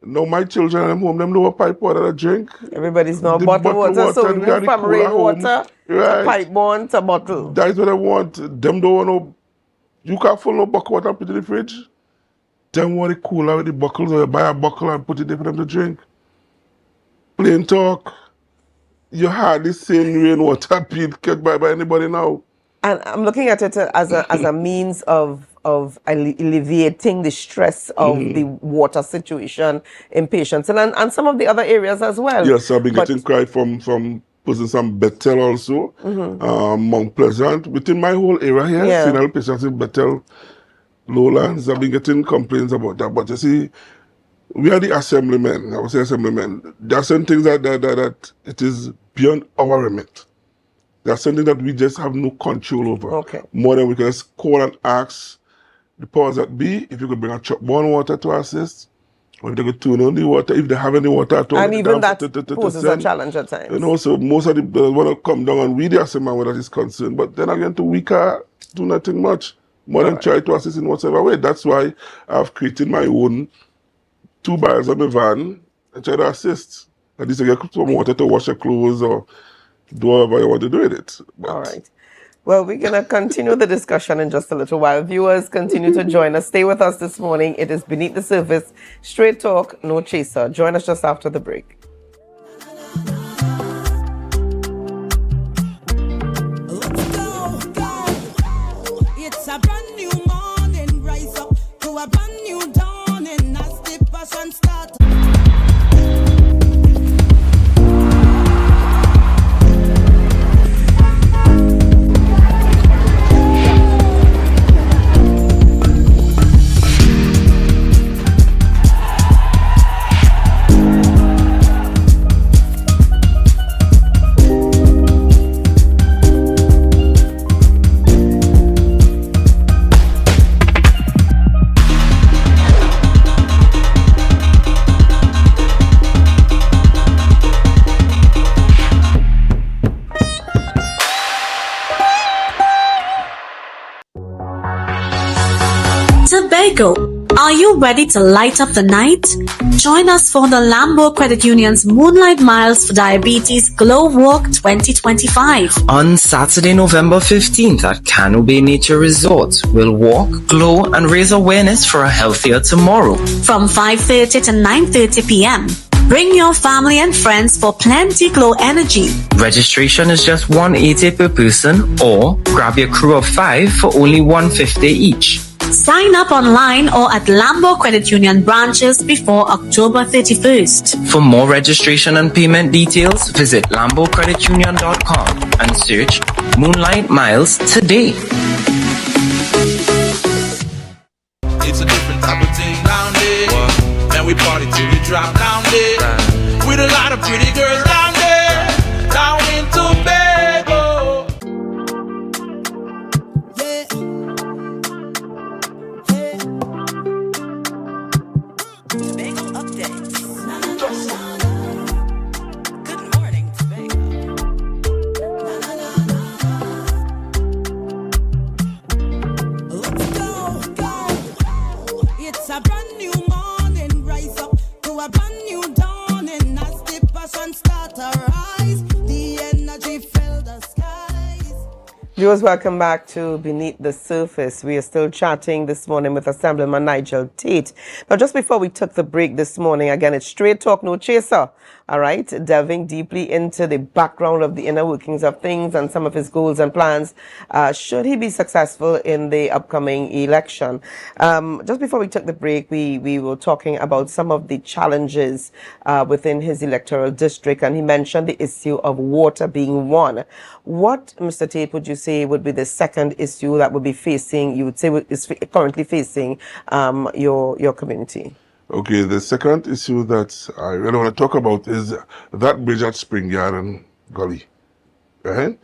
S7: Now my children at home, them know what pipe water they drink.
S27: Everybody's now bottled water, so we move from rainwater to pipe-borne to bottle.
S7: That's what I want. Them don't want no, you can't fill no bucket water and put it in the fridge. Them want it cooler with the buckles, or you buy a buckle and put it there for them to drink. Plain talk. You hardly see rainwater being kept by anybody now.
S27: And I'm looking at it as a means of alleviating the stress of the water situation in patients and some of the other areas as well.
S7: Yes, I've been getting cry from persons from Bethel also, Mount Pleasant. Within my whole area here, senile patients in Bethel, Lowlands, I've been getting complaints about that. But you see, we are the assemblymen, I would say assemblymen. There are certain things that it is beyond our remit. There are something that we just have no control over. More than we can just call and ask the powers that be if you could bring a truck-borne water to assist, or if they could tune on the water, if they have any water at all.
S27: And even that poses a challenge at times.
S7: You know, so most of the want to come down and we the assembly where that is concerned. But then again, we can't do nothing much more than try to assist in whatever way. That's why I've created my own 2 barrels on my van and try to assist. At least I get some water to wash your clothes or do whatever you want to do with it.
S27: All right. Well, we're going to continue the discussion in just a little while. Viewers, continue to join us. Stay with us this morning. It is Beneath the Surface. Straight talk, no chaser. Join us just after the break.
S8: It's a brand new morning. Rise up to a brand new dawning as the passion starts.
S2: Tobago, are you ready to light up the night? Join us for the Lambo Credit Union's Moonlight Miles for Diabetes Glow Walk 2025.
S4: On Saturday, November 15th at Cano Bay Nature Resort, we'll walk, glow, and raise awareness for a healthier tomorrow.
S2: From 5:30 to 9:30 p.m. Bring your family and friends for plenty glow energy.
S4: Registration is just $180 per person, or grab your crew of 5 for only $150 each.
S2: Sign up online or at Lambo Credit Union branches before October 31st.
S4: For more registration and payment details, visit lambocreditunion.com and search Moonlight Miles today.
S15: It's a different type of thing down there. And we party till we drop down there. With a lot of pretty girls down there. Down in Tobago.
S11: Tobago updates. Good morning, Tobago. Let's go. It's a brand new morning. Rise up to a brand new dawning. As the passion start to rise, the energy fill the skies.
S27: Viewers, welcome back to Beneath the Surface. We are still chatting this morning with Assemblyman Nigel Tate. Now, just before we took the break this morning, again, it's straight talk, no chaser. All right, delving deeply into the background of the inner workings of things and some of his goals and plans, should he be successful in the upcoming election. Just before we took the break, we were talking about some of the challenges within his electoral district, and he mentioned the issue of water being one. What, Mr. Tate, would you say would be the second issue that would be facing, you would say is currently facing your community?
S7: Okay, the second issue that I really want to talk about is that bridge at Spring Garden Gully. Right?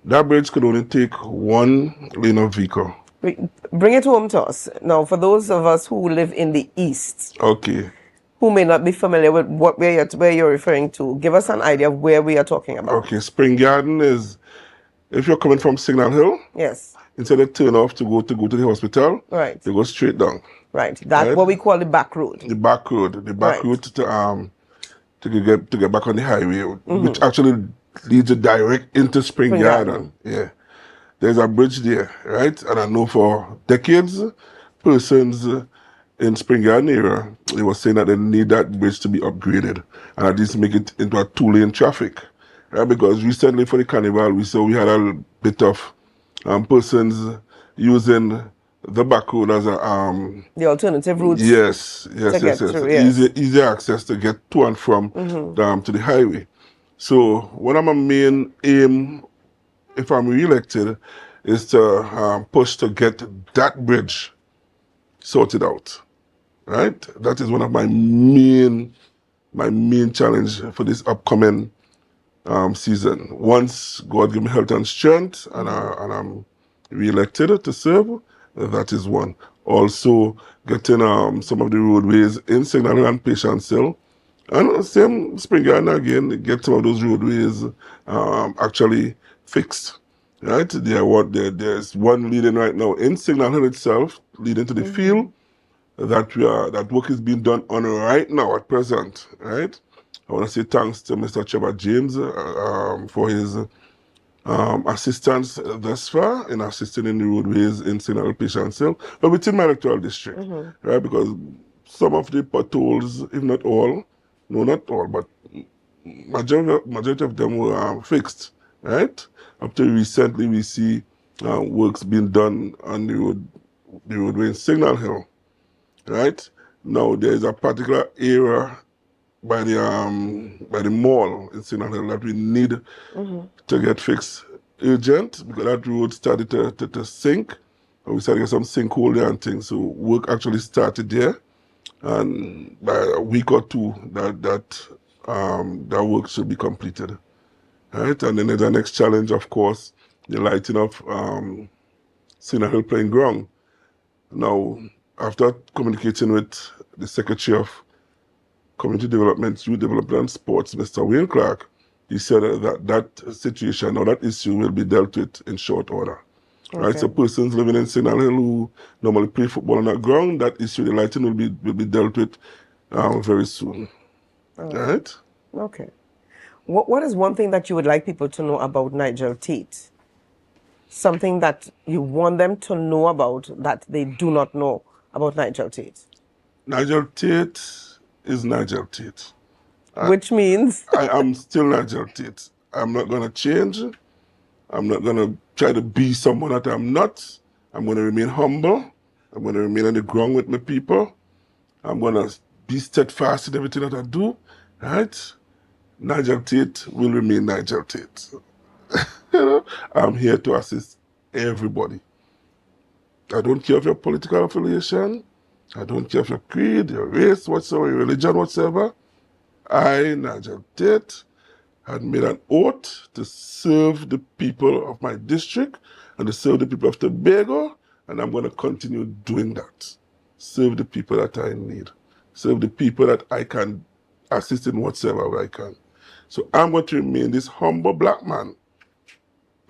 S7: That bridge could only take one lane of vehicle.
S27: Bring it home to us. Now, for those of us who live in the east,
S7: okay,
S27: who may not be familiar with where you're referring to, give us an idea of where we are talking about.
S7: Okay, Spring Garden is, if you're coming from Signal Hill,
S27: yes,
S7: instead of turn off to go to the hospital,
S27: right,
S7: you go straight down.
S27: Right, that's what we call the back road.
S7: The back road to get back on the highway, which actually leads you direct into Spring Garden. Yeah, there's a bridge there, right? And I know for decades, persons in Spring Garden area, they were saying that they need that bridge to be upgraded and at least make it into a two-lane traffic, right? Because recently for the carnival, we saw we had a bit of persons using the back road as a
S27: the alternative routes.
S7: Yes.
S27: Through, yes.
S7: Easy access to get to and from to the highway. So one of my main aim, if I'm re-elected, is to push to get that bridge sorted out. Right? That is one of my main challenge for this upcoming season. Once God give me health and strength, and I'm re-elected to serve, that is one. Also, getting some of the roadways in Signal Hill and Patience Hill. And same Spring Garden again, get some of those roadways actually fixed. Right? There's one leading right now in Signal Hill itself, leading to the field, that work is being done on right now at present. Right? I want to say thanks to Mr. Trevor James for his assistance thus far in assisting in the roadways in Signal Hill, Patience Hill, but within my electoral district, right? Because some of the potholes, if not all, no, not all, but majority of them were fixed, right? Up to recently, we see works being done on the roadway in Signal Hill, right? Now there is a particular area by the mall in Signal Hill that we need to get fixed urgent, because that road started to sink, and we started to get some sinkhole there and things. So work actually started there, and by a week or two, that work should be completed. Right, and then there's the next challenge, of course, the lighting of Signal Hill Playing Ground. Now, after communicating with the Secretary of Community Development, Youth Development and Sports, Mr. Wayne Clark, he said that situation or that issue will be dealt with in short order. Right, so persons living in Signal Hill who normally play football on that ground, that issue, the lighting will be dealt with very soon.
S1: All
S7: Right?
S1: Okay. What is one thing that you would like people to know about Nigel Tate? Something that you want them to know about that they do not know about Nigel Tate?
S7: Nigel Tate is Nigel Tate.
S1: Which means?
S7: I am still Nigel Tate. I'm not going to change. I'm not going to try to be someone that I'm not. I'm going to remain humble. I'm going to remain on the ground with my people. I'm going to be steadfast in everything that I do. Right? Nigel Tate will remain Nigel Tate. I'm here to assist everybody. I don't care of your political affiliation. I don't care of your creed, your race, whatsoever, your religion, whatsoever. I, Nigel Tate, had made an oath to serve the people of my district and to serve the people of Tobago, and I'm going to continue doing that. Serve the people that I need. Serve the people that I can assist in whatsoever I can. So I'm going to remain this humble black man.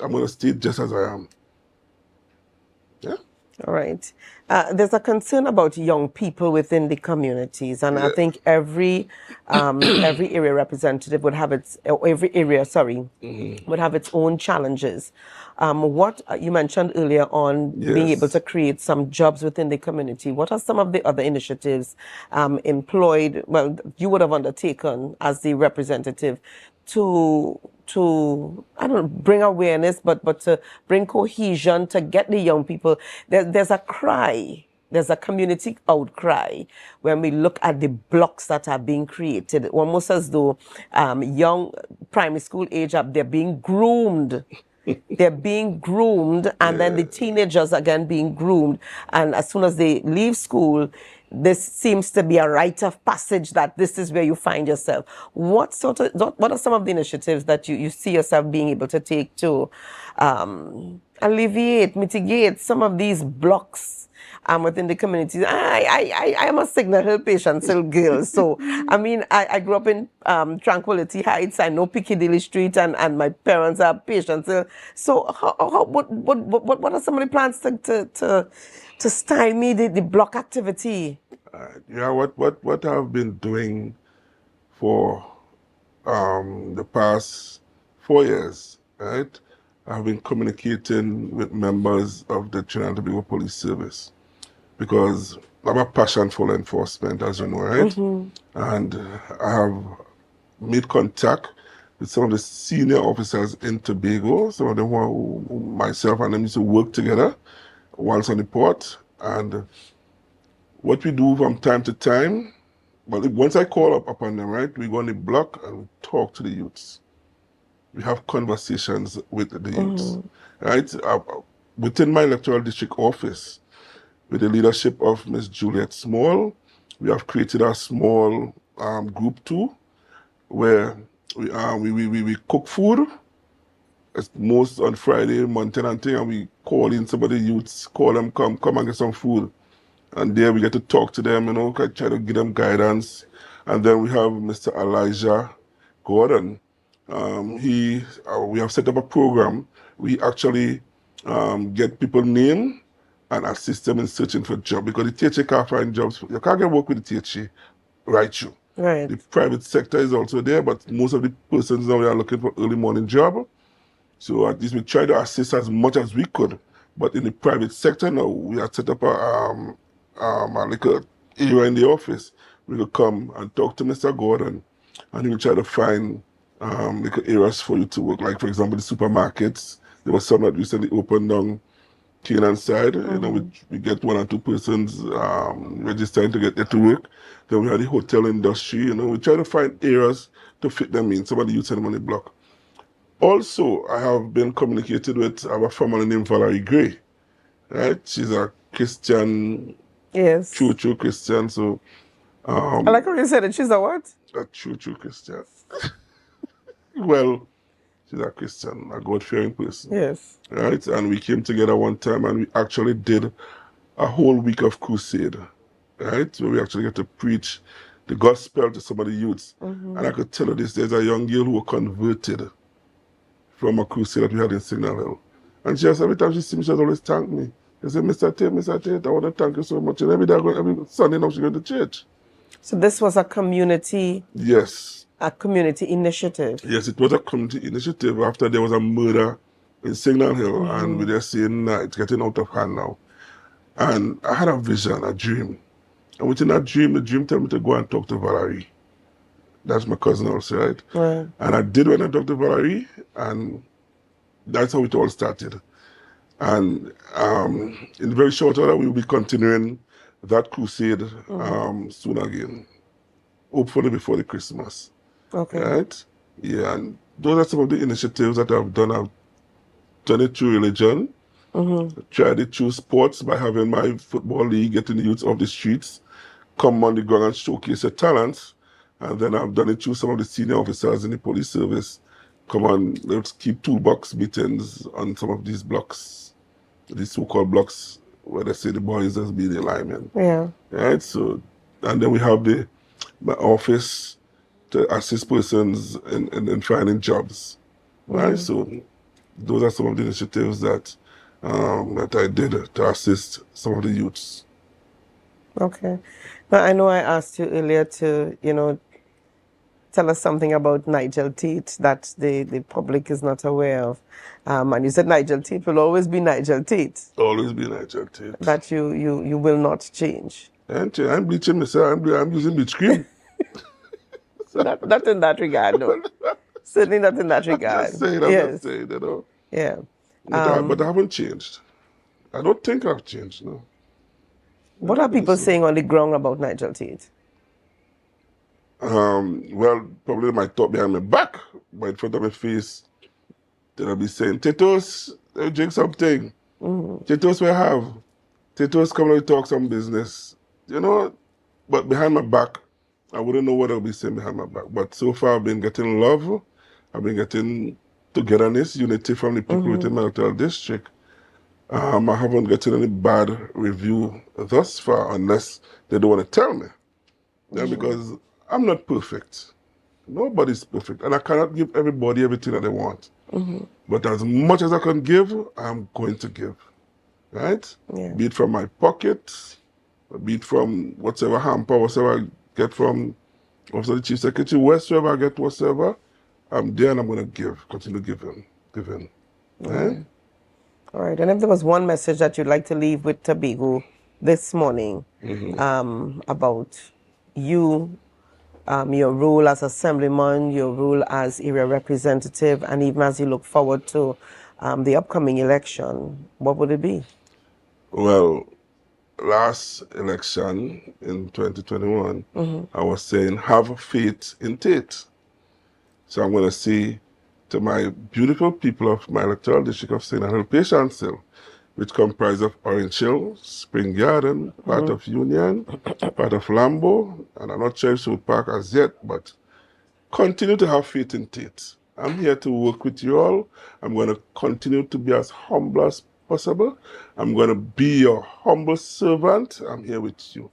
S7: I'm going to stay just as I am. Yeah?
S1: All right. There's a concern about young people within the communities, and I think every area representative would have its would have its own challenges. What you mentioned earlier on, being able to create some jobs within the community. What are some of the other initiatives employed? Well, you would have undertaken as the representative to I don't know, bring awareness, but to bring cohesion, to get the young people. There's a cry. There's a community outcry when we look at the blocks that are being created, almost as though young primary school age, they're being groomed. They're being groomed, and then the teenagers again being groomed. And as soon as they leave school, this seems to be a rite of passage that this is where you find yourself. What are some of the initiatives that you see yourself being able to take to alleviate, mitigate some of these blocks within the communities? I am a Signal Hill Patience Hill girl, so I mean I grew up in Tranquility Heights. I know Piccadilly Street, and my parents are Patience Hill. So what are some of the plans to stymie the block activity?
S7: Yeah, what I've been doing for the past 4 years, right? I've been communicating with members of the Trinidad and Tobago Police Service because I have a passion for law enforcement, as you know, right? And I have made contact with some of the senior officers in Tobago, some of them who myself and them used to work together once on the port. And what we do from time to time, well, once I call upon them, right, we go on the block and we talk to the youths. We have conversations with the youths, right? Within my electoral district office, with the leadership of Ms. Juliet Small, we have created a small group too, where we cook food. It's most on Friday, mountain and thing, and we call in some of the youths, call them, come and get some food. And there we get to talk to them, try to give them guidance. And then we have Mr. Elijah Gordon. We have set up a program. We actually get people named and assist them in searching for jobs, because the THA can't find jobs. You can't get work with the THA, right?
S1: Right.
S7: The private sector is also there, but most of the persons now are looking for early morning job. So at least we try to assist as much as we could. But in the private sector now, we have set up a little area in the office. We will come and talk to Mr. Gordon, and he will try to find little areas for you to work. Like, for example, the supermarkets. There was some that recently opened down Canaan side. We get 1 or 2 persons registering to get there to work. Then we have the hotel industry. We try to find areas to fit them in. Some of the youth on the block. Also, I have been communicated with our family named Valerie Gray. Right? She's a Christian.
S1: Yes.
S7: True Christian. So
S1: I like how you said it. She's a what?
S7: A true Christian. Well, she's a Christian, a God-fearing person.
S1: Yes.
S7: Right? And we came together one time and we actually did a whole week of crusade. Right? Where we actually get to preach the gospel to some of the youths. And I could tell you this, there's a young girl who was converted from a crusade that we had in Signal Hill. And she has, every time she sees me, she has always thank me. She said, Mr. Tate, I want to thank you so much. And every day, every Sunday now, she goes to church.
S1: So this was a community...
S7: Yes.
S1: A community initiative.
S7: Yes, it was a community initiative after there was a murder in Signal Hill, and we're saying it's getting out of hand now. And I had a vision, a dream. And within that dream, the dream told me to go and talk to Valerie. That's my cousin also, right?
S1: Right.
S7: And I did when I talked to Valerie, and that's how it all started. And in very short order, we will be continuing that crusade soon again. Hopefully before the Christmas.
S1: Okay.
S7: Right? Yeah, and those are some of the initiatives that I've done. I've done it through religion. Tried it through sports by having my football league, getting the youths off the streets, come on the ground and showcase their talents. And then I've done it through some of the senior officers in the police service. Come on, let's keep toolbox meetings on some of these blocks, these so-called blocks where they say the boys has been the linemen.
S1: Yeah.
S7: Right? So, and then we have my office to assist persons in finding jobs. Right? So those are some of the initiatives that that I did to assist some of the youths.
S1: Okay. Now, I know I asked you earlier to, tell us something about Nigel Tate that the public is not aware of. And you said Nigel Tate will always be Nigel Tate.
S7: Always be Nigel Tate.
S1: That you will not change.
S7: I'm bleaching myself. I'm using bleach cream.
S1: So not in that regard, no. Certainly not in that regard.
S7: I'm just saying,
S1: Yeah.
S7: But I haven't changed. I don't think I've changed, no.
S1: What are people saying on the ground about Nigel Tate?
S7: Well, probably my talk behind my back, but in front of my face, they'll be saying, Titos, drink something. Titos we have. Titos come and talk some business. But behind my back, I wouldn't know what I'll be saying behind my back. But so far, I've been getting love. I've been getting togetherness, unity from the people within my electoral district. I haven't gotten any bad review thus far, unless they don't want to tell me. Yeah, because I'm not perfect. Nobody's perfect. And I cannot give everybody everything that they want. But as much as I can give, I'm going to give. Right?
S1: Yeah.
S7: Be it from my pocket, be it from whatever hamper, whatever I get from also the Chief Secretary, wherever I get whatever, I'm there and I'm going to give, continue giving. Right?
S1: All right. And if there was one message that you'd like to leave with Tobago this morning about you, your role as assemblyman, your role as area representative, and even as you look forward to the upcoming election, what would it be?
S7: Well, last election in 2021, I was saying, have faith in Tate. So I'm going to say to my beautiful people of my electoral district of St. Hill, Patience Hill, which comprise of Orange Hill, Spring Garden, part of Union, part of Lambo, and I'm not sure if South Park as yet, but continue to have faith in Tate. I'm here to work with you all. I'm going to continue to be as humble as possible. I'm going to be your humble servant. I'm here with you.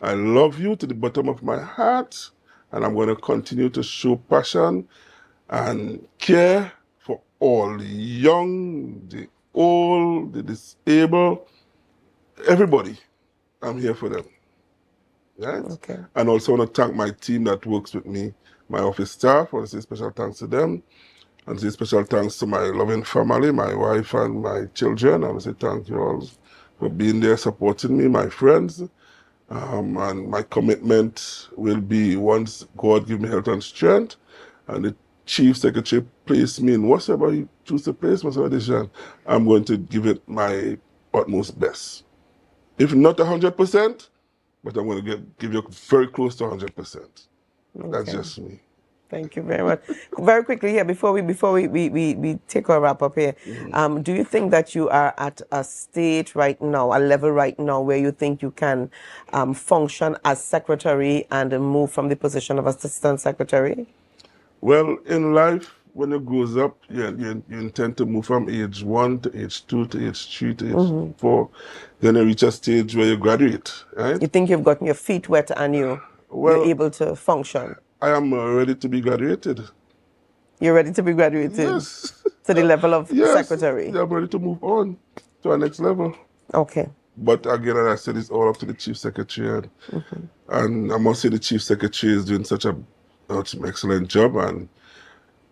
S7: I love you to the bottom of my heart, and I'm going to continue to show passion and care for all, the young, the old, the disabled, everybody. I'm here for them. Right?
S1: Okay.
S7: And also I want to thank my team that works with me, my office staff. I want to say special thanks to them. And say special thanks to my loving family, my wife and my children. I want to say thank you all for being there, supporting me, my friends. And my commitment will be, once God give me health and strength, and the Chief Secretary place me in whatever you choose to place, whatever decision, I'm going to give it my utmost best. If not 100%, but I'm going to give you very close to 100%. That's just me.
S1: Thank you very much. Very quickly here, before we take our wrap up here, do you think that you are at a state right now, a level right now, where you think you can function as secretary and move from the position of assistant secretary?
S7: Well, in life, when it grows up, you intend to move from age 1 to age 2 to age 3 to age 4. Then you reach a stage where you graduate, right?
S1: You think you've gotten your feet wet and you're able to function?
S7: I am ready to be graduated.
S1: You're ready to be graduated?
S7: Yes.
S1: to the level of secretary.
S7: Yeah, I'm ready to move on to our next level.
S1: Okay.
S7: But again, as I said, it's all up to the chief secretary, and I must say the chief secretary is doing such an excellent job, and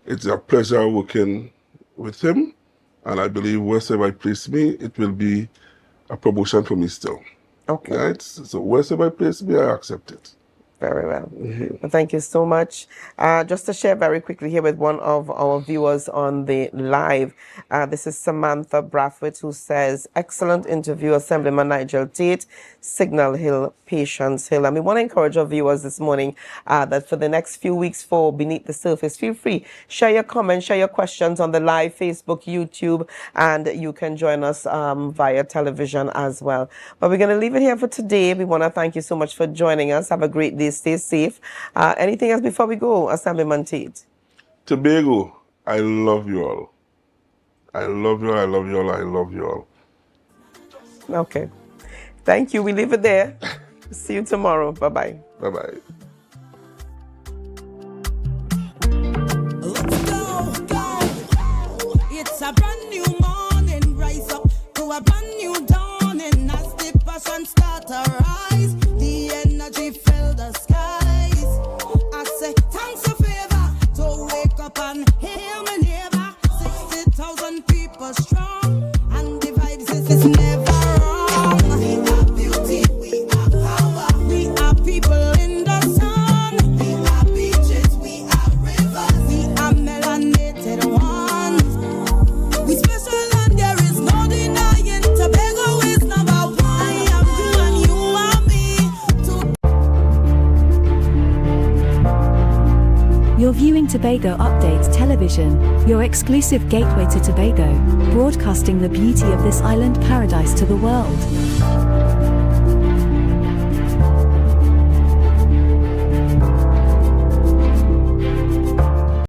S7: it's a pleasure working with him. And I believe wherever I place me, it will be a promotion for me still.
S1: Okay.
S7: Right? So wherever I place me, I accept it.
S1: Very well. Well, thank you so much. Just to share very quickly here with one of our viewers on the live, this is Samantha Brathwaite, who says, excellent interview, Assemblyman Nigel Tate, Signal Hill, Patience Hill. And we want to encourage our viewers this morning that for the next few weeks for Beneath the Surface, feel free, share your comments, share your questions on the live Facebook, YouTube, and you can join us via television as well. But we're going to leave it here for today. We want to thank you so much for joining us. Have a great day. Stay safe. Anything else before we go, Assemblyman Tate?
S7: Tobago, I love you all. I love you all, I love you all, I love you all.
S1: Okay. Thank you. We leave it there. See you tomorrow. Bye-bye.
S7: Bye-bye.
S8: It's a brand new morning, rise up to a brand new dawning. As the passion start to rise, the energy fill the skies. I say thanks a favor to wake up and hear my neighbor. 60,000 people strong, and the vibes is never wrong. We are beauty, we are power, we are people in the sun. We are beaches, we are rivers, we are melanated ones. We special and there is no denying. Tobago is number one. I am you and you are me.
S6: You're viewing Tobago Updates Television, your exclusive gateway to Tobago, broadcasting the beauty of this island paradise to the world.